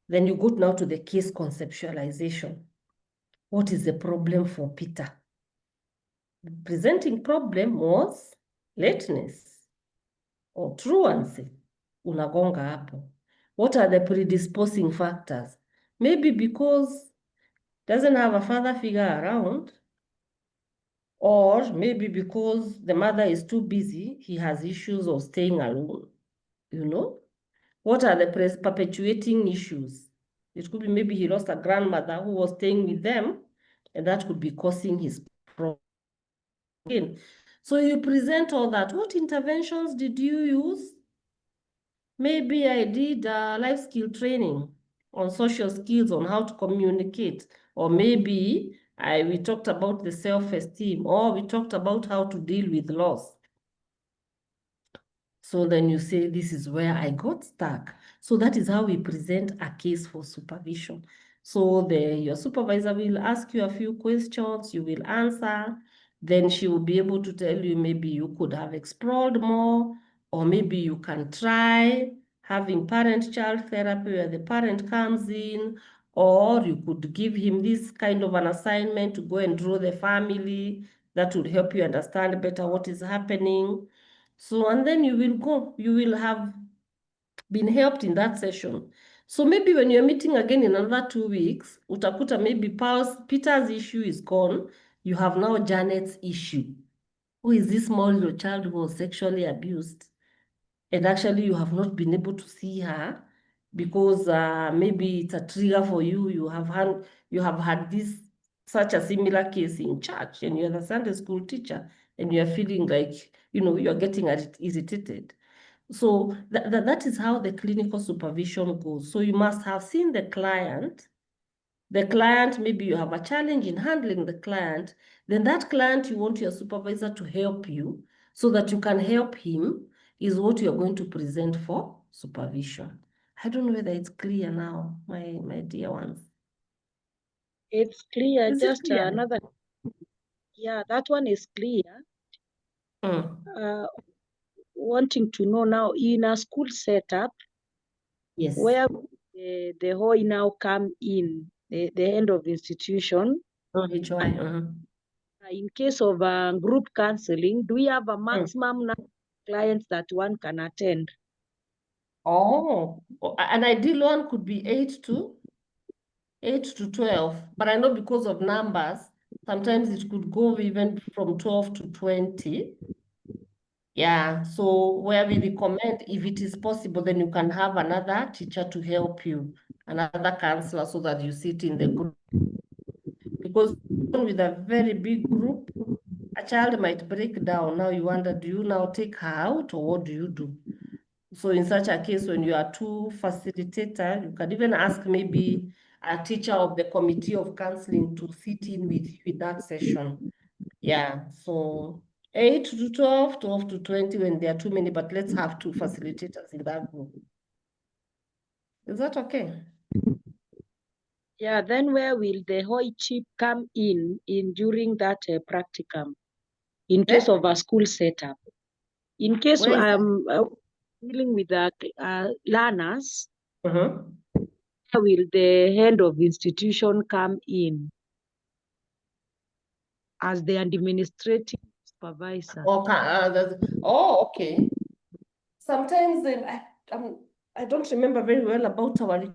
Then you go now to the case conceptualization. What is the problem for Peter? The presenting problem was lateness or truancy. Unagonga hapo. What are the predisposing factors? Maybe because doesn't have a father figure around, or maybe because the mother is too busy, he has issues of staying alone, you know? What are the perpetuating issues? It could be maybe he lost a grandmother who was staying with them, and that could be causing his problem. So you present all that. What interventions did you use? Maybe I did life skill training on social skills, on how to communicate, or maybe we talked about the self-esteem, or we talked about how to deal with loss. So then you say, this is where I got stuck. So that is how we present a case for supervision. So your supervisor will ask you a few questions, you will answer, then she will be able to tell you maybe you could have explored more, or maybe you can try having parent-child therapy where the parent comes in, or you could give him this kind of an assignment to go and draw the family. That would help you understand better what is happening. So, and then you will have been helped in that session. So maybe when you're meeting again in another 2 weeks, utakuta maybe Peter's issue is gone. You have now Janet's issue. Who is this small little child who was sexually abused? And actually you have not been able to see her because maybe it's a trigger for you. You have had such a similar case in church, and you're the Sunday school teacher, and you're feeling like, you're getting irritated. So that is how the clinical supervision goes. So you must have seen the client the client, maybe you have a challenge in handling the client, then that client you want your supervisor to help you so that you can help him is what you're going to present for supervision. I don't know whether it's clear now, my dear ones. It's clear. Is it Just clear? another. Yeah, that one is clear. Mm. Wanting to know now in a school setup, Yes. where the HOI now come in, the end of the institution. HOI. In case of group counseling, do we have a maximum number of clients that one can attend? Oh, an ideal one could be 8 to 12, but I know because of numbers, sometimes it could go even from 12 to 20. Yeah, so where we recommend, if it is possible, then you can have another teacher to help you, another counselor, so that you sit in the group. Because with a very big group, a child might break down. Now you wonder, do you now take her out or what do you do? So in such a case, when you are two facilitator, you can even ask maybe a teacher of the committee of counseling to sit in with you in that session. Yeah, so 8 to 12, 12 to 20 when there are too many, but let's have two facilitators in that group. Is that okay? Yeah, then where will the HOI chief come in during that practicum, in case of a school setup? In case I'm dealing with the learners, where will the head of institution come in as the administrative supervisor? Okay. Sometimes I don't remember very well about our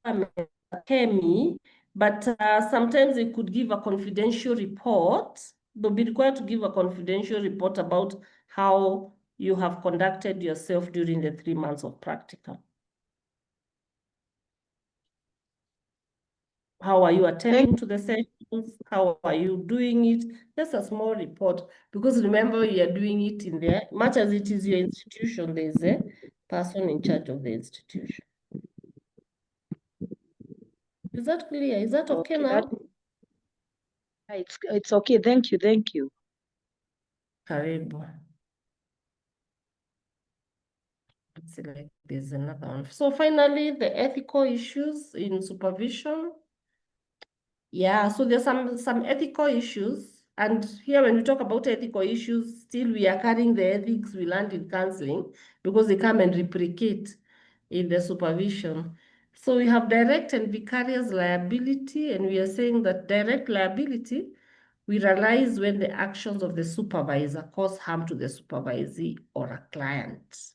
requirement, but sometimes they could give a confidential report. They'll be required to give a confidential report about how you have conducted yourself during the 3 months of practicum. How are you attending to the sessions? How are you doing it? Just a small report, because remember, you are doing it in there. Much as it is your institution, there is a person in charge of the institution. Is that clear? Is that okay now? It's okay. Thank you. Thank you. Karibu. Let's see, like there's another one. So finally, the ethical issues in supervision. Yeah, so there's some ethical issues. And here when we talk about ethical issues, still we are carrying the ethics we learned in counseling, because they come and replicate in the supervision. So we have direct and vicarious liability, and we are saying that direct liability we realize when the actions of the supervisor cause harm to the supervisee or a client.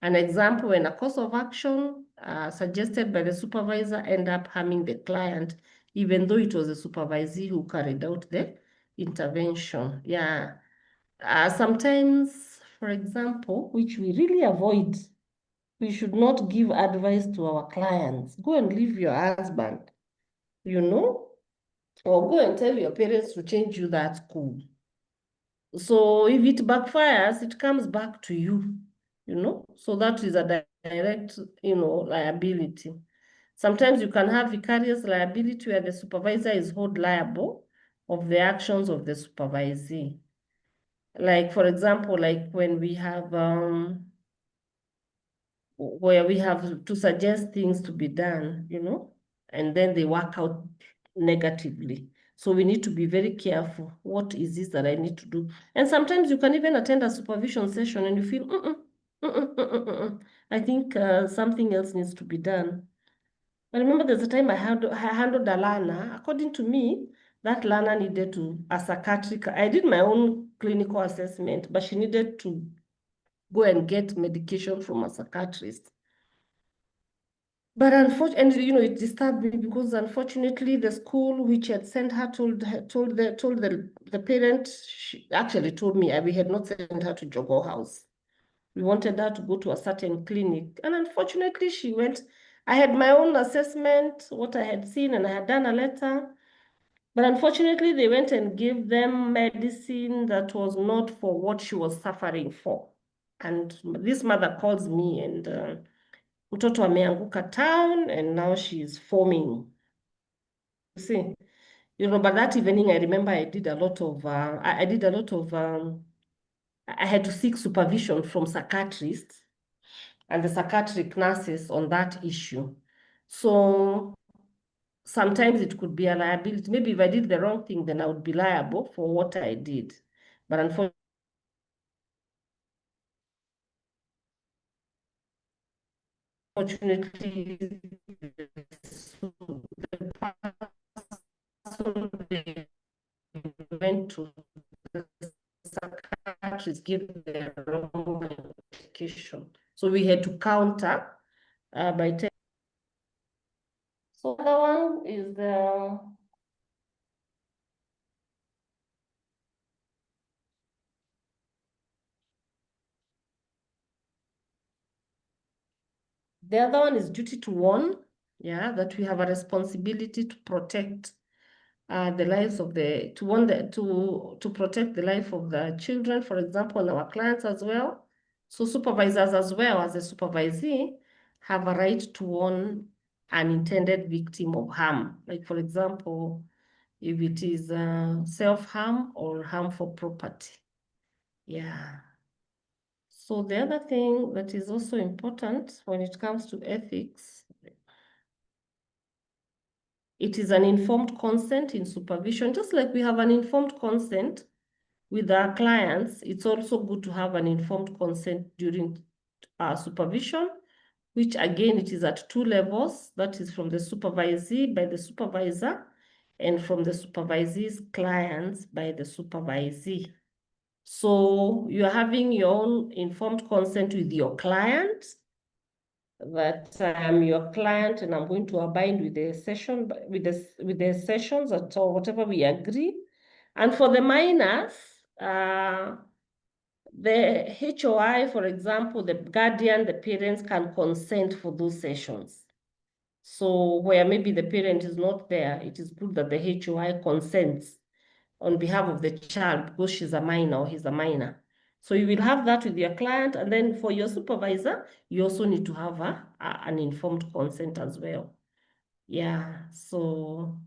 An example, when a course of action suggested by the supervisor end up harming the client, even though it was the supervisee who carried out the intervention. Yeah. Sometimes, for example, which we really avoid, we should not give advice to our clients. Go and leave your husband, or go and tell your parents to change you that school. So if it backfires, it comes back to you, So that is a direct, liability. Sometimes you can have vicarious liability where the supervisor is held liable of the actions of the supervisee. Like, for example, like when we have, where we have to suggest things to be done, and then they work out negatively. So we need to be very careful. What is this that I need to do? And sometimes you can even attend a supervision session and you feel, I think something else needs to be done. I remember there's a time I handled a learner. According to me, that learner needed a psychiatric. I did my own clinical assessment, but she needed to go and get medication from a psychiatrist. But unfortunately, it disturbed me, because unfortunately the school which had sent her told the parent, she actually told me we had not sent her to Jogo House. We wanted her to go to a certain clinic. And unfortunately she went. I had my own assessment, what I had seen, and I had done a letter. But unfortunately they went and gave them medicine that was not for what she was suffering for. And this mother calls me and mtoto ameanguka town and now she is foaming. see. But that evening, I remember I did a lot of, I did a lot of, I had to seek supervision from psychiatrists and the psychiatric nurses on that issue. So sometimes it could be a liability. Maybe if I did the wrong thing, then I would be liable for what I did. But unfortunately, the went to the psychiatrist give the wrong medication. So we had to counter by telling. So the other one is the other one is duty to warn. Yeah, that we have a responsibility to protect the lives of to protect the life of the children, for example, and our clients as well. So supervisors as well as a supervisee have a right to warn an intended victim of harm. Like, for example, if it is self-harm or harm for property. Yeah. So the other thing that is also important when it comes to ethics, it is an informed consent in supervision. Just like we have an informed consent with our clients, it's also good to have an informed consent during our supervision, which again, it is at 2 levels. That is from the supervisee by the supervisor and from the supervisee's clients by the supervisee. So you're having your own informed consent with your client, that I'm your client and I'm going to abide with the session, with the sessions or whatever we agree. And for the minors, the HOI, for example, the guardian, the parents can consent for those sessions. So where maybe the parent is not there, it is good that the HOI consents on behalf of the child because she's a minor or he's a minor. So you will have that with your client, and then for your supervisor, you also need to have an informed consent as well. Yeah, so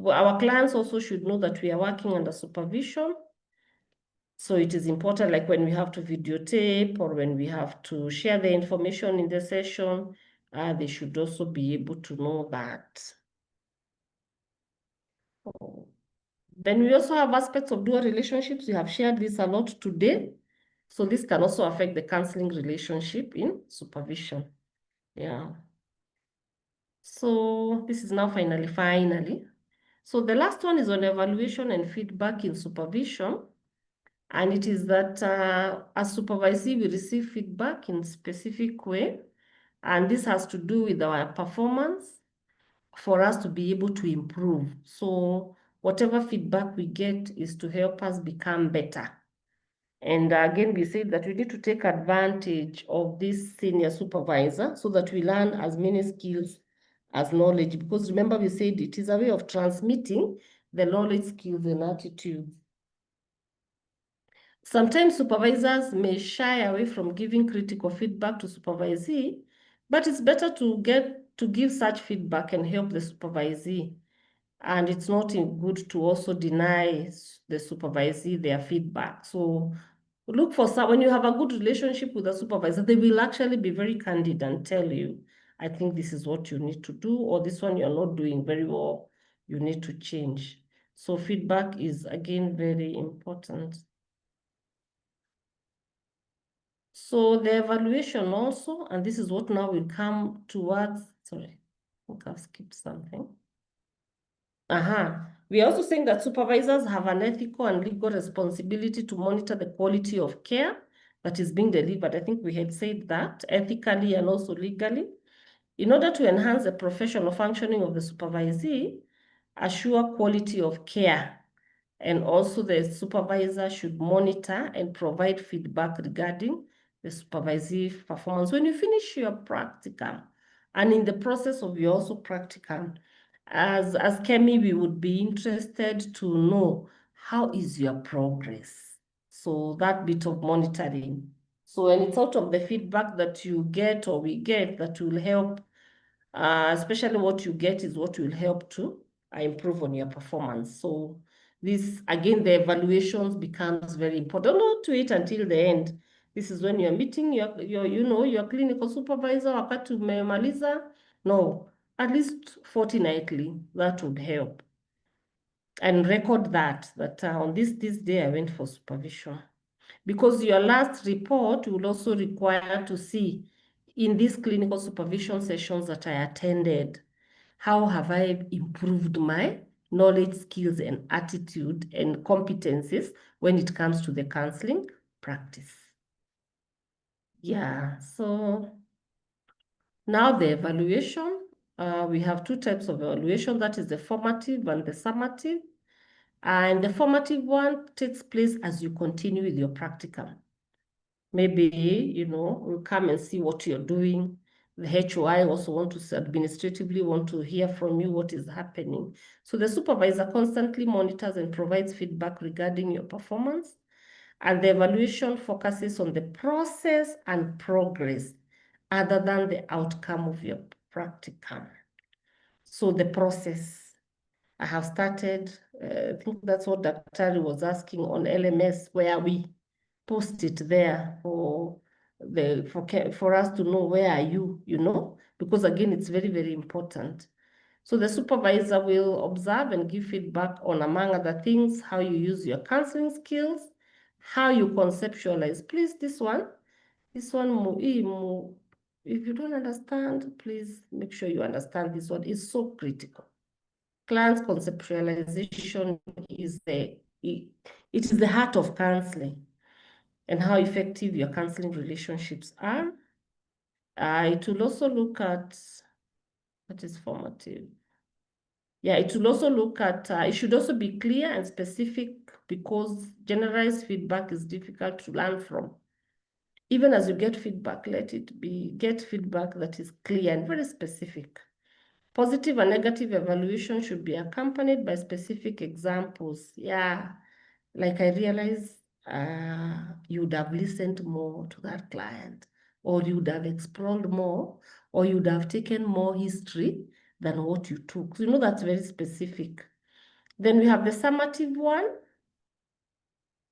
our clients also should know that we are working under supervision. So it is important, like when we have to videotape or when we have to share the information in the session, they should also be able to know that. Then we also have aspects of dual relationships. We have shared this a lot today. So this can also affect the counseling relationship in supervision. Yeah. So this is now finally. So the last one is on evaluation and feedback in supervision. And it is that as supervisee, we receive feedback in a specific way. And this has to do with our performance for us to be able to improve. So whatever feedback we get is to help us become better. And again, we said that we need to take advantage of this senior supervisor so that we learn as many skills as knowledge. Because remember, we said it is a way of transmitting the knowledge, skills, and attitudes. Sometimes supervisors may shy away from giving critical feedback to supervisee, but it's better to give such feedback and help the supervisee. And it's not good to also deny the supervisee their feedback. So look for when you have a good relationship with the supervisor, they will actually be very candid and tell you, I think this is what you need to do, or this one you're not doing very well, you need to change. So feedback is, again, very important. So the evaluation also, and this is what now will come towards, sorry, I think I've skipped something. We are also saying that supervisors have an ethical and legal responsibility to monitor the quality of care that is being delivered. I think we had said that ethically and also legally. In order to enhance the professional functioning of the supervisee, assure quality of care. And also the supervisor should monitor and provide feedback regarding the supervisee performance. When you finish your practicum and in the process of your also practicum, as Kemi, we would be interested to know how is your progress. So that bit of monitoring. So when it's out of the feedback that you get or we get that will help, especially what you get is what will help to improve on your performance. So this, again, the evaluations becomes very important. Don't wait until the end. This is when you're meeting your clinical supervisor, wakati umemaliza. No, at least fortnightly, that would help. And record that on this day I went for supervision. Because your last report will also require to see in these clinical supervision sessions that I attended, how have I improved my knowledge, skills, and attitude and competencies when it comes to the counseling practice. Yeah, so now the evaluation, we have two types of evaluation, that is the formative and the summative. And the formative one takes place as you continue with your practicum. Maybe, we'll come and see what you're doing. The HOI also administratively want to hear from you what is happening. So the supervisor constantly monitors and provides feedback regarding your performance. And the evaluation focuses on the process and progress other than the outcome of your practicum. So the process. I have started, I think that's what Dr. was asking on LMS, where we post it there for us to know where are you, because again, it's very, very important. So the supervisor will observe and give feedback on, among other things, how you use your counseling skills, how you conceptualize. Please, this one, if you don't understand, please make sure you understand this one. It's so critical. Client's conceptualization is it is the heart of counseling and how effective your counseling relationships are. It will also look at what is formative. Yeah, it will also look at, it should also be clear and specific because generalized feedback is difficult to learn from. Even as you get feedback, get feedback that is clear and very specific. Positive and negative evaluation should be accompanied by specific examples. Yeah, like I realized you would have listened more to that client, or you would have explored more, or you would have taken more history than what you took. So, that's very specific. Then we have the summative one,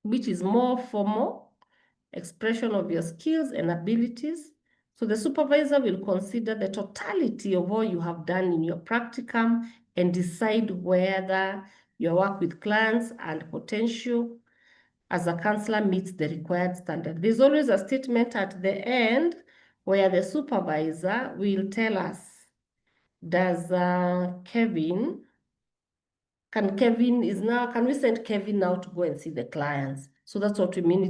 which is more formal, expression of your skills and abilities. So the supervisor will consider the totality of all you have done in your practicum and decide whether your work with clients and potential as a counselor meets the required standard. There's always a statement at the end where the supervisor will tell us, does can we send Kevin now to go and see the clients? So that's what we mean.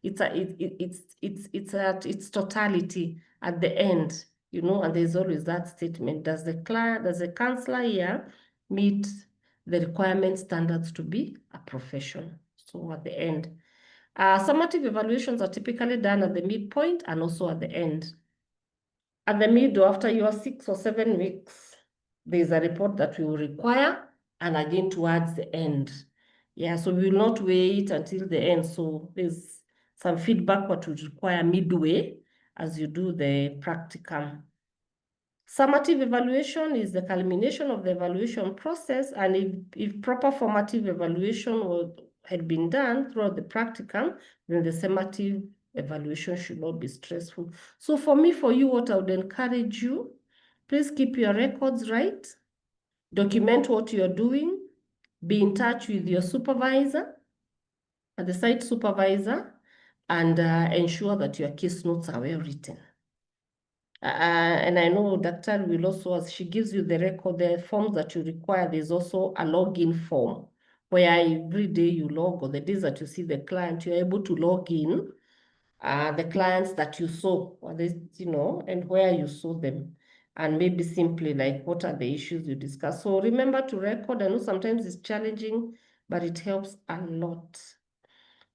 It's at its totality at the end, and there's always that statement. Does the counselor here meet the requirement standards to be a profession? So at the end. Summative evaluations are typically done at the midpoint and also at the end. At the middle, after your 6 or 7 weeks, there's a report that we will require, and again towards the end. Yeah, so we will not wait until the end. So there's some feedback what we require midway as you do the practicum. Summative evaluation is the culmination of the evaluation process, and if proper formative evaluation had been done throughout the practicum, then the summative evaluation should not be stressful. So for you, what I would encourage you, please keep your records right, document what you're doing, be in touch with your supervisor, the site supervisor, and ensure that your case notes are well written. And I know Dr. will also, as she gives you the record, the forms that you require, there's also a login form where every day you log, or the days that you see the client, you're able to log in the clients that you saw, and where you saw them. And maybe simply like, what are the issues you discuss? So remember to record. I know sometimes it's challenging, but it helps a lot.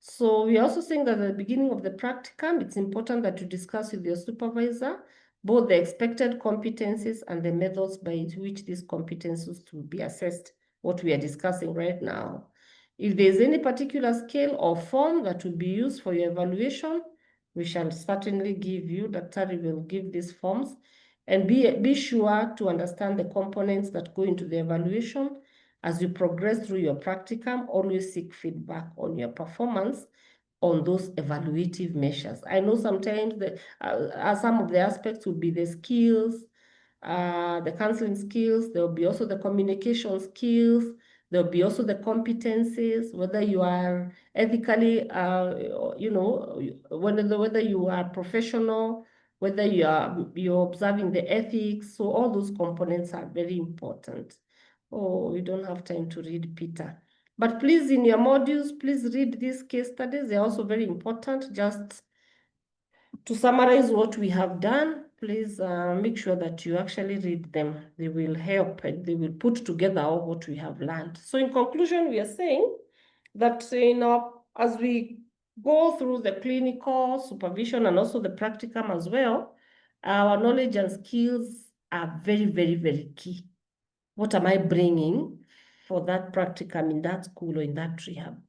So we're also saying that at the beginning of the practicum, it's important that you discuss with your supervisor both the expected competencies and the methods by which these competencies will be assessed, what we are discussing right now. If there's any particular scale or form that will be used for your evaluation, we shall certainly give you, Dr. will give these forms. And be sure to understand the components that go into the evaluation. As you progress through your practicum, always seek feedback on your performance on those evaluative measures. I know sometimes some of the aspects will be the skills, the counseling skills. There will be also the communication skills. There will be also the competencies, whether you are ethically, whether you are professional, whether you're observing the ethics. So all those components are very important. Oh, we don't have time to read, Peter. But please, in your modules, please read these case studies. They're also very important. Just to summarize what we have done, please make sure that you actually read them. They will help and they will put together all what we have learned. So in conclusion, we are saying that as we go through the clinical supervision and also the practicum as well, our knowledge and skills are very, very, very key. What am I bringing for that practicum in that school or in that rehab?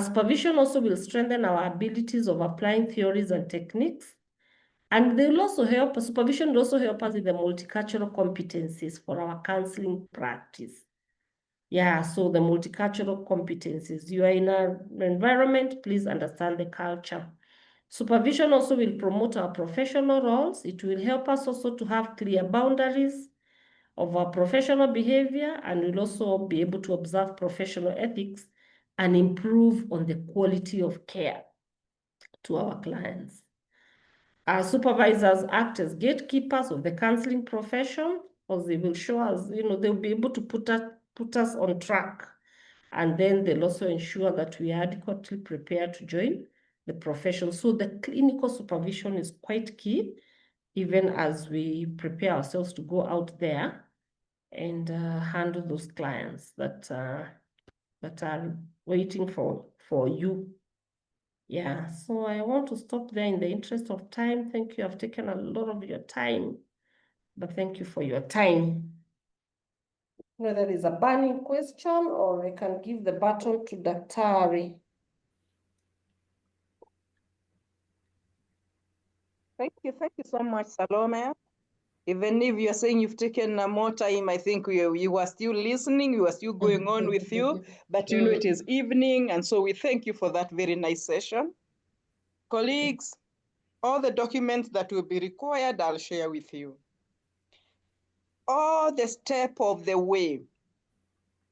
Supervision also will strengthen our abilities of applying theories and techniques. And they will also help, supervision will also help us with the multicultural competencies for our counseling practice. Yeah, so the multicultural competencies. You are in an environment, please understand the culture. Supervision also will promote our professional roles. It will help us also to have clear boundaries of our professional behavior, and we'll also be able to observe professional ethics and improve on the quality of care to our clients. Our supervisors act as gatekeepers of the counseling profession, because they will show us, they'll be able to put us on track. And then they'll also ensure that we are adequately prepared to join the profession. So the clinical supervision is quite key, even as we prepare ourselves to go out there and handle those clients that are waiting for you. Yeah, so I want to stop there in the interest of time. Thank you. I've taken a lot of your time, but thank you for your time. Whether there is a burning question or I can give the baton to Daktari. Thank you so much, Salome. Even if you're saying you've taken more time, I think you were still listening, we were still going on with you, but it is evening, and so we thank you for that very nice session. Colleagues, all the documents that will be required, I'll share with you. All the step of the way,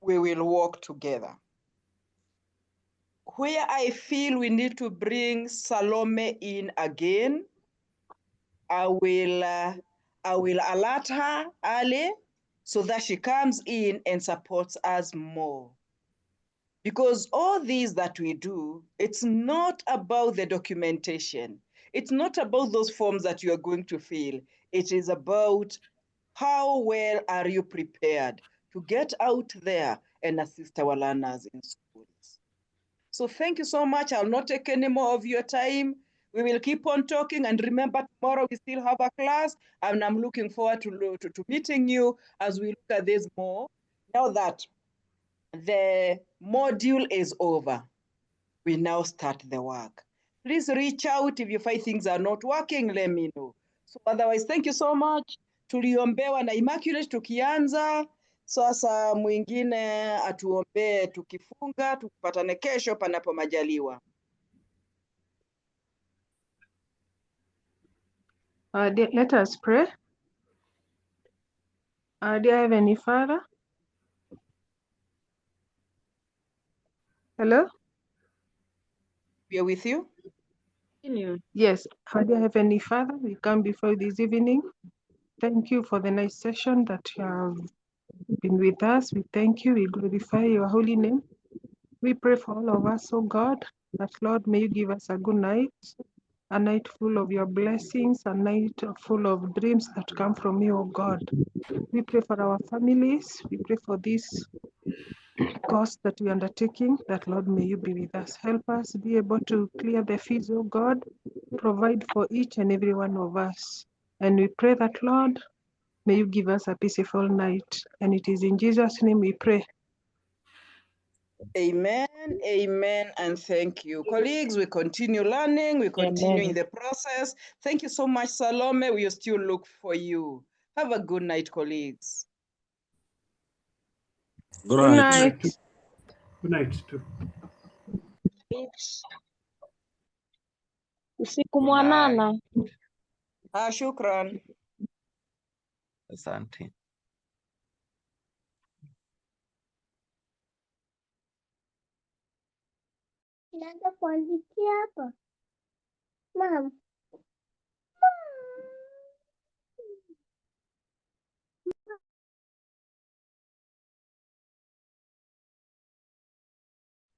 we will walk together. Where I feel we need to bring Salome in again, I will alert her early so that she comes in and supports us more. Because all these that we do, it's not about the documentation. It's not about those forms that you are going to fill. It is about how well are you prepared to get out there and assist our learners in schools. So thank you so much. I'll not take any more of your time. We will keep on talking, and remember, tomorrow we still have a class, and I'm looking forward to meeting you as we look at this more. Now that the module is over, we now start the work. Please reach out if you find things are not working, let me know. So otherwise, thank you so much. Tuliombewa na Immaculate tukianza. Sasa mwingine atuombee tukifunga, tukupatane kesho panapo majaliwa. Let us pray. Dear Heavenly Father. Hello? We are with you. Yes, dear Heavenly Father, we come before you this evening. Thank you for the nice session that you have been with us. We thank you, we glorify your holy name. We pray for all of us, oh God, that Lord, may you give us a good night, a night full of your blessings, a night full of dreams that come from you, oh God. We pray for our families. We pray for this course that we are undertaking, that Lord, may you be with us. Help us be able to clear the fees, oh God, provide for each and every one of us. And we pray that, Lord, may you give us a peaceful night. And it is in Jesus' name we pray. Amen. Amen, and thank you. Colleagues, we continue learning, we continue in the process. Thank you so much, Salome. We still look for you. Have a good night, colleagues. Good night. Good night too. Usiku mwanana. Shukran. Asante. Naenda kuandikia hapa. Mom.